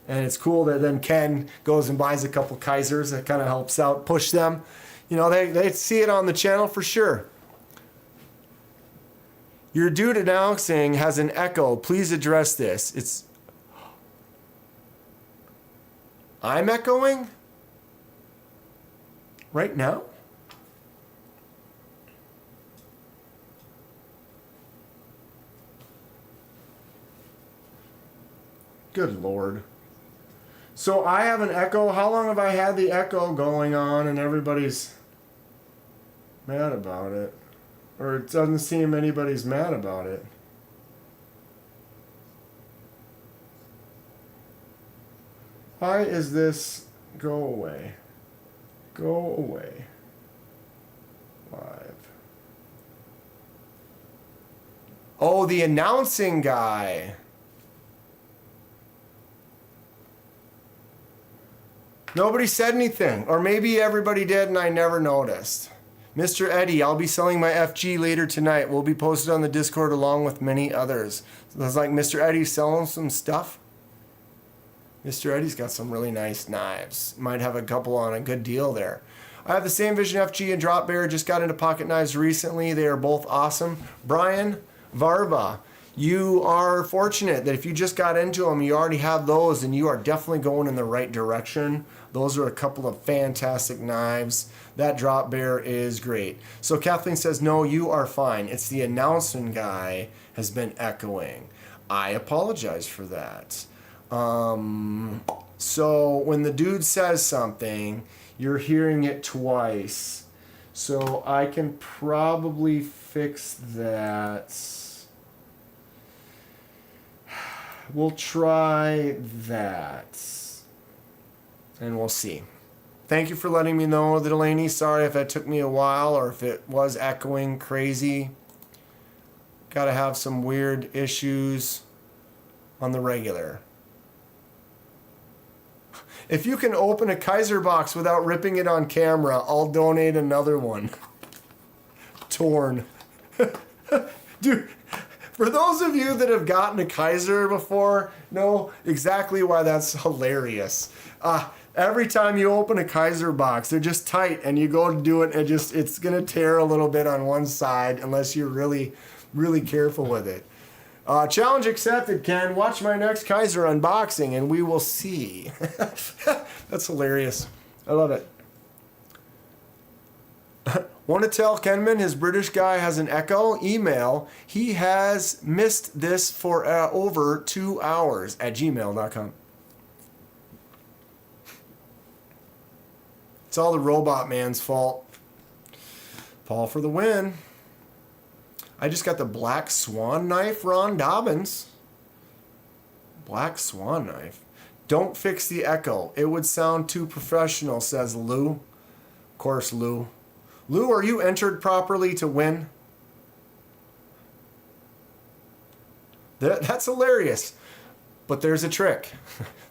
And it's cool that then Ken goes and buys a couple Kaisers. That kind of helps out, push them. They see it on the channel for sure. Your dude announcing has an echo. Please address this. I'm echoing? Right now? Good Lord. So I have an echo. How long have I had the echo going on and everybody's mad about it? Or it doesn't seem anybody's mad about it. Why is this? Go away. Go away. Live. Oh, the announcing guy. Nobody said anything. Or maybe everybody did and I never noticed. Mr. Eddie, I'll be selling my FG later tonight. Will be posted on the Discord along with many others. So it's like Mr. Eddie's selling some stuff. Mr. Eddie's got some really nice knives. Might have a couple on a good deal there. I have the same Vision FG and Drop Bear. Just got into pocket knives recently. They are both awesome. Brian Varva, you are fortunate that if you just got into them, you already have those, and you are definitely going in the right direction. Those are a couple of fantastic knives. That drop bear is great. So Kathleen says, no, you are fine. It's the announcement guy has been echoing. I apologize for that. So when the dude says something, you're hearing it twice. So I can probably fix that. We'll try that. And we'll see. Thank you for letting me know, Delaney. Sorry if it took me a while or if it was echoing crazy. Gotta have some weird issues on the regular. If you can open a Kaiser box without ripping it on camera, I'll donate another one. Torn. Dude, for those of you that have gotten a Kaiser before, know exactly why that's hilarious. Every time you open a Kaiser box, they're just tight, and you go to do it, and it's gonna tear a little bit on one side unless you're really, really careful with it. Challenge accepted, Ken. Watch my next Kaiser unboxing, and we will see. That's hilarious. I love it. Want to tell Kenman his British guy has an echo? Email. He has missed this for over 2 hours at gmail.com. It's all the robot man's fault. Paul for the win. I just got the Black Swan knife, Ron Dobbins. Black Swan knife. Don't fix the echo. It would sound too professional, says Lou. Of course, Lou. Lou, are you entered properly to win? That's hilarious. But there's a trick.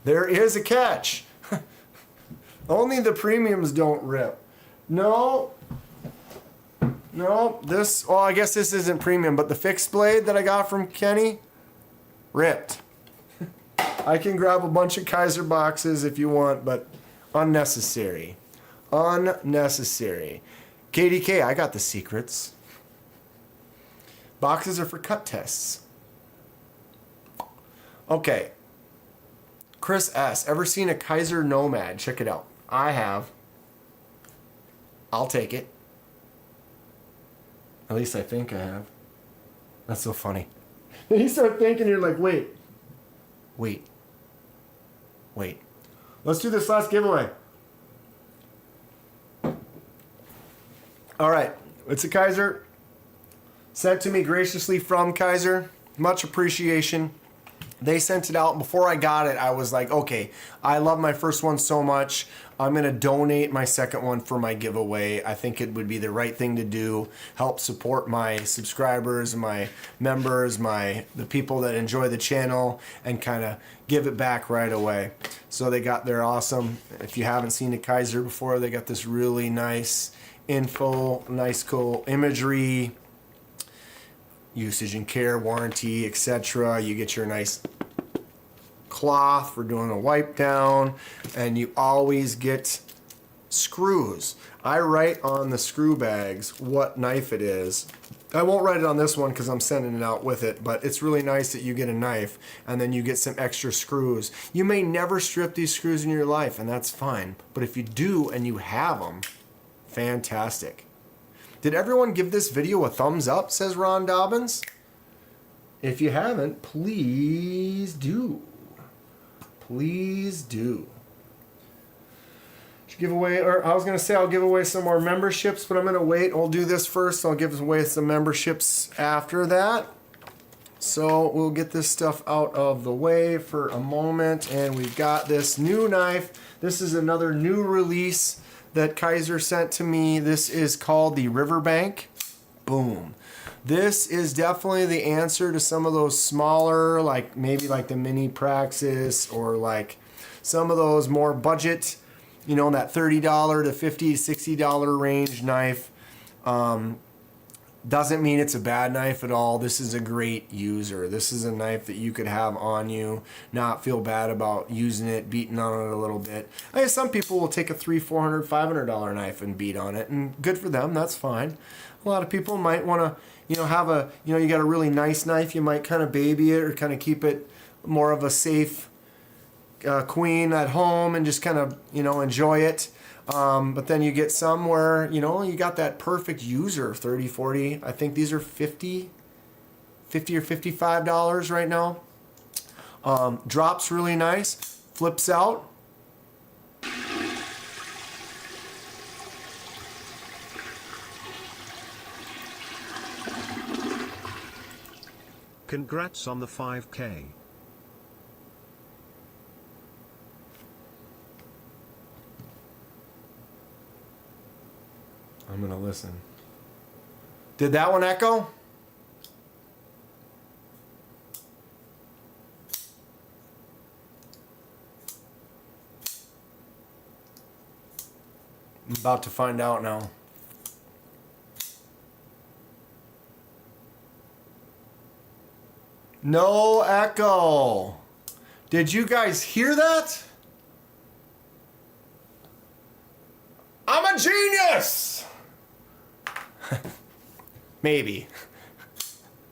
There is a catch. Only the premiums don't rip. No, this, well, I guess this isn't premium, but the fixed blade that I got from Kenny, ripped. I can grab a bunch of Kaiser boxes if you want, but unnecessary. Unnecessary. KDK, I got the secrets. Boxes are for cut tests. Okay. Chris S. Ever seen a Kaiser Nomad? Check it out. I have. I'll take it. At least I think I have. That's so funny. Then you start thinking, you're like, wait. Let's do this last giveaway. All right. It's a Kaiser. Sent to me graciously from Kaiser. Much appreciation. They sent it out. Before I got it, I was like, okay, I love my first one so much. I'm going to donate my second one for my giveaway. I think it would be the right thing to do. Help support my subscribers, my members, the people that enjoy the channel, and kind of give it back right away. So they're awesome. If you haven't seen a Kaiser before, they got this really nice info, nice cool imagery, usage and care, warranty, etc. You get your nice cloth for doing a wipe down, and you always get screws. I write on the screw bags what knife it is. I won't write it on this one because I'm sending it out with it, but it's really nice that you get a knife and then you get some extra screws. You may never strip these screws in your life, and that's fine, but if you do and you have them, fantastic. Did everyone give this video a thumbs up, says Ron Dobbins? If you haven't, please do. Please do. Should give away, or I was going to say I'll give away some more memberships, but I'm going to wait. I'll do this first. I'll give away some memberships after that. So we'll get this stuff out of the way for a moment. And we've got this new knife. This is another new release that Kaiser sent to me. This is called the Riverbank. Boom. This is definitely the answer to some of those smaller, like maybe like the Mini Praxis, or like some of those more budget, you know, that $30 to $50, $60 range knife. Doesn't mean it's a bad knife at all. This is a great user. This is a knife that you could have on you, not feel bad about using it, beating on it a little bit. I guess some people will take a $300, $400, $500 knife and beat on it, and good for them, that's fine. A lot of people might want to, you know, have a, you know, you got a really nice knife, you might kind of baby it or kind of keep it more of a safe queen at home and just kind of, you know, enjoy it. But then you get some where, you know, you got that perfect user, 30, 40. I think these are $50 or $55 right now. Drops really nice, flips out. Congrats on the 5K. I'm gonna listen. Did that one echo? I'm about to find out now. No echo. Did you guys hear that? I'm a genius! Maybe.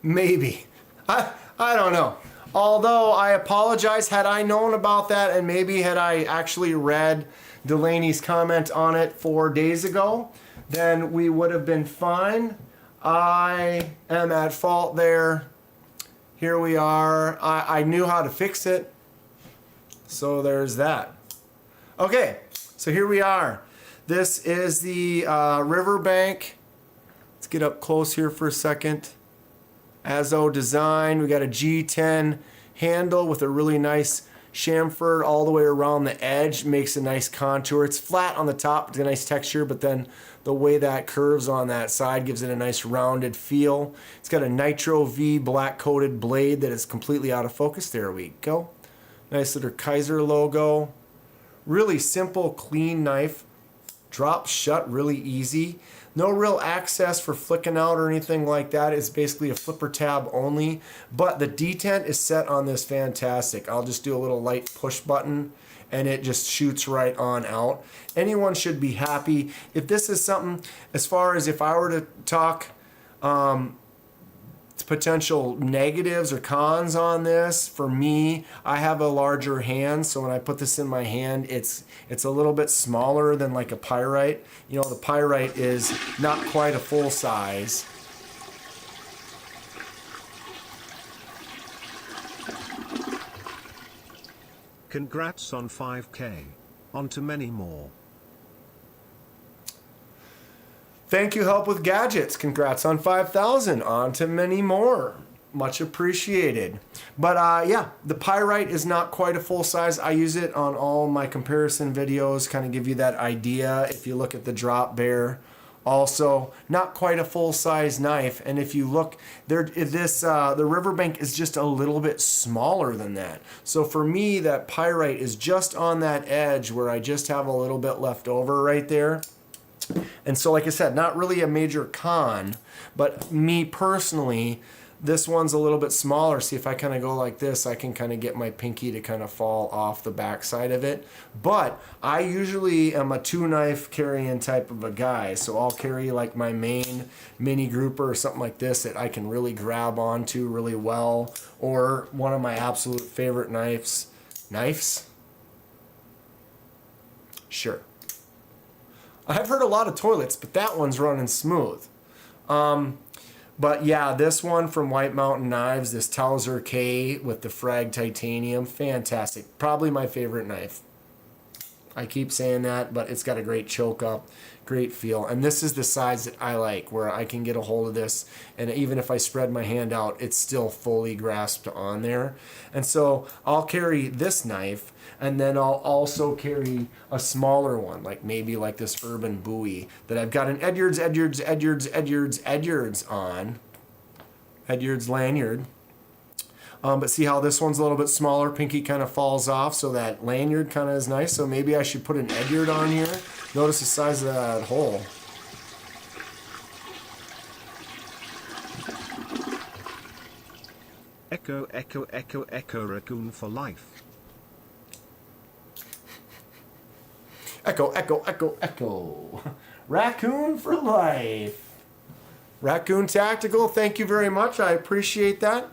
Maybe. I don't know. Although I apologize, had I known about that and maybe had I actually read Delaney's comment on it 4 days ago, then we would have been fine. I am at fault there. Here we are. I knew how to fix it. So there's that. Okay, so here we are. This is the Riverbank. Let's get up close here for a second. Azo design. We got a G10 handle with a really nice chamfer all the way around the edge. Makes a nice contour. It's flat on the top. It's a nice texture, but then the way that curves on that side gives it a nice rounded feel. It's got a Nitro V black coated blade that is completely out of focus. There we go. Nice little Kaiser logo. Really simple, clean knife. Drops shut really easy. No real access for flicking out or anything like that. It's basically a flipper tab only. But the detent is set on this fantastic. I'll just do a little light push button and it just shoots right on out. Anyone should be happy. If this is something, as far as if I were to talk potential negatives or cons on this, for me, I have a larger hand, so when I put this in my hand, it's a little bit smaller than like a Pyrite. You know, the Pyrite is not quite a full size. Congrats on 5K. On to many more. Thank you, Help with Gadgets. Congrats on 5,000. On to many more. Much appreciated. But yeah, the Pyrite is not quite a full size. I use it on all my comparison videos, kind of give you that idea. If you look at the drop bear, also not quite a full size knife. And if you look there, the Riverbank is just a little bit smaller than that. So for me, that Pyrite is just on that edge where I just have a little bit left over right there. And so, like I said, not really a major con, but me personally, this one's a little bit smaller. See, if I kind of go like this, I can kind of get my pinky to kind of fall off the back side of it. But I usually am a 2-knife carrying type of a guy. So I'll carry like my main mini grouper or something like this that I can really grab onto really well. Or one of my absolute favorite knives. Sure. I've heard a lot of toilets, but that one's running smooth. But yeah, this one from White Mountain Knives, this Towser K with the frag titanium, fantastic. Probably my favorite knife. I keep saying that, but it's got a great choke up, great feel. And this is the size that I like, where I can get a hold of this, and even if I spread my hand out, it's still fully grasped on there. And so I'll carry this knife, and then I'll also carry a smaller one, like maybe like this Urban Bowie that I've got an Edyards on. Edyards lanyard. But see how this one's a little bit smaller, pinky kind of falls off, so that lanyard kind of is nice. So maybe I should put an Edyard on here. Notice the size of that hole. Echo echo echo echo raccoon for life. Echo, echo, echo, echo. Raccoon for life. Raccoon Tactical, thank you very much. I appreciate that.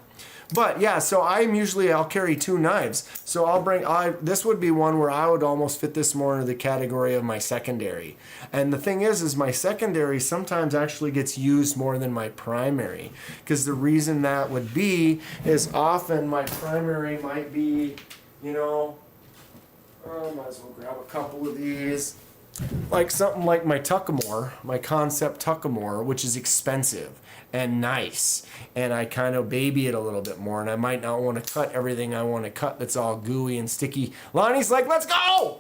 But yeah, so I'll carry 2 knives. So this would be one where I would almost fit this more into the category of my secondary. And the thing is my secondary sometimes actually gets used more than my primary. Because the reason that would be is often my primary might be, might as well grab a couple of these. Like something like my Tuckamore, my Concept Tuckamore, which is expensive and nice. And I kind of baby it a little bit more. And I might not want to cut everything I want to cut that's all gooey and sticky. Lonnie's like, let's go!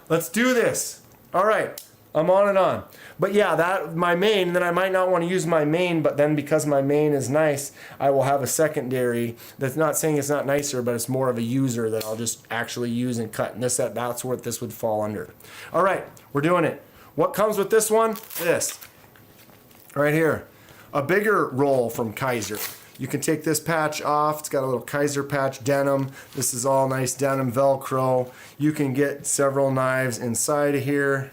Let's do this. All right, I'm on and on. But yeah, my main, then I might not want to use my main, but then because my main is nice, I will have a secondary that's not saying it's not nicer, but it's more of a user that I'll just actually use and cut. And that's what this would fall under. All right, we're doing it. What comes with this one? This. Right here. A bigger roll from Kaiser. You can take this patch off. It's got a little Kaiser patch, denim. This is all nice denim Velcro. You can get several knives inside of here.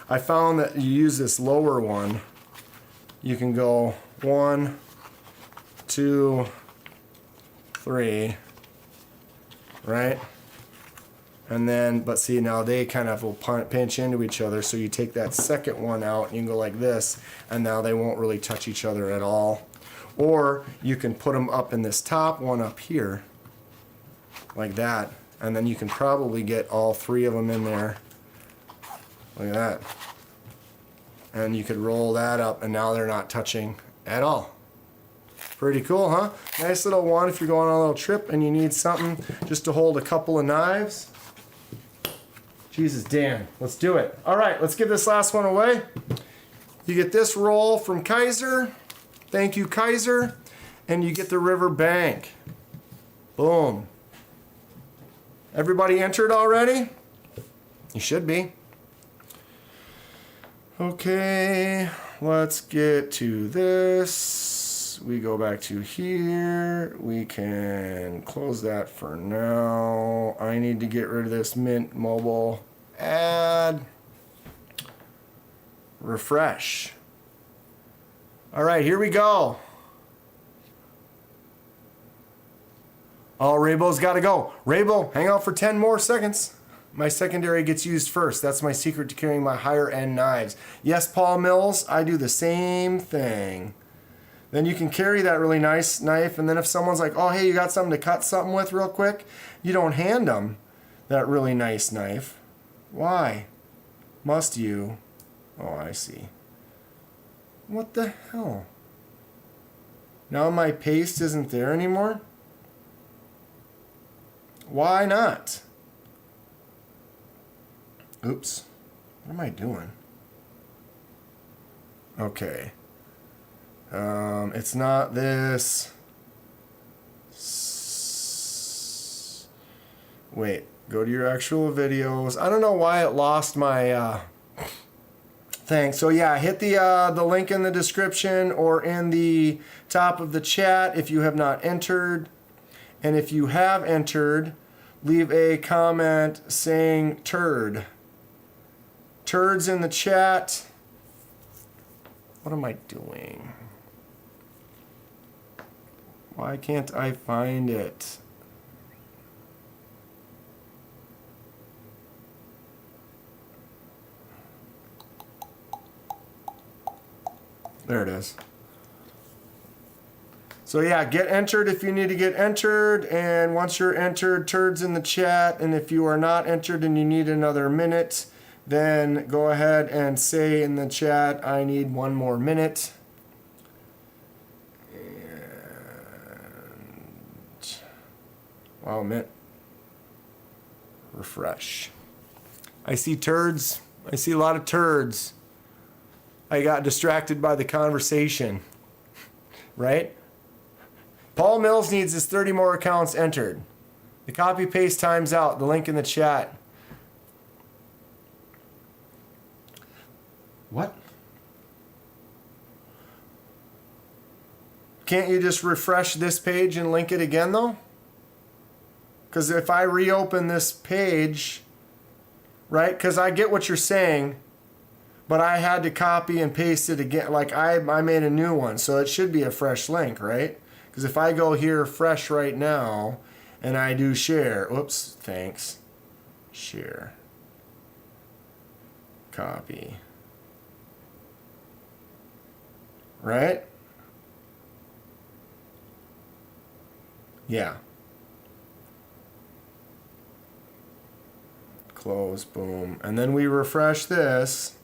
I found that you use this lower one, you can go 1, 2, 3, right? And then, but see now they kind of will pinch into each other, so you take that second one out and you can go like this, and now they won't really touch each other at all. Or you can put them up in this top one up here, like that, and then you can probably get all 3 of them in there. Look at that. And you could roll that up and now they're not touching at all. Pretty cool, huh? Nice little one if you're going on a little trip and you need something just to hold a couple of knives. Jesus, Dan, let's do it. All right, let's give this last one away. You get this roll from Kaiser. Thank you, Kaiser. And you get the River Bank. Boom. Everybody entered already? You should be. Okay, let's get to this. We go back to here. We can close that for now. I need to get rid of this Mint Mobile. Add. Refresh. All right, here we go. Oh, Raybo's got to go. Raybo, hang out for 10 more seconds. My secondary gets used first. That's my secret to carrying my higher end knives. Yes, Paul Mills, I do the same thing. Then you can carry that really nice knife, and then if someone's like, oh, hey, you got something to cut something with real quick, you don't hand them that really nice knife. Why? Must you? Oh, I see. What the hell? Now my paste isn't there anymore? Why not? Oops. What am I doing? Okay. It's not this. Wait. Go to your actual videos. I don't know why it lost my thing. So yeah, hit the link in the description or in the top of the chat if you have not entered. And if you have entered, leave a comment saying turd. Turds in the chat. What am I doing? Why can't I find it? There it is. So yeah, get entered if you need to get entered, and once you're entered, turds in the chat, and if you are not entered and you need another minute, then go ahead and say in the chat, I need 1 more minute. And wow, mint. Refresh. I see turds. I see a lot of turds. I got distracted by the conversation, right? Paul Mills needs his 30 more accounts entered. The copy paste time's out. The link in the chat. What? Can't you just refresh this page and link it again though? Because if I reopen this page, right? Because I get what you're saying, but I had to copy and paste it again. Like I made a new one, so it should be a fresh link, right? Because if I go here fresh right now and I do share, oops, thanks, share, copy, right? Yeah. Close, boom. And then we refresh this.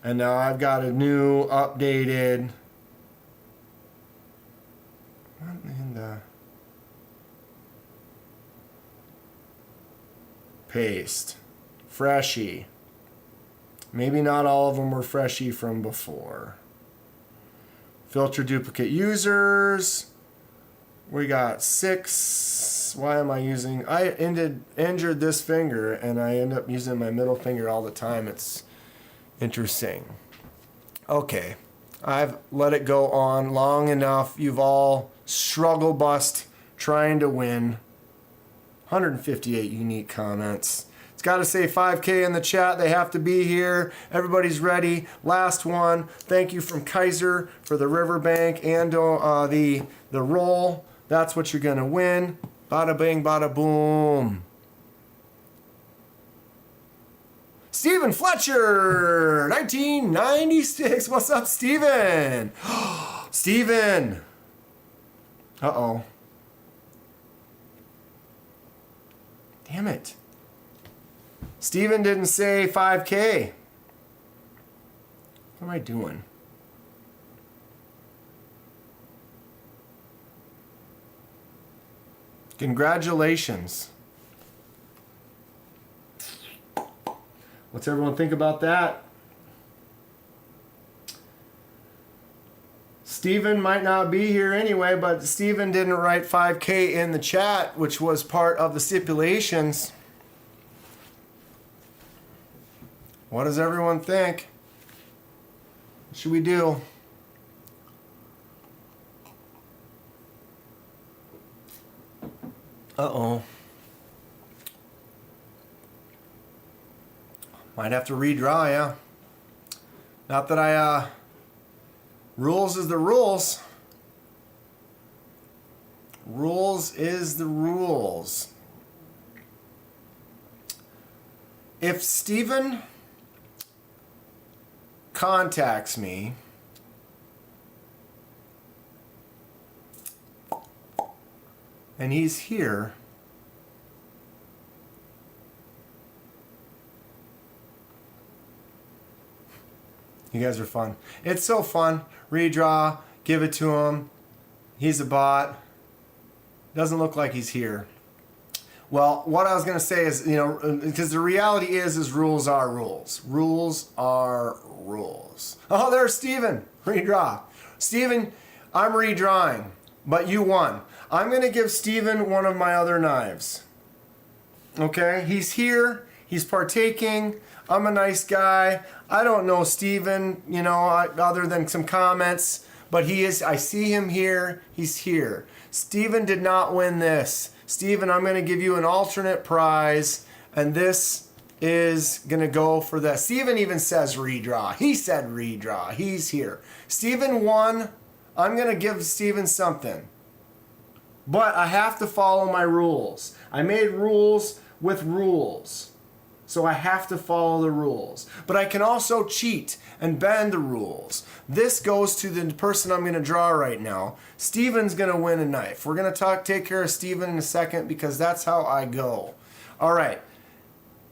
And now I've got a new updated. What in the. Paste. Freshy. Maybe not all of them were freshy from before. Filter duplicate users. We got 6. Why am I using? I injured this finger and I end up using my middle finger all the time. It's interesting. Okay. I've let it go on long enough. You've all struggle bust trying to win. 158 unique comments. It's got to say 5K in the chat. They have to be here. Everybody's ready. Last one. Thank you from Kaiser for the riverbank and the roll. That's what you're going to win. Bada bing, bada boom. Stephen Fletcher, 1996. What's up, Stephen? Stephen. Uh-oh. Damn it. Stephen didn't say 5K. What am I doing? Congratulations. What's everyone think about that? Steven might not be here anyway, but Steven didn't write 5K in the chat, which was part of the stipulations. What does everyone think? What should we do? Uh-oh. Might have to redraw, yeah. Not that I, rules is the rules. Rules is the rules. If Steven contacts me and he's here, you guys are fun. It's so fun. Redraw, give it to him. He's a bot. Doesn't look like he's here. Well, what I was going to say is, because the reality is rules are rules. Rules are rules. Oh, there's Steven. Redraw. Steven, I'm redrawing, but you won. I'm going to give Steven one of my other knives. Okay? He's here. He's partaking. I'm a nice guy. I don't know Steven, other than some comments, but he is. I see him here. He's here. Steven did not win this. Steven, I'm going to give you an alternate prize, and this is going to go for that. Steven even says redraw. He said redraw. He's here. Steven won. I'm going to give Steven something. But I have to follow my rules. I made rules with rules. So I have to follow the rules. But I can also cheat and bend the rules. This goes to the person I'm going to draw right now. Steven's going to win a knife. We're going to take care of Steven in a second because that's how I go. All right.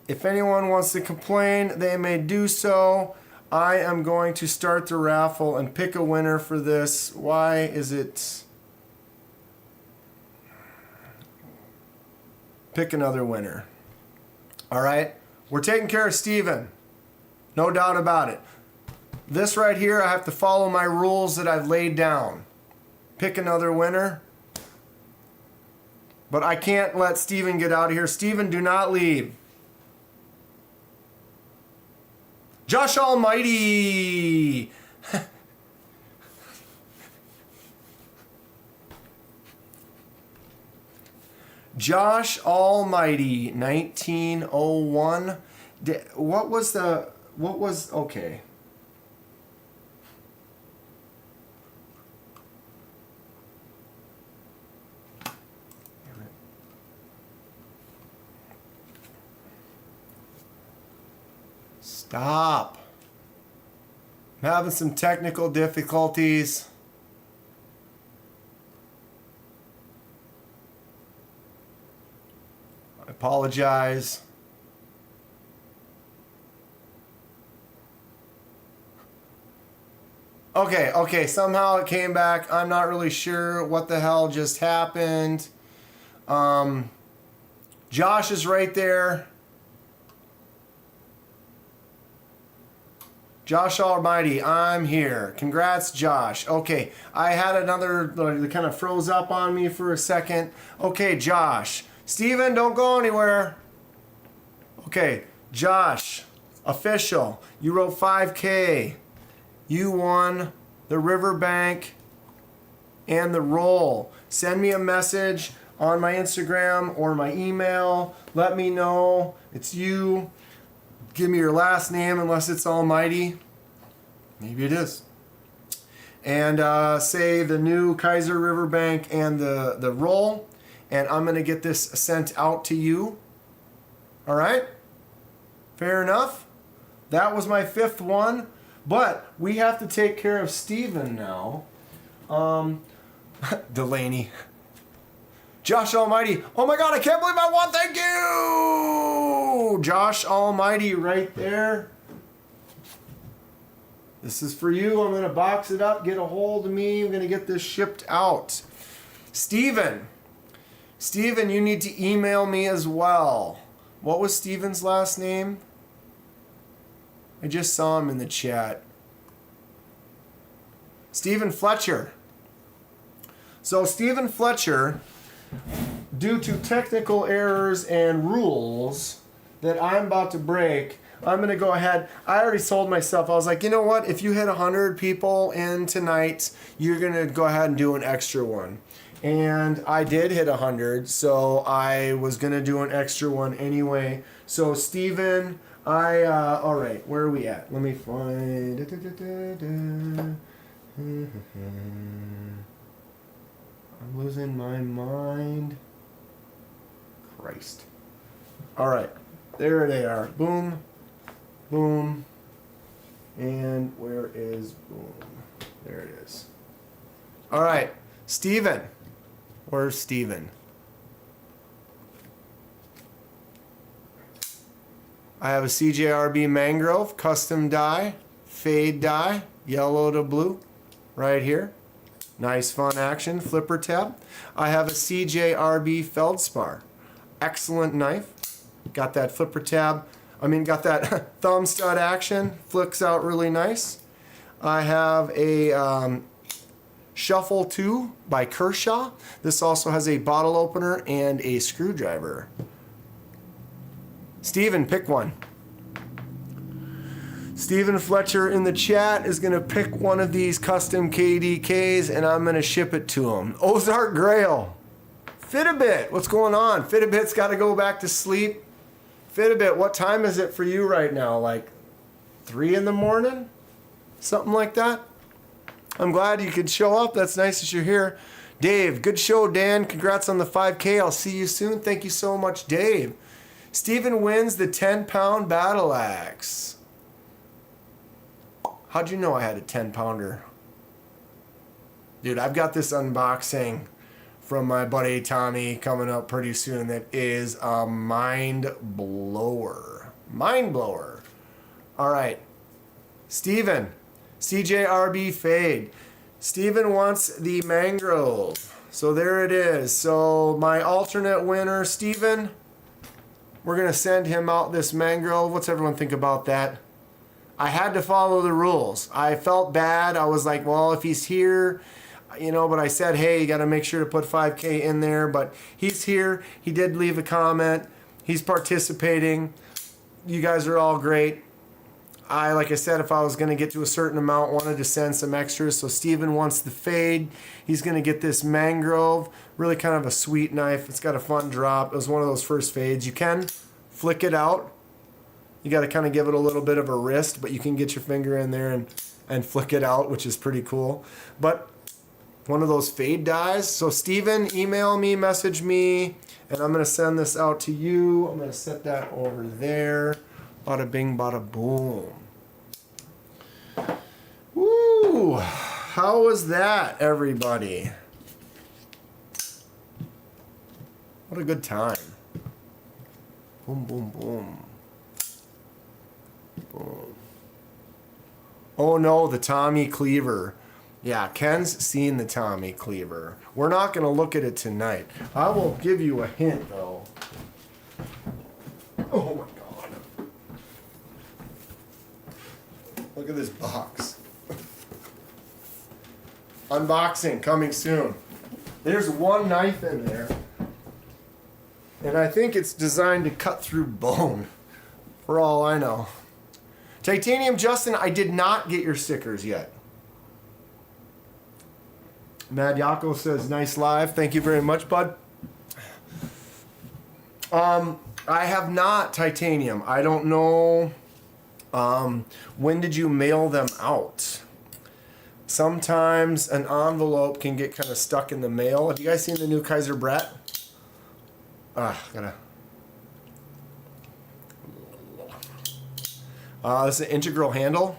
If anyone wants to complain, they may do so. I am going to start the raffle and pick a winner for this. Why is it... Pick another winner. All right? We're taking care of Steven. No doubt about it. This right here, I have to follow my rules that I've laid down. Pick another winner. But I can't let Steven get out of here. Steven, do not leave. Josh Almighty. Josh Almighty, 1901. Okay. Stop. I'm having some technical difficulties. I apologize. Okay, somehow it came back. I'm not really sure what the hell just happened. Josh is right there. Josh Almighty, I'm here. Congrats, Josh. Okay, I had another, it kind of froze up on me for a second. Okay, Josh. Steven, don't go anywhere. Okay, Josh, official. You wrote 5K. You won the riverbank and the roll. Send me a message on my Instagram or my email. Let me know it's you. Give me your last name unless it's Almighty. Maybe it is. And say the new Kaiser Riverbank and the roll. And I'm going to get this sent out to you. All right? Fair enough? That was my 5th one. But we have to take care of Steven now. Delaney. Josh Almighty. Oh my God, I can't believe I won. Thank you. Josh Almighty right there. This is for you. I'm going to box it up. Get a hold of me. I'm going to get this shipped out. Steven. Steven, you need to email me as well. What was Steven's last name? I just saw him in the chat. Stephen Fletcher. So Stephen Fletcher, due to technical errors and rules that I'm about to break, I'm going to go ahead. I already sold myself. I was like, you know what? If you hit 100 people in tonight, you're going to go ahead and do an extra one. And I did hit 100, so I was going to do an extra one anyway. So Stephen, all right, where are we at? Let me find. I'm losing my mind. Christ. All right, there they are. Boom, boom, and where is boom? There it is. All right, Steven. Where's Steven? I have a CJRB Mangrove custom die, fade die, yellow to blue, right here. Nice fun action, flipper tab. I have a CJRB Feldspar, excellent knife. Got that flipper tab, got that thumb stud action, flicks out really nice. I have a Shuffle 2 by Kershaw. This also has a bottle opener and a screwdriver. Steven, pick one. Stephen Fletcher in the chat is going to pick one of these custom KDKs and I'm going to ship it to him. Ozark Grail. Fitbit, what's going on? Fitbit's got to go back to sleep. Fitbit, what time is it for you right now? Like 3 in the morning? Something like that? I'm glad you could show up. That's nice that you're here. Dave, good show, Dan. Congrats on the 5K. I'll see you soon. Thank you so much, Dave. Steven wins the 10-pound battle axe. How'd you know I had a 10-pounder? Dude, I've got this unboxing from my buddy Tommy coming up pretty soon that is a mind blower. Mind blower. All right. Steven, CJRB Fade. Steven wants the Mangrove. So there it is. So my alternate winner, Steven, we're going to send him out this Mangrove. What's everyone think about that? I had to follow the rules. I felt bad. I was like, well, if he's here, but I said, hey, you got to make sure to put 5K in there. But he's here. He did leave a comment. He's participating. You guys are all great. like I said, if I was going to get to a certain amount, wanted to send some extras. So Steven wants the fade. He's going to get this mangrove. Really kind of a sweet knife. It's got a fun drop. It was one of those first fades. You can flick it out. You got to kind of give it a little bit of a wrist, but you can get your finger in there and flick it out, which is pretty cool. But one of those fade dies. So Steven, email me, message me, and I'm going to send this out to you. I'm going to set that over there. Bada bing, bada boom. Woo! How was that, everybody? What a good time. Boom, boom, boom. Boom. Oh no, the Tommy Cleaver. Yeah, Ken's seen the Tommy Cleaver. We're not going to look at it tonight. I will give you a hint, though. Oh my God. Look at this box. Unboxing coming soon. There's one knife in there. And I think it's designed to cut through bone. For all I know. Titanium Justin, I did not get your stickers yet. Mad Yako says, nice live. Thank you very much, bud. I have not, Titanium. I don't know. When did you mail them out? Sometimes an envelope can get kind of stuck in the mail. Have you guys seen the new Kaiser Brett? This is an integral handle.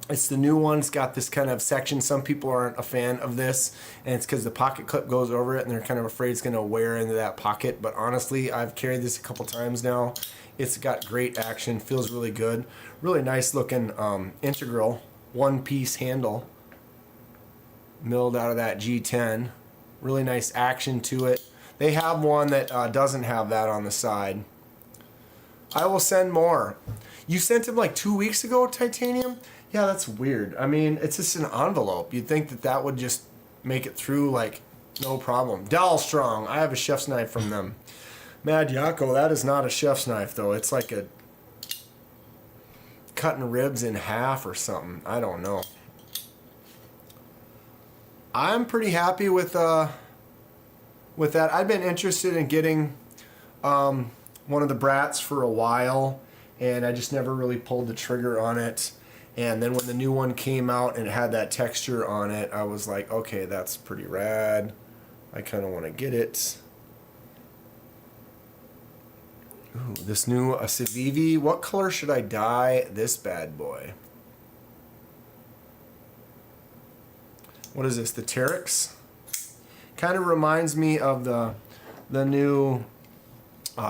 It's the new one. It's got this kind of section. Some people aren't a fan of this, and it's because the pocket clip goes over it, and they're kind of afraid it's going to wear into that pocket. But honestly, I've carried this a couple times now. It's got great action. Feels really good. Really nice looking integral one-piece handle. Milled out of that G10. Really nice action to it. They have one that doesn't have that on the side. I will send more. You sent him like 2 weeks ago, Titanium? Yeah, that's weird. I mean, it's just an envelope. You'd think that that would just make it through like no problem. Dalstrong, I have a chef's knife from them. Mad Yako, that is not a chef's knife though. It's like a cutting ribs in half or something. I don't know. I'm pretty happy with that. I've been interested in getting one of the Brats for a while, and I just never really pulled the trigger on it. And then when the new one came out and it had that texture on it, I was like, okay, that's pretty rad. I kind of want to get it. Ooh, this new Civivi. What color should I dye this bad boy? What is this? The Terex? Kind of reminds me of the new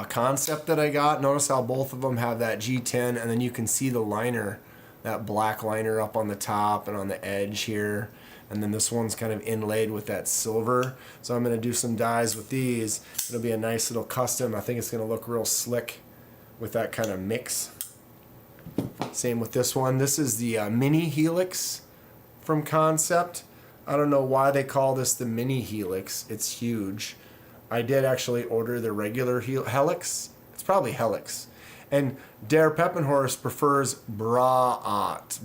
concept that I got. Notice how both of them have that G10, and then you can see the liner, that black liner up on the top and on the edge here. And then this one's kind of inlaid with that silver. So I'm going to do some dyes with these. It'll be a nice little custom. I think it's going to look real slick with that kind of mix. Same with this one. This is the Mini Helix from Concept. I don't know why they call this the Mini Helix. It's huge. I did actually order the regular Helix. It's probably Helix. And Der Peppenhorst prefers Brat.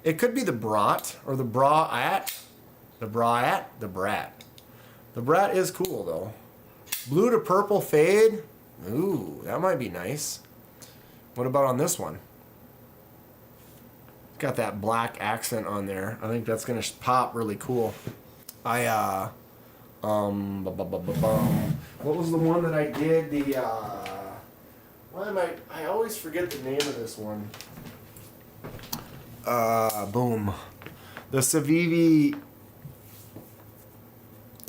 It could be the Brat or the Brat. The Brat. The Brat is cool though. Blue to purple fade. Ooh, that might be nice. What about on this one? Got that black accent on there. I think that's gonna pop really cool. What was the one that I did? I always forget the name of this one. Boom. The Civivi.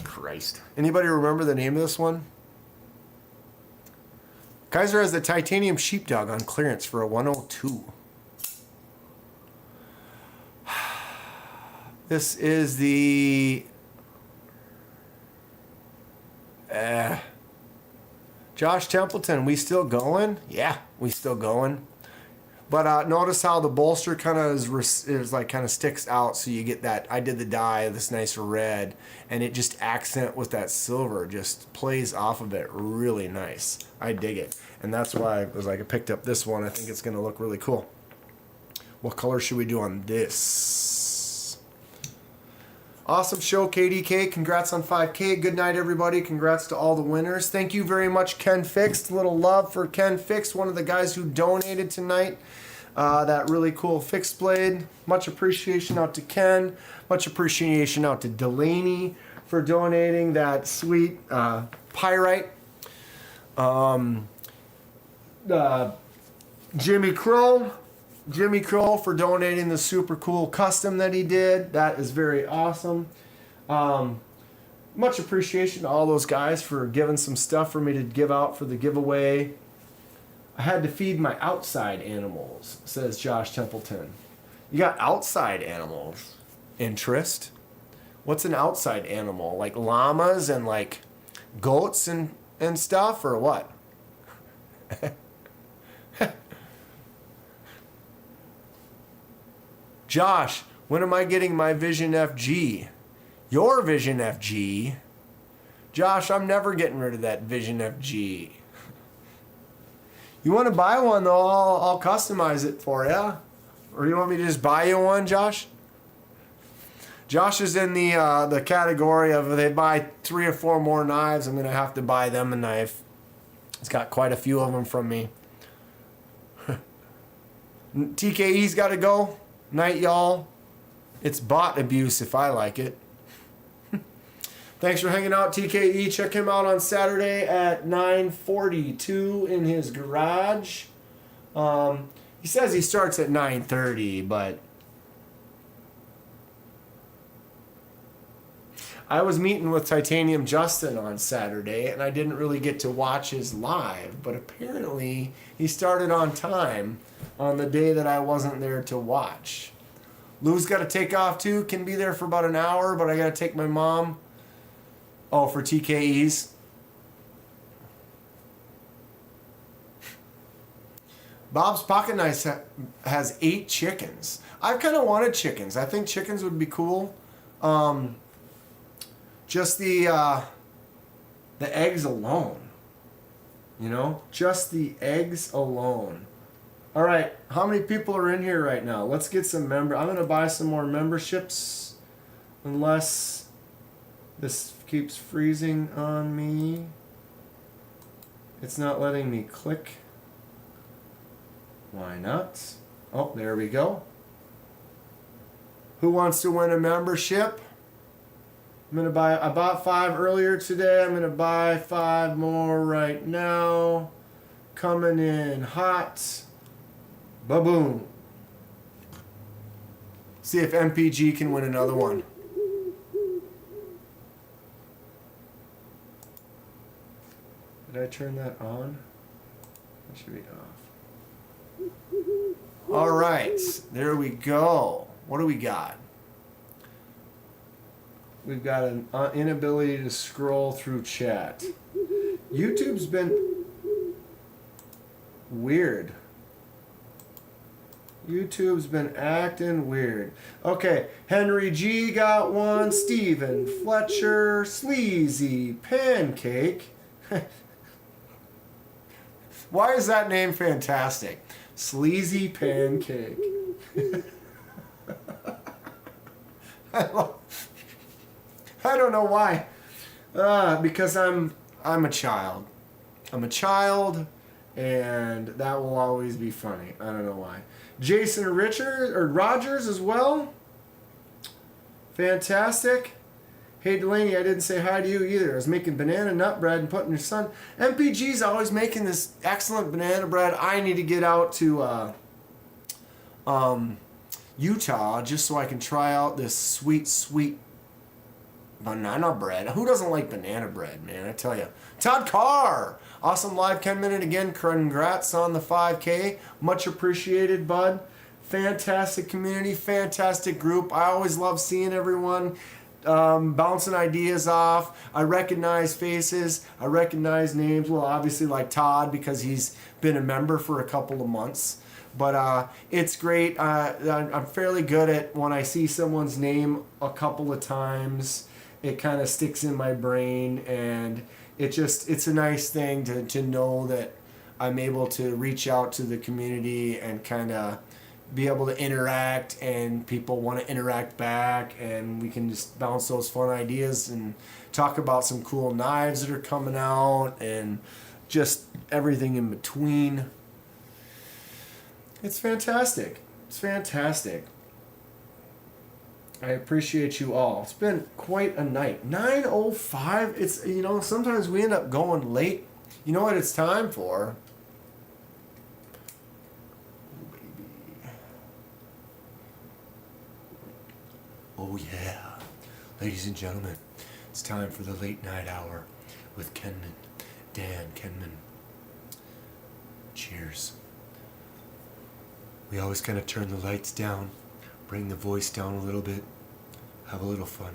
Christ. Anybody remember the name of this one? Kaiser has the titanium sheepdog on clearance for a 102. This is the Josh Templeton. We still going? Yeah, we still going. But notice how the bolster kind of is like kind of sticks out, so you get that. I did the dye, this nice red, and it just accent with that silver, just plays off of it really nice. I dig it, and that's why I was like, I picked up this one. I think it's gonna look really cool. What color should we do on this? Awesome show, KDK. Congrats on 5K. Good night, everybody. Congrats to all the winners. Thank you very much, Ken Fixed. A little love for Ken Fixed, one of the guys who donated tonight. That really cool fixed blade. Much appreciation out to Ken. Much appreciation out to Delaney for donating that sweet Pyrite. Jimmy Crow for donating the super cool custom that he did. That is very awesome. Much appreciation to all those guys for giving some stuff for me to give out for the giveaway. I had to feed my outside animals, says Josh Templeton. You got outside animals. Interest? What's an outside animal? Like llamas and like goats and stuff, or what? Josh, when am I getting my Vision FG? Your Vision FG? Josh, I'm never getting rid of that Vision FG. You want to buy one though? I'll customize it for you. Or you want me to just buy you one, Josh? Josh is in the category of if they buy 3 or 4 more knives, I'm gonna have to buy them a knife. He's got quite a few of them from me. TKE's got to go. Night, y'all. It's bot abuse if I like it. Thanks for hanging out, TKE. Check him out on Saturday at 9:42 in his garage. He says he starts at 9:30, but I was meeting with Titanium Justin on Saturday, and I didn't really get to watch his live, but apparently he started on time on the day that I wasn't there to watch. Lou's got to take off too, can be there for about an hour, but I got to take my mom. Oh, for TKEs. Bob's Pocket Knife has 8 chickens. I've kind of wanted chickens. I think chickens would be cool. Just the eggs alone. You know? Just the eggs alone. All right, how many people are in here right now? Let's get some I'm going to buy some more memberships, unless this keeps freezing on me. It's not letting me click. Why not? Oh, there we go. Who wants to win a membership? I bought 5 earlier today. I'm going to buy 5 more right now. Coming in hot. Ba-boom. See if MPG can win another one. Did I turn that on? That should be off. All right, there we go. What do we got? We've got an inability to scroll through chat. YouTube's been weird. YouTube's been acting weird. Okay, Henry G got one. Steven Fletcher, Sleazy Pancake. Why is that name fantastic? Sleazy Pancake. I don't know why. Because I'm a child. I'm a child, and that will always be funny. I don't know why. Jason Rogers as well. Fantastic. Hey Delaney, I didn't say hi to you either. I was making banana nut bread and putting your son. MPG's always making this excellent banana bread. I need to get out to Utah just so I can try out this sweet banana bread. Who doesn't like banana bread, man? I tell you. Todd Carr! Awesome live Ken Minute again. Congrats on the 5K. Much appreciated, bud. Fantastic community, fantastic group. I always love seeing everyone. bouncing ideas off. I recognize faces. I recognize names. Well, obviously like Todd because he's been a member for a couple of months. But it's great. I'm fairly good at when I see someone's name a couple of times, it kind of sticks in my brain, and it's a nice thing to know that I'm able to reach out to the community and kind of be able to interact, and people want to interact back, and we can just bounce those fun ideas and talk about some cool knives that are coming out and just everything in between. It's fantastic. It's fantastic. I appreciate you all. It's been quite a night. 9:05. It's, sometimes we end up going late. You know what it's time for? Oh yeah, ladies and gentlemen, it's time for the late night hour with KenmanDanKenman. Cheers. We always kind of turn the lights down, bring the voice down a little bit, have a little fun,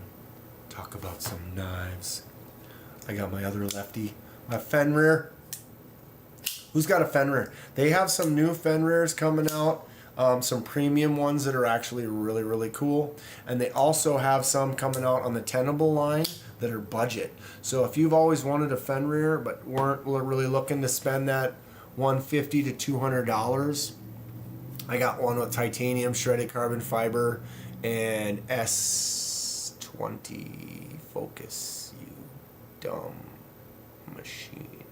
talk about some knives. I got my other lefty, my Fenrir. Who's got a Fenrir? They have some new Fenrirs coming out. Some premium ones that are actually really, really cool. And they also have some coming out on the Tenable line that are budget. So if you've always wanted a Fenrir but weren't really looking to spend that $150 to $200, I got one with titanium, shredded carbon fiber, and S20 focus, you dumb machine.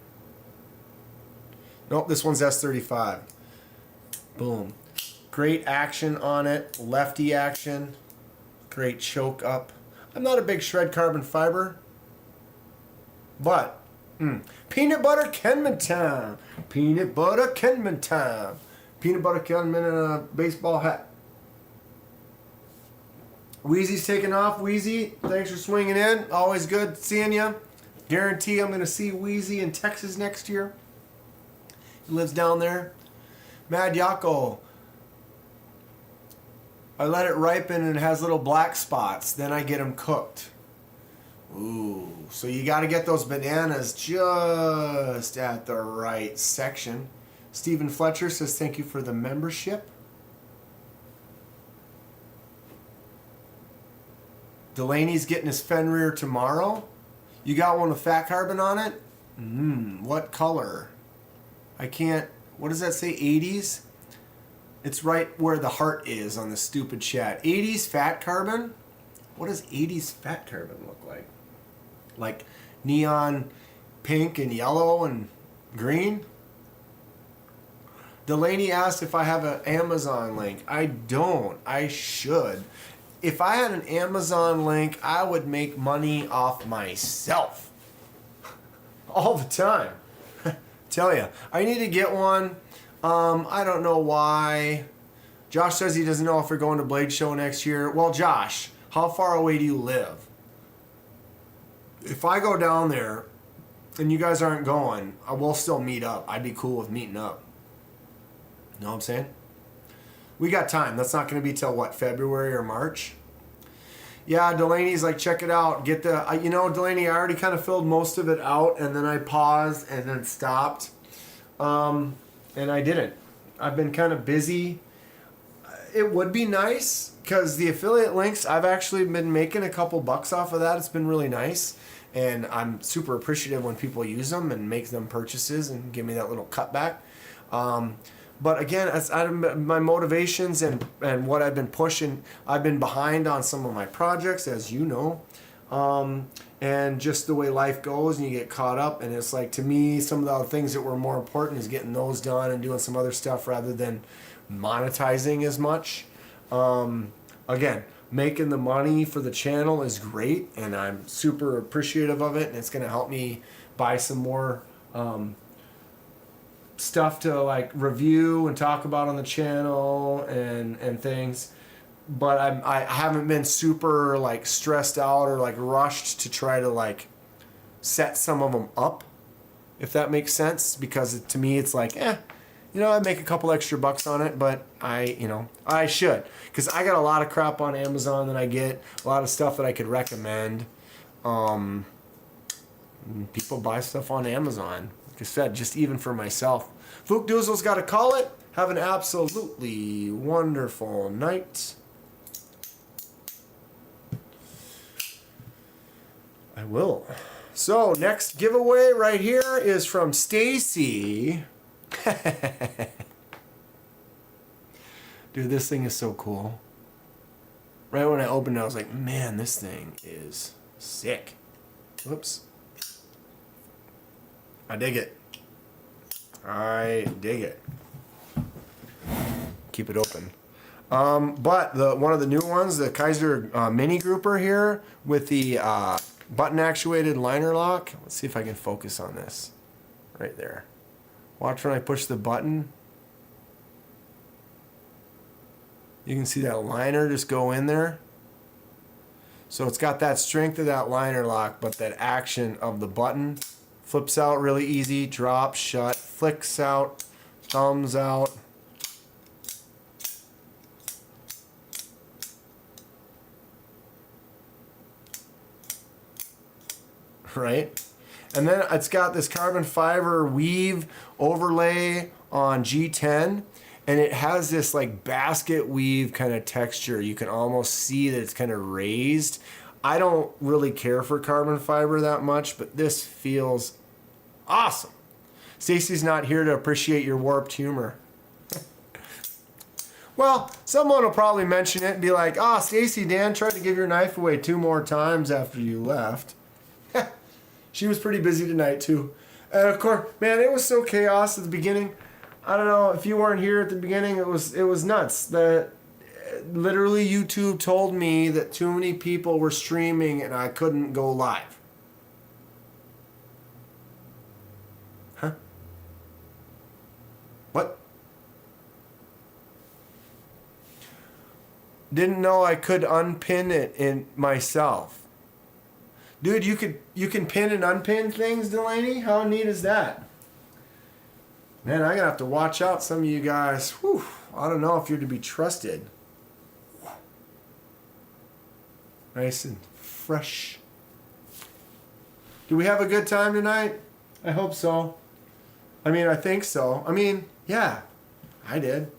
Nope, this one's S35. Boom. Great action on it, lefty action, great choke up. I'm not a big shred carbon fiber, but peanut butter Kenman time. Peanut butter Kenman time. Peanut butter Kenman in a baseball hat. Wheezy's taking off. Wheezy, thanks for swinging in. Always good seeing you. Guarantee I'm going to see Wheezy in Texas next year. He lives down there. Mad Yako. I let it ripen and it has little black spots. Then I get them cooked. Ooh, so you got to get those bananas just at the right section. Stephen Fletcher says thank you for the membership. Delaney's getting his Fenrir tomorrow. You got one with fat carbon on it? What color? I can't, what does that say, 80s? It's right where the heart is on the stupid chat. 80s fat carbon? What does 80s fat carbon look like? Like neon pink and yellow and green? Delaney asked if I have an Amazon link. I don't. I should. If I had an Amazon link, I would make money off myself. All the time. Tell you. I need to get one. I don't know why. Josh says he doesn't know if we're going to Blade Show next year. Well, Josh, how far away do you live? If I go down there and you guys aren't going, I will still meet up. I'd be cool with meeting up. You know what I'm saying? We got time. That's not going to be till what, February or March? Yeah, Delaney's like, check it out. Get the, Delaney, I already kind of filled most of it out, and then I paused and then stopped. And I didn't. I've been kind of busy. It would be nice because the affiliate links, I've actually been making a couple bucks off of that. It's been really nice. And I'm super appreciative when people use them and make them purchases and give me that little cutback. But again, as my motivations and what I've been pushing, I've been behind on some of my projects, as you know. And just the way life goes and you get caught up, and it's like, to me, some of the other things that were more important is getting those done and doing some other stuff rather than monetizing as much. Again, making the money for the channel is great, and I'm super appreciative of it, and it's going to help me buy some more stuff to like review and talk about on the channel and things. But I haven't been super like stressed out or like rushed to try to like set some of them up, if that makes sense, because to me it's like, You know, I'd make a couple extra bucks on it, but I should. Because I got a lot of crap on Amazon that I get. A lot of stuff that I could recommend. People buy stuff on Amazon. Like I said, just even for myself. Fook Doozle's got to call it. Have an absolutely wonderful night. I will. So, next giveaway right here is from Stacy. Dude, this thing is so cool. Right when I opened it, I was like, man, this thing is sick. Whoops. I dig it. I dig it. Keep it open. But one of the new ones, the Kaiser mini grouper here with the button actuated liner lock. Let's see if I can focus on this. Right there. Watch when I push the button. You can see that liner just go in there. So it's got that strength of that liner lock, but that action of the button. Flips out really easy, drops, shut, flicks out, thumbs out. Right? And then it's got this carbon fiber weave overlay on G10, and it has this like basket weave kind of texture. You can almost see that it's kind of raised. I don't really care for carbon fiber that much, but this feels awesome. Stacy's not here to appreciate your warped humor. Well, someone will probably mention it and be like, Stacy, Dan tried to give your knife away 2 more times after you left. She was pretty busy tonight too. And of course, man, it was so chaos at the beginning. I don't know if you weren't here at the beginning, it was nuts. Literally YouTube told me that too many people were streaming and I couldn't go live. Huh? What? Didn't know I could unpin it in myself. Dude, you can pin and unpin things, Delaney? How neat is that? Man, I'm gonna have to watch out some of you guys. Whew, I don't know if you're to be trusted. Nice and fresh. Do we have a good time tonight? I hope so. I mean, I think so. I mean, yeah, I did.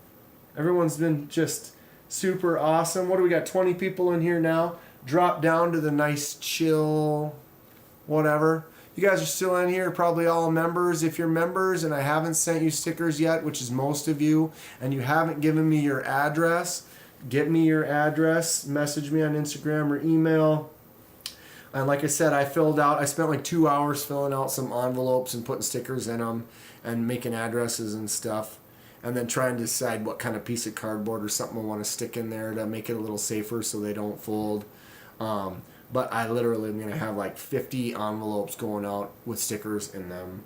Everyone's been just super awesome. What do we got? 20 people in here now. Drop down to the nice chill, whatever. You guys are still in here, probably all members. If you're members and I haven't sent you stickers yet, which is most of you, and you haven't given me your address, get me your address, message me on Instagram or email. And like I said, I spent like 2 hours filling out some envelopes and putting stickers in them and making addresses and stuff. And then trying to decide what kind of piece of cardboard or something I want to stick in there to make it a little safer so they don't fold. But I literally am going to have like 50 envelopes going out with stickers in them.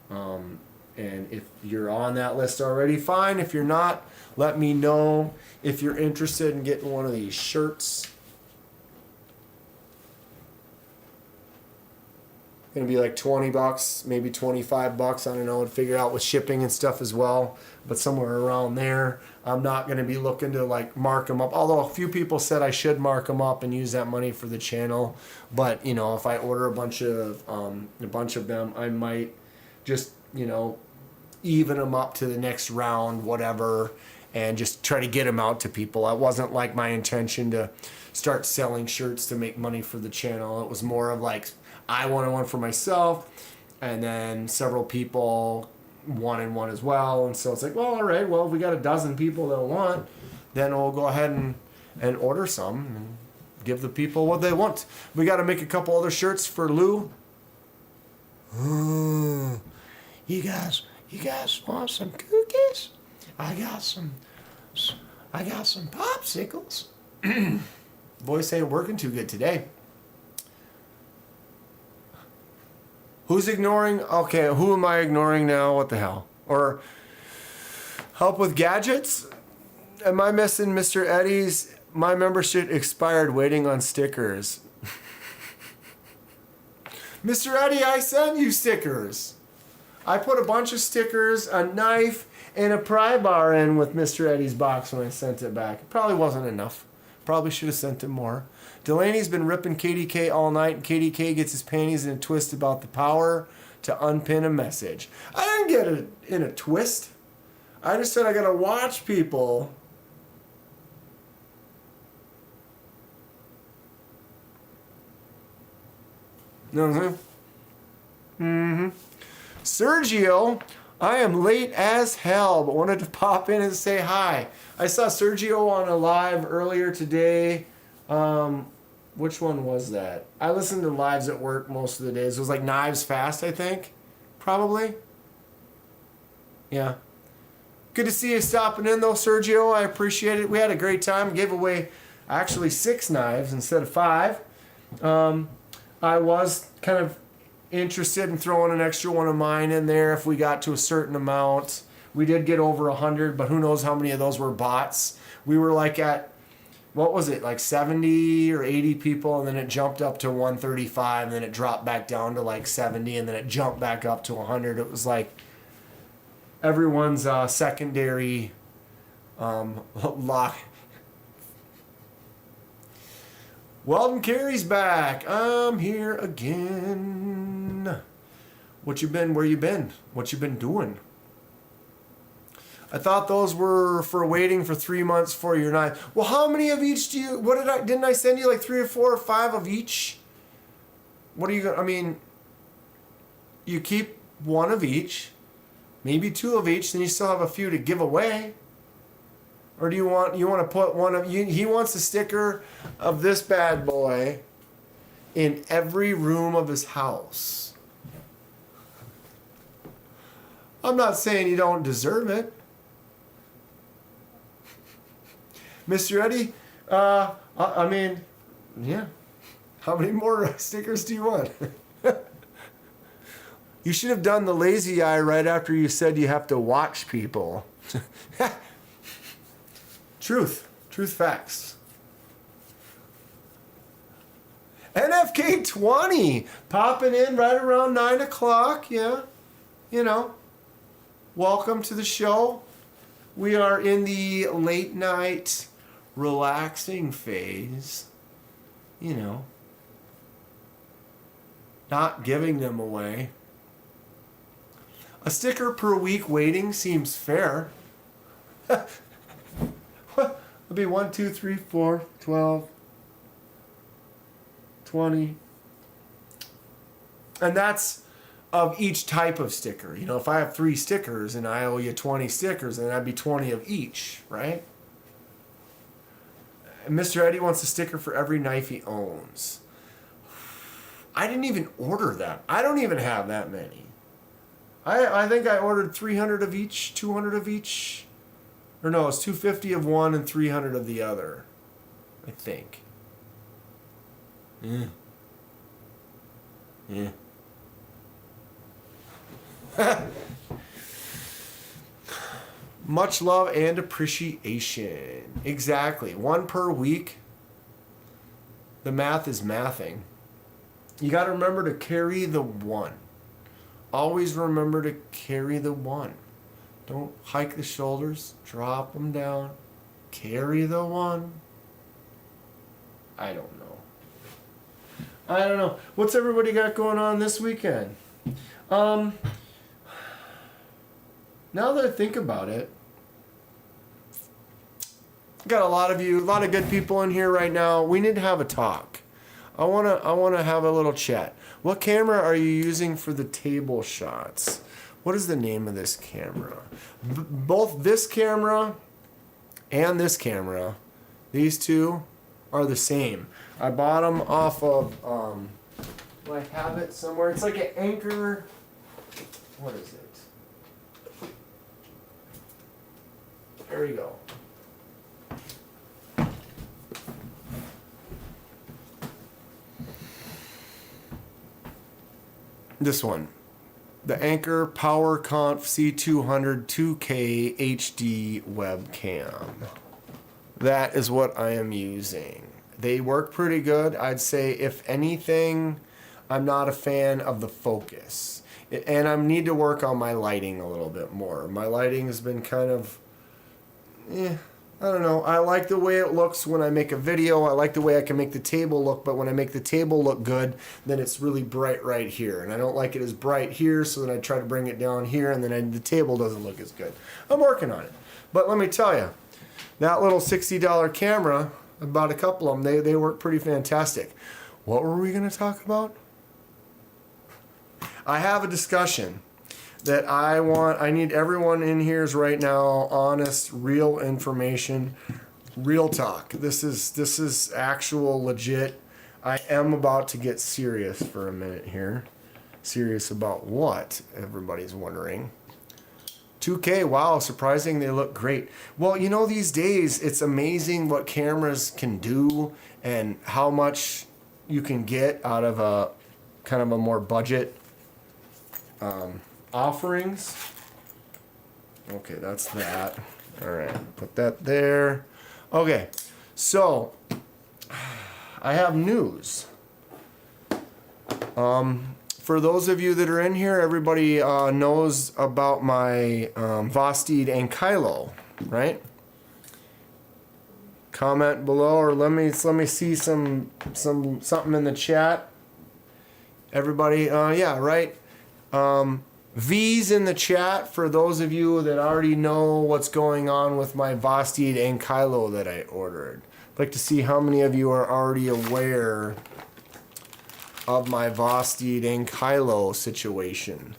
And if you're on that list already, fine. If you're not, let me know. If you're interested in getting one of these shirts, gonna be like $20, maybe $25. I don't know. I'd figure out with shipping and stuff as well, but somewhere around there. I'm not gonna be looking to like mark them up. Although a few people said I should mark them up and use that money for the channel. But if I order a bunch of them, I might just even them up to the next round, whatever, and just try to get them out to people. It wasn't like my intention to start selling shirts to make money for the channel. It was more of like, I wanted one for myself, and then several people wanted one as well. And so it's like, well, all right, well, if we got a dozen people that want, then we'll go ahead and order some and give the people what they want. We got to make a couple other shirts for Lou. You guys want some cookies? I got some popsicles. Voice ain't working too good today. Who's ignoring? Okay, who am I ignoring now? What the hell? Or help with gadgets? Am I missing Mr. Eddie's? My membership expired, waiting on stickers. Mr. Eddie, I sent you stickers. I put a bunch of stickers, a knife, and a pry bar in with Mr. Eddie's box when I sent it back. It probably wasn't enough. Probably should have sent him more. Delaney's been ripping KDK all night, and KDK gets his panties in a twist about the power to unpin a message. I didn't get it in a twist. I just said I gotta watch people. You know what I'm saying? Sergio, I am late as hell, but wanted to pop in and say hi. I saw Sergio on a live earlier today. Which one was that? I listen to lives at work most of the days. It was like Knives Fast, I think. Probably. Yeah. Good to see you stopping in, though, Sergio. I appreciate it. We had a great time. Gave away actually 6 knives instead of 5. I was kind of interested in throwing an extra one of mine in there if we got to a certain amount. We did get over 100, but who knows how many of those were bots. We were like at, what was it, like 70 or 80 people, and then it jumped up to 135, and then it dropped back down to like 70, and then it jumped back up to 100. It was like everyone's secondary lock. Weldon Carey's back. I'm here again. What you been? Where you been? What you been doing? I thought those were for waiting for 3 months for your knife. Well, how many of each do you? What didn't I send you like 3 or 4 or 5 of each? What are you gonna? I mean, you keep 1 of each, maybe 2 of each, then you still have a few to give away. Or do you want to put one of you? He wants a sticker of this bad boy in every room of his house. I'm not saying you don't deserve it, Mr. Eddie. I mean, yeah. How many more stickers do you want? You should have done the lazy eye right after you said you have to watch people. Truth facts. NFK 20 popping in right around 9 o'clock. Yeah, you know, welcome to the show. We are in the late night relaxing phase. You know, not giving them away. A sticker per week waiting seems fair. What? It'll be 1, 2, 3, 4, 12, 20. And that's of each type of sticker. You know, if I have 3 stickers and I owe you 20 stickers, then that'd be 20 of each, right? And Mr. Eddie wants a sticker for every knife he owns. I didn't even order that. I don't even have that many. I think I ordered 300 of each, 200 of each. Or no, it's 250 of one and 300 of the other. I think. Yeah. Much love and appreciation. Exactly. 1 per week. The math is mathing. You got to remember to carry the 1. Always remember to carry the 1. Don't hike the shoulders, drop them down, carry the 1. I don't know. What's everybody got going on this weekend? Now that I think about it, got a lot of good people in here right now. We need to have a talk. I wanna have a little chat. What camera are you using for the table shots? What is the name of this camera? Both this camera and this camera, these two are the same. I bought them off of, do I have it somewhere? It's like an Anchor, what is it? There we go. This one. The Anchor PowerConf C200 2K HD webcam. That is what I am using. They work pretty good. I'd say, if anything, I'm not a fan of the focus. And I need to work on my lighting a little bit more. My lighting has been kind of, I don't know. I like the way it looks when I make a video. I like the way I can make the table look, but when I make the table look good, then it's really bright right here. And I don't like it as bright here, so then I try to bring it down here, and then the table doesn't look as good. I'm working on it. But let me tell you, that little $60 camera, I bought a couple of them. They work pretty fantastic. What were we going to talk about? I have a discussion that I need everyone in here's right now honest, real information, real talk. This is actual legit. I am about to get serious for a minute here. Serious about what? Everybody's wondering. 2K, wow, surprising, they look great. Well, you know, these days it's amazing what cameras can do and how much you can get out of a kind of a more budget offerings. Okay, that's that. All right, put that there. Okay, so I have news. For those of you that are in here, everybody knows about my Vastid and Kylo, right? Comment below, or let me see something in the chat. Everybody, yeah, right. V's in the chat for those of you that already know what's going on with my Vastid and Kylo that I ordered. I'd like to see how many of you are already aware of my Vastid and Kylo situation.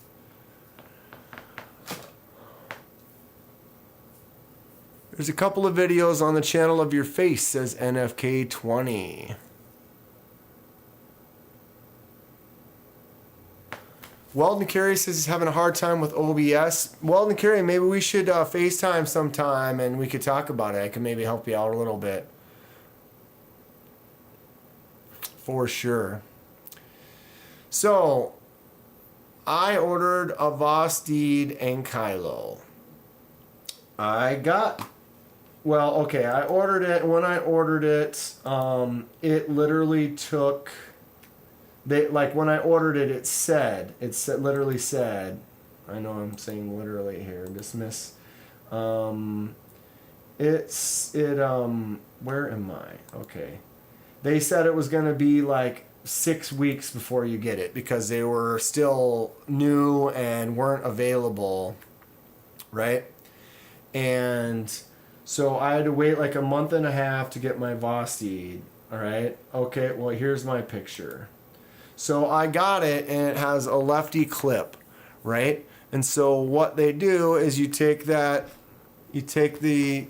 There's a couple of videos on the channel of your face, says NFK20. Weldon Carey says he's having a hard time with OBS. Weldon Carey, maybe we should FaceTime sometime and we could talk about it. I can maybe help you out a little bit. For sure. So, I ordered a Vastid and Kylo. I ordered it. When I ordered it, it literally took... when I ordered it, literally said, I know I'm saying literally here, dismiss. Where am I? Okay. They said it was going to be like 6 weeks before you get it because they were still new and weren't available, right? And so I had to wait like a month and a half to get my Vastid, all right? Okay, well, here's my picture. So I got it, and it has a lefty clip, right? And so what they do is you take the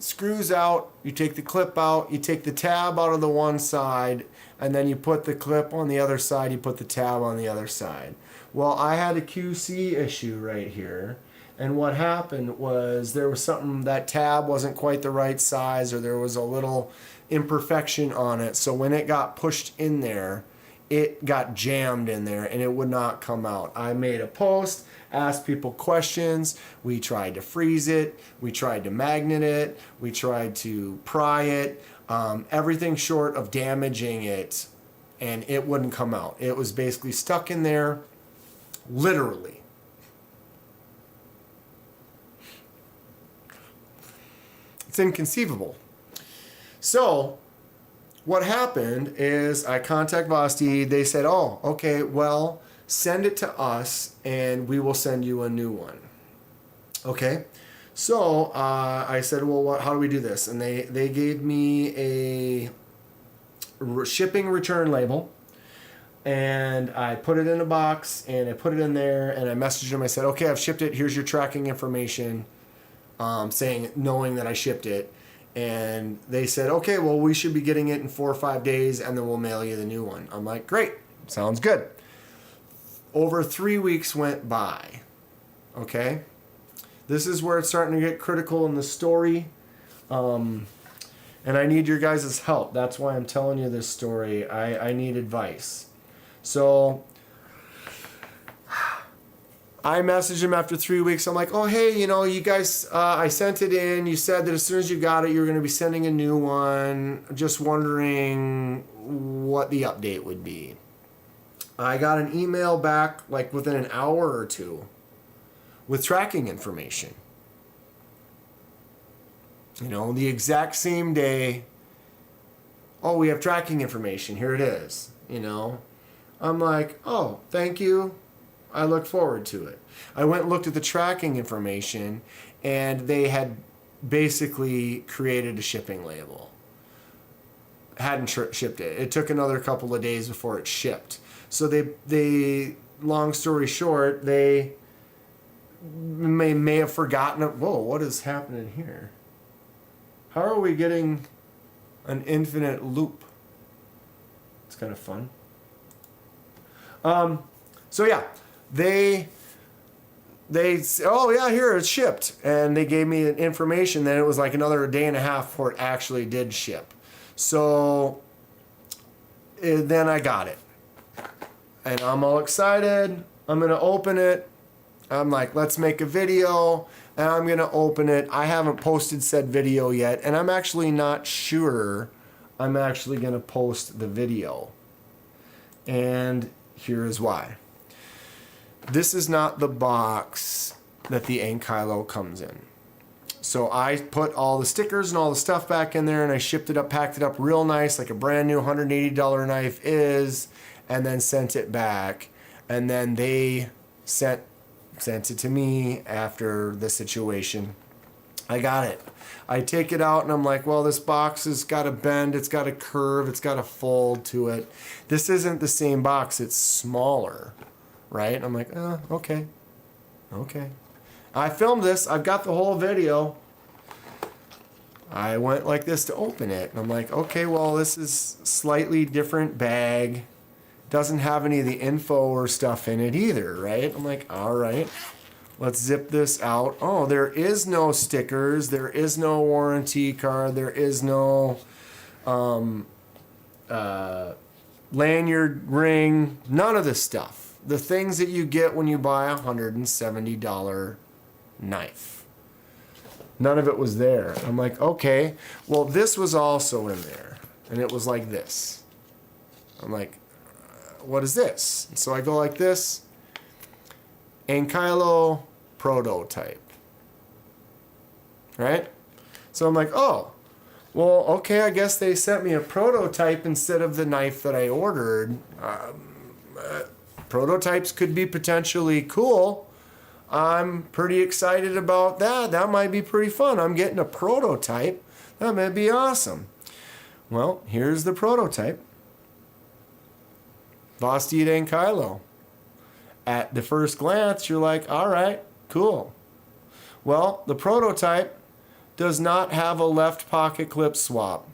screws out, you take the clip out, you take the tab out of the one side, and then you put the clip on the other side, you put the tab on the other side. Well, I had a QC issue right here, and what happened was there was something, that tab wasn't quite the right size, or there was a little imperfection on it, so when it got pushed in there, it got jammed in there and it would not come out. I made a post, asked people questions. We tried to freeze it. We tried to magnet it. We tried to pry it. Everything short of damaging it, and it wouldn't come out. It was basically stuck in there, literally. It's inconceivable. So, what happened is I contact Vastid. They said, oh, okay, well, send it to us and we will send you a new one. Okay. So I said, well, how do we do this? And they gave me a shipping return label. And I put it in a box and I put it in there and I messaged them. I said, okay, I've shipped it. Here's your tracking information, knowing that I shipped it. And they said, okay, well, we should be getting it in 4 or 5 days, and then we'll mail you the new one. I'm like, great, sounds good. Over 3 weeks went by, okay? This is where it's starting to get critical in the story, and I need your guys' help. That's why I'm telling you this story. I need advice. So I messaged him after 3 weeks. I'm like, oh, hey, you guys, I sent it in. You said that as soon as you got it, you were going to be sending a new one. Just wondering what the update would be. I got an email back like within an hour or two with tracking information. You know, the exact same day. Oh, we have tracking information. Here it is. You know, I'm like, oh, thank you. I look forward to it. I went and looked at the tracking information, and they had basically created a shipping label. Hadn't shipped it. It took another couple of days before it shipped. So they long story short, they may have forgotten it. Whoa, what is happening here? How are we getting an infinite loop? It's kind of fun. So yeah, they oh yeah, here it's shipped, and they gave me information. Then it was like another day and a half before it actually did ship. So then I got it, and I'm all excited. I'm gonna open it. I'm like, let's make a video, and I'm gonna open it. I haven't posted said video yet, and I'm actually not sure I'm actually gonna post the video. And here is why. This is not the box that the Ankylo comes in. So I put all the stickers and all the stuff back in there, and I shipped it up, packed it up real nice, like a brand new $180 knife is, and then sent it back. And then they sent it to me after the situation. I got it. I take it out and I'm like, well, this box has got a bend, it's got a curve, it's got a fold to it. This isn't the same box, it's smaller, right? I'm like, oh, okay. I filmed this, I've got the whole video. I went like this to open it, and I'm like, okay, well, this is slightly different bag. Doesn't have any of the info or stuff in it either, right? I'm like, all right, let's zip this out. Oh, there is no stickers. There is no warranty card. There is no lanyard, ring, none of this stuff. The things that you get when you buy a $170 knife. None of it was there. I'm like, okay, well, this was also in there, and it was like this. I'm like, what is this? So I go like this, Ankylo prototype, right? So I'm like, oh, well, okay, I guess they sent me a prototype instead of the knife that I ordered. Prototypes could be potentially cool. I'm pretty excited about that. That might be pretty fun. I'm getting a prototype. That might be awesome. Well, here's the prototype. Vosteed Ankylo. At the first glance, you're like, all right, cool. Well, the prototype does not have a left pocket clip swap.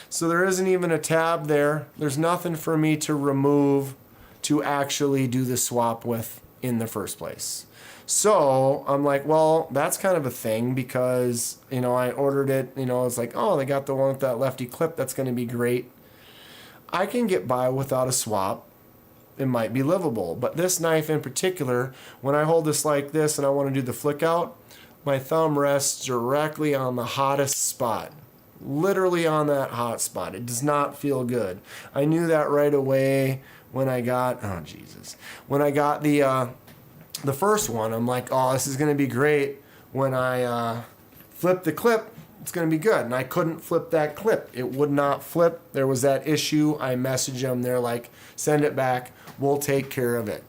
So there isn't even a tab there. There's nothing for me to remove to actually do the swap with in the first place. So I'm like, well, that's kind of a thing because, you know, I ordered it, you know, it's like, oh, they got the one with that lefty clip. That's going to be great. I can get by without a swap. It might be livable. But this knife in particular, when I hold this like this and I want to do the flick out, my thumb rests directly on the hottest spot. Literally on that hot spot. It does not feel good. I knew that right away when I got, oh Jesus, when I got the first one. I'm like, oh, this is going to be great. When I flip the clip, it's going to be good. And I couldn't flip that clip. It would not flip. There was that issue. I messaged them. They're like, send it back. We'll take care of it.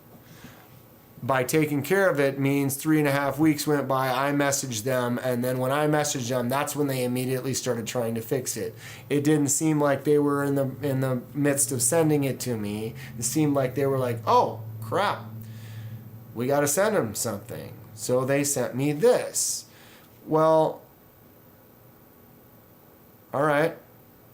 By taking care of it means 3.5 weeks went by. I messaged them. And then when I messaged them, that's when they immediately started trying to fix it. It didn't seem like they were in the midst of sending it to me. It seemed like they were like, oh, crap. We got to send them something. So they sent me this. Well, all right.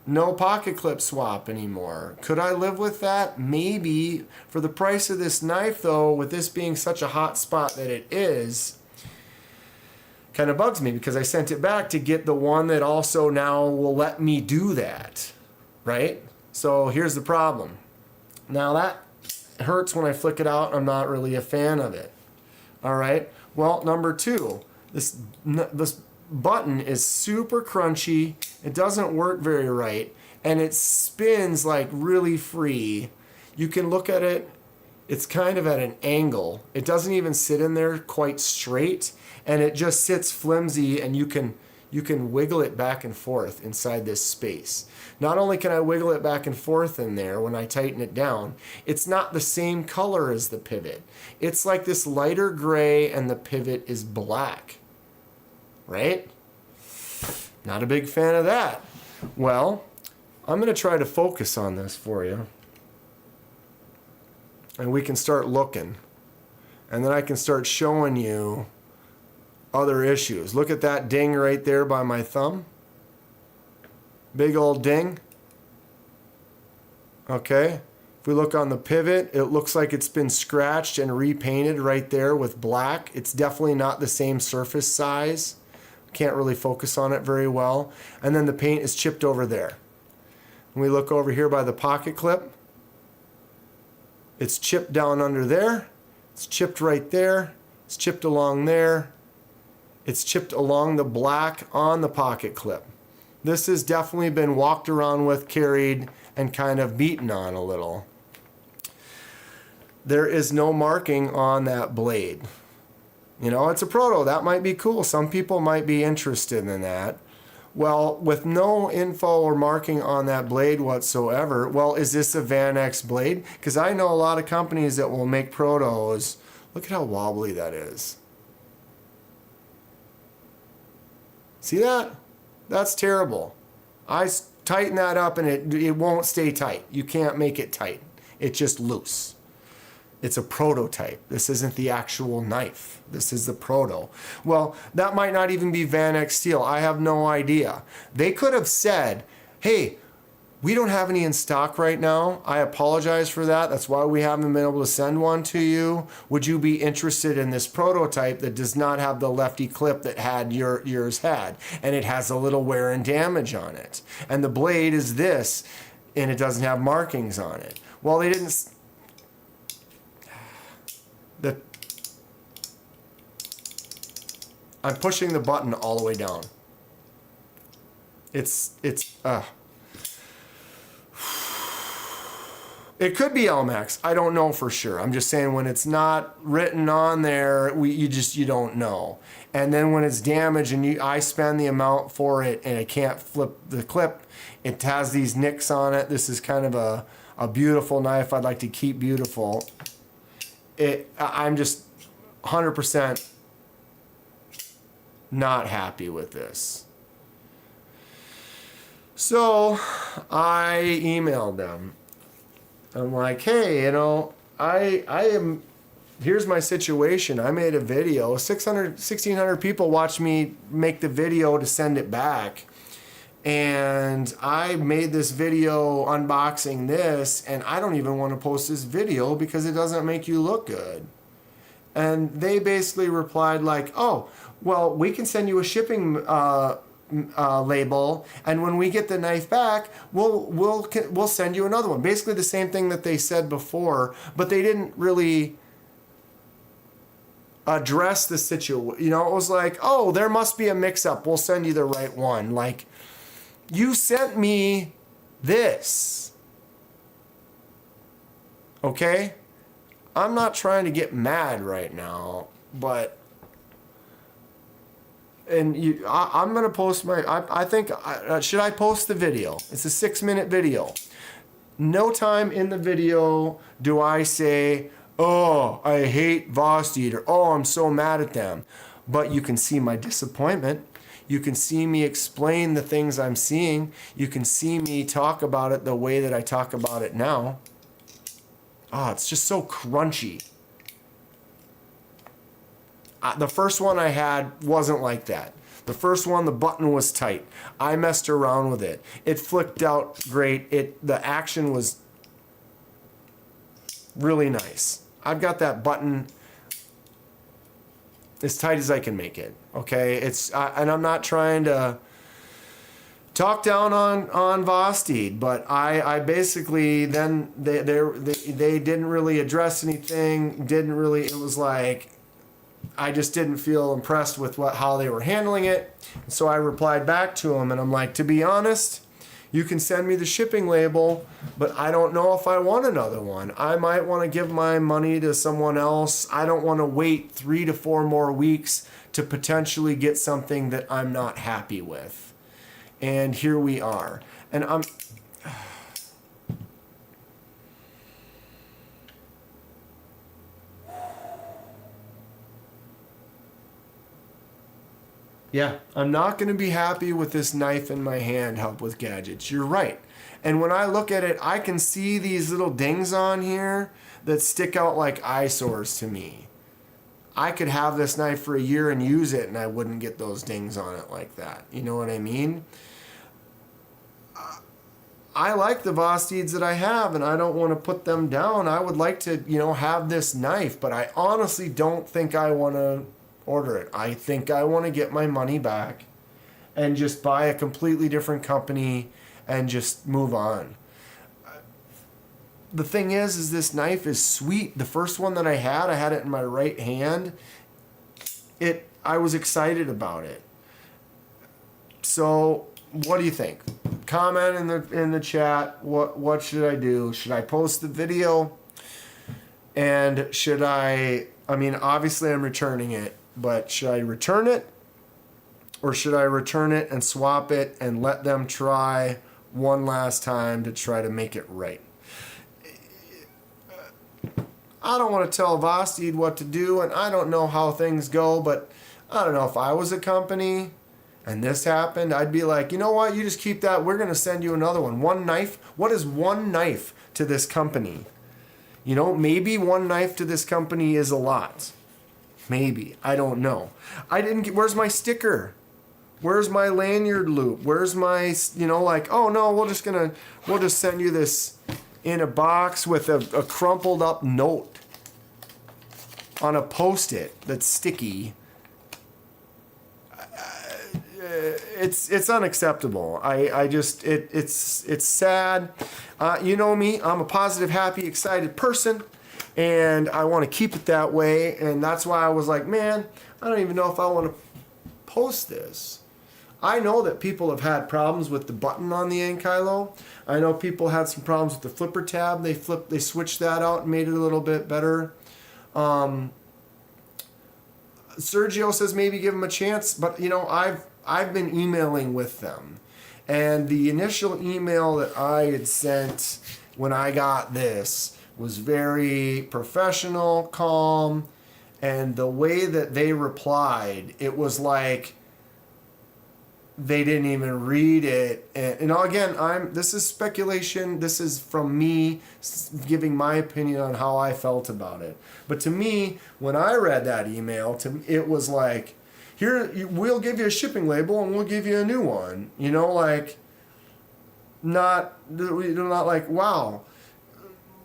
No pocket clip swap anymore. Could I live with that? Maybe. For the price of this knife, though, with this being such a hot spot that it is, kind of bugs me because I sent it back to get the one that also now will let me do that, right? So here's the problem. Now that hurts when I flick it out. I'm not really a fan of it. All right. Well, number two, this button is super crunchy. It doesn't work very right, and it spins like really free. You can look at it it's kind of at an angle. It doesn't even sit in there quite straight, and it just sits flimsy, and you can wiggle it back and forth inside this space. Not only can I wiggle it back and forth in there when I tighten it down, it's not the same color as the pivot. It's like this lighter gray and the pivot is black, right? Not a big fan of that. Well, I'm going to try to focus on this for you. And we can start looking. And then I can start showing you other issues. Look at that ding right there by my thumb. Big old ding. Okay. If we look on the pivot, it looks like it's been scratched and repainted right there with black. It's definitely not the same surface size. Can't really focus on it very well. And then the paint is chipped over there. When we look over here by the pocket clip, it's chipped down under there. It's chipped right there. It's chipped along there. It's chipped along the black on the pocket clip. This has definitely been walked around with, carried, and kind of beaten on a little. There is no marking on that blade. You know, it's a proto. That might be cool. Some people might be interested in that. Well, with no info or marking on that blade whatsoever, well, is this a Van-X blade? Because I know a lot of companies that will make protos. Look at how wobbly that is. See that? That's terrible. I tighten that up and it won't stay tight. You can't make it tight. It's just loose. It's a prototype. This isn't the actual knife. This is the proto. Well, that might not even be Van-X steel. I have no idea. They could have said, hey, we don't have any in stock right now. I apologize for that. That's why we haven't been able to send one to you. Would you be interested in this prototype that does not have the lefty clip that had yours had? And it has a little wear and damage on it. And the blade is this, and it doesn't have markings on it. Well, they didn't... I'm pushing the button all the way down. It could be LMAX. I don't know for sure. I'm just saying when it's not written on there, you don't know. And then when it's damaged and I spend the amount for it and I can't flip the clip, it has these nicks on it. This is kind of a beautiful knife I'd like to keep beautiful. I'm just 100% not happy with this. So I emailed them. I'm like, hey, you know, here's my situation. I made a video. 1,600 people watched me make the video to send it back. And I made this video unboxing this, and I don't even want to post this video because it doesn't make you look good. And they basically replied like, oh, well, we can send you a shipping label, and when we get the knife back, we'll send you another one. Basically the same thing that they said before, but they didn't really address the situation. You know, it was like, oh, there must be a mix-up. We'll send you the right one. Like, you sent me this. Okay? I'm not trying to get mad right now, but... And I'm going to post I think, should I post the video? It's a 6-minute video. No time in the video do I say, oh, I hate Vosteed, or oh, I'm so mad at them. But you can see my disappointment. You can see me explain the things I'm seeing. You can see me talk about it the way that I talk about it now. Oh, it's just so crunchy. The first one I had wasn't like that. The first one, the button was tight. I messed around with it. It flicked out great. The action was really nice. I've got that button as tight as I can make it. Okay, and I'm not trying to talk down on Vosteed, but I basically then they didn't really address anything. It was like, I just didn't feel impressed with how they were handling it. So I replied back to them, and I'm like, to be honest, You can send me the shipping label, but I don't know if I want another one. I might want to give my money to someone else. I don't want to wait 3 to 4 more weeks to potentially get something that I'm not happy with. And here we are. And I'm... Yeah, I'm not going to be happy with this knife in my hand, Help with Gadgets. You're right. And when I look at it, I can see these little dings on here that stick out like eyesores to me. I could have this knife for a year and use it and I wouldn't get those dings on it like that. You know what I mean? I like the Vosteeds that I have and I don't want to put them down. I would like to, have this knife, but I honestly don't think I want to order it. I think I want to get my money back and just buy a completely different company and just move on. The thing is this knife is sweet. The first one that I had it in my right hand. I was excited about it. So what do you think? Comment in the chat. What should I do? Should I post the video? And should I mean, obviously I'm returning it, but should I return it? Or should I return it and swap it and let them try one last time to try to make it right? I don't want to tell Vosteed what to do, and I don't know how things go, but I don't know, if I was a company and this happened, I'd be like, you know what, you just keep that, we're going to send you another one. One knife? What is one knife to this company? Maybe one knife to this company is a lot. Maybe. I don't know. Where's my sticker? Where's my lanyard loop? Where's my, oh no, we'll just send you this in a box with a crumpled up note on a Post-it that's sticky. It's unacceptable. It's sad. You know me, I'm a positive, happy, excited person. And I want to keep it that way. And that's why I was like, man, I don't even know if I want to post this. I know that people have had problems with the button on the Ankylo. I know people had some problems with the flipper tab. They switched that out and made it a little bit better. Sergio says maybe give them a chance. But, I've been emailing with them. And the initial email that I had sent when I got this was very professional, calm, and the way that they replied, it was like they didn't even read it. And again, this is speculation. This is from me giving my opinion on how I felt about it. But to me, when I read that email, it was like, here, we'll give you a shipping label and we'll give you a new one. Not like, wow,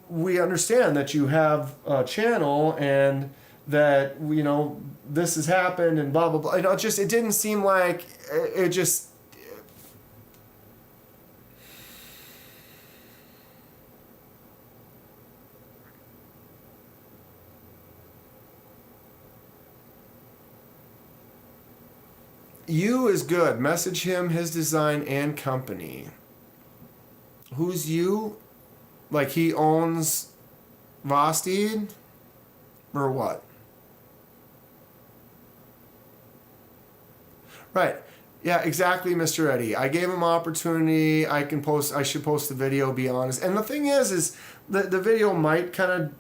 we understand that you have a channel and that, this has happened and blah, blah, blah. It didn't seem like it just... You is good. Message him, his design, and company. Who's you? Like he owns Vosteed? Or what? Right. Yeah, exactly, Mr. Eddie. I gave him opportunity. I should post the video, be honest. And the thing is the video might kind of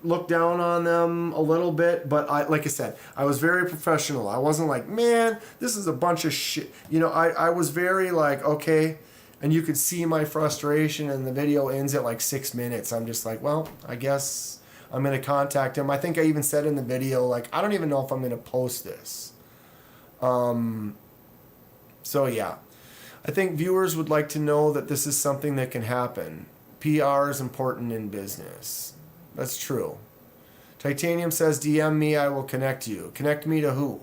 look down on them a little bit, but like I said, I was very professional. I wasn't like, man, this is a bunch of shit. I was very like, okay, and you could see my frustration, and the video ends at like 6 minutes. I'm just like, well, I guess I'm going to contact him. I think I even said in the video, like, I don't even know if I'm going to post this. So yeah, I think viewers would like to know that this is something that can happen. PR is important in business. That's true. Titanium says, DM me, I will connect you. Connect me to who?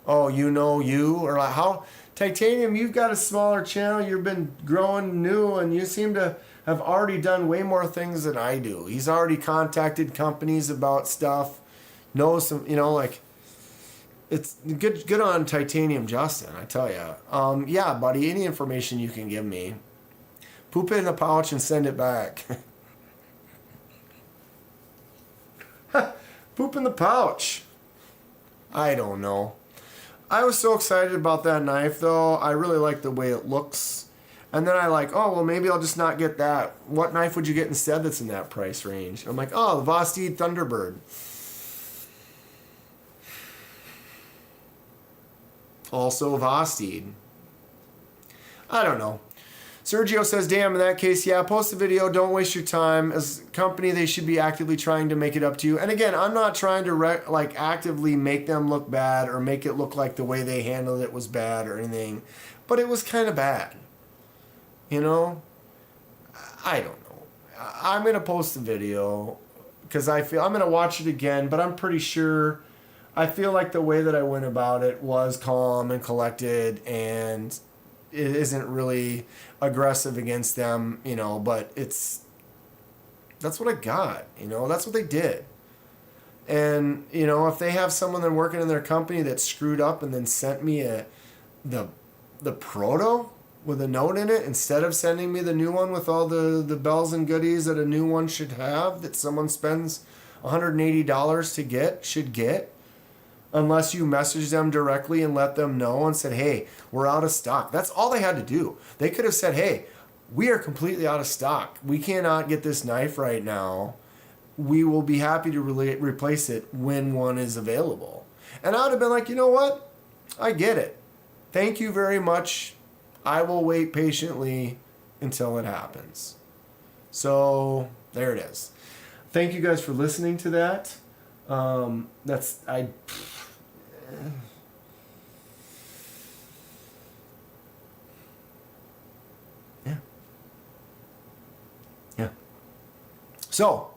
Oh, you? Or like, how? Titanium, you've got a smaller channel. You've been growing new, and you seem to have already done way more things than I do. He's already contacted companies about stuff. Knows some, it's good on Titanium Justin, I tell you. Yeah, buddy, any information you can give me. Poop it in a pouch and send it back. Poop in the pouch. I don't know. I was so excited about that knife, though. I really like the way it looks. And then I like, oh, well, maybe I'll just not get that. What knife would you get instead that's in that price range? And I'm like, oh, the Vosteed Thunderbird. Also Vosteed. I don't know. Sergio says, damn, in that case, yeah, post a video. Don't waste your time. As a company, they should be actively trying to make it up to you. And again, I'm not trying to actively make them look bad or make it look like the way they handled it was bad or anything. But it was kind of bad. You know? I don't know. I'm going to post the video because I'm going to watch it again, but I'm pretty sure I feel like the way that I went about it was calm and collected, and it isn't really aggressive against them, you know, but that's what I got, you know, that's what they did. And, you know, if they have someone that's working in their company that screwed up and then sent me the proto with a note in it instead of sending me the new one with all the bells and goodies that a new one should have, that someone spends $180 should get, unless you message them directly and let them know and said, hey, we're out of stock. That's all they had to do. They could have said, hey, we are completely out of stock. We cannot get this knife right now. We will be happy to replace it when one is available. And I would have been like, you know what? I get it. Thank you very much. I will wait patiently until it happens. So there it is. Thank you guys for listening to that. Yeah. So,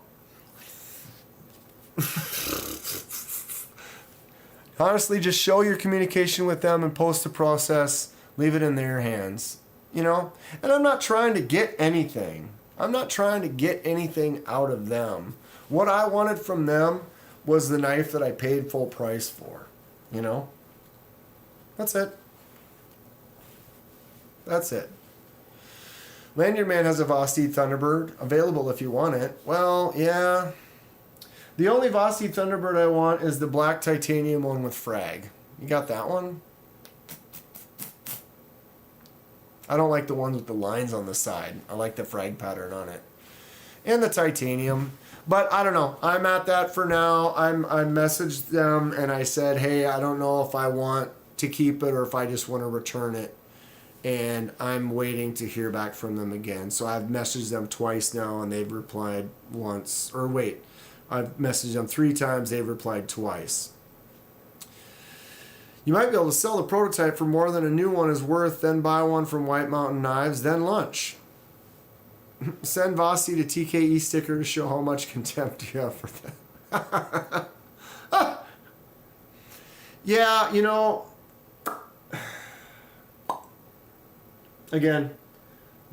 honestly, just show your communication with them and post the process. Leave it in their hands, you know? And I'm not trying to get anything. I'm not trying to get anything out of them. What I wanted from them was the knife that I paid full price for, you know? That's it. That's it. Lanyard Man has a Vosteed Thunderbird available if you want it. Well, yeah. The only Vosteed Thunderbird I want is the black titanium one with frag. You got that one? I don't like the ones with the lines on the side. I like the frag pattern on it. And the titanium. But I don't know. I'm at that for now. I messaged them and I said, hey, I don't know if I want to keep it or if I just want to return it. And I'm waiting to hear back from them again. So I've messaged them twice now and they've replied once. Or wait, I've messaged them 3 times. They've replied twice. You might be able to sell the prototype for more than a new one is worth, then buy one from White Mountain Knives, then lunch. Send Vossi to TKE sticker to show how much contempt you have for that. Yeah, you know, again,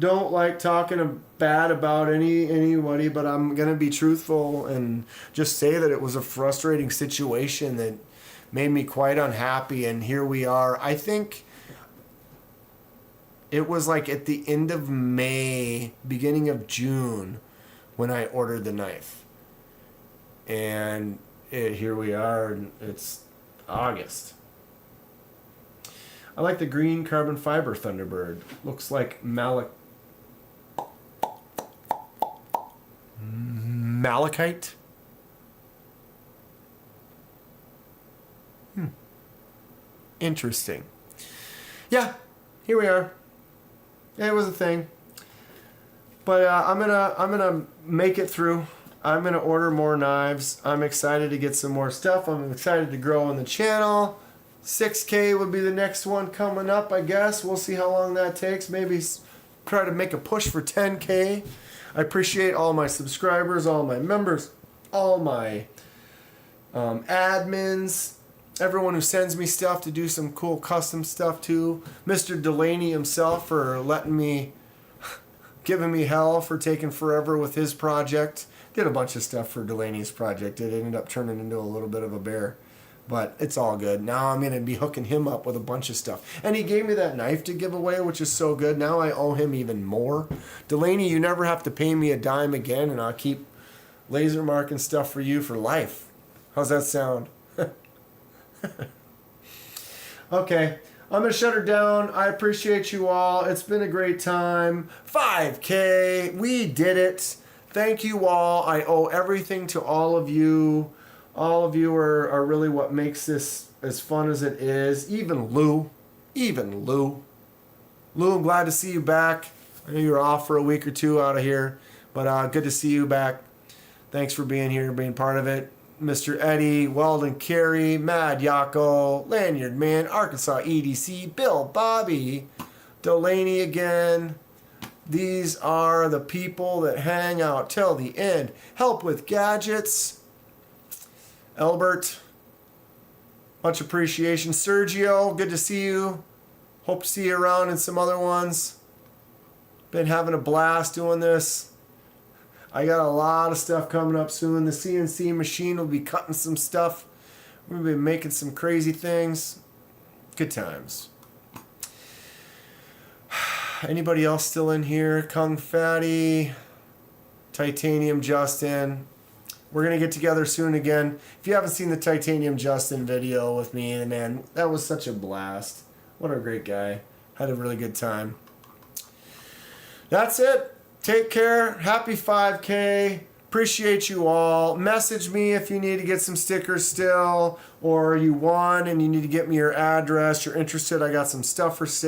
don't like talking bad about anybody, but I'm going to be truthful and just say that it was a frustrating situation that made me quite unhappy, and here we are. I think it was like at the end of May, beginning of June, when I ordered the knife. And here we are, and it's August. I like the green carbon fiber Thunderbird. Looks like malachite. Interesting. Yeah, here we are. It was a thing, but I'm gonna make it through. I'm gonna order more knives. I'm excited to get some more stuff. I'm excited to grow on the channel. 6K would be the next one coming up, I guess. We'll see how long that takes. Maybe try to make a push for 10K. I appreciate all my subscribers, all my members, all my admins. Everyone who sends me stuff to do some cool custom stuff too. Mr. Delaney himself for giving me hell for taking forever with his project. Did a bunch of stuff for Delaney's project. It ended up turning into a little bit of a bear. But it's all good. Now I'm going to be hooking him up with a bunch of stuff. And he gave me that knife to give away, which is so good. Now I owe him even more. Delaney, you never have to pay me a dime again, and I'll keep laser marking stuff for you for life. How's that sound? Okay, I'm going to shut her down. I appreciate you all. It's been a great time. 5K. We did it. Thank you all. I owe everything to all of you. All of you are really what makes this as fun as it is. Even Lou. Even Lou. Lou, I'm glad to see you back. I know you were off for a week or two out of here, but good to see you back. Thanks for being here, being part of it. Mr. Eddie, Weldon Carey, Mad Yako, Lanyard Man, Arkansas EDC, Bill Bobby, Delaney again. These are the people that hang out till the end. Help with gadgets. Albert, much appreciation. Sergio, good to see you. Hope to see you around in some other ones. Been having a blast doing this. I got a lot of stuff coming up soon. The CNC machine will be cutting some stuff. We'll be making some crazy things. Good times. Anybody else still in here? Kung Fatty, Titanium Justin. We're going to get together soon again. If you haven't seen the Titanium Justin video with me, man, that was such a blast. What a great guy. Had a really good time. That's it. Take care. Happy 5K. Appreciate you all. Message me if you need to get some stickers still, or you won and you need to get me your address. You're interested. I got some stuff for sale.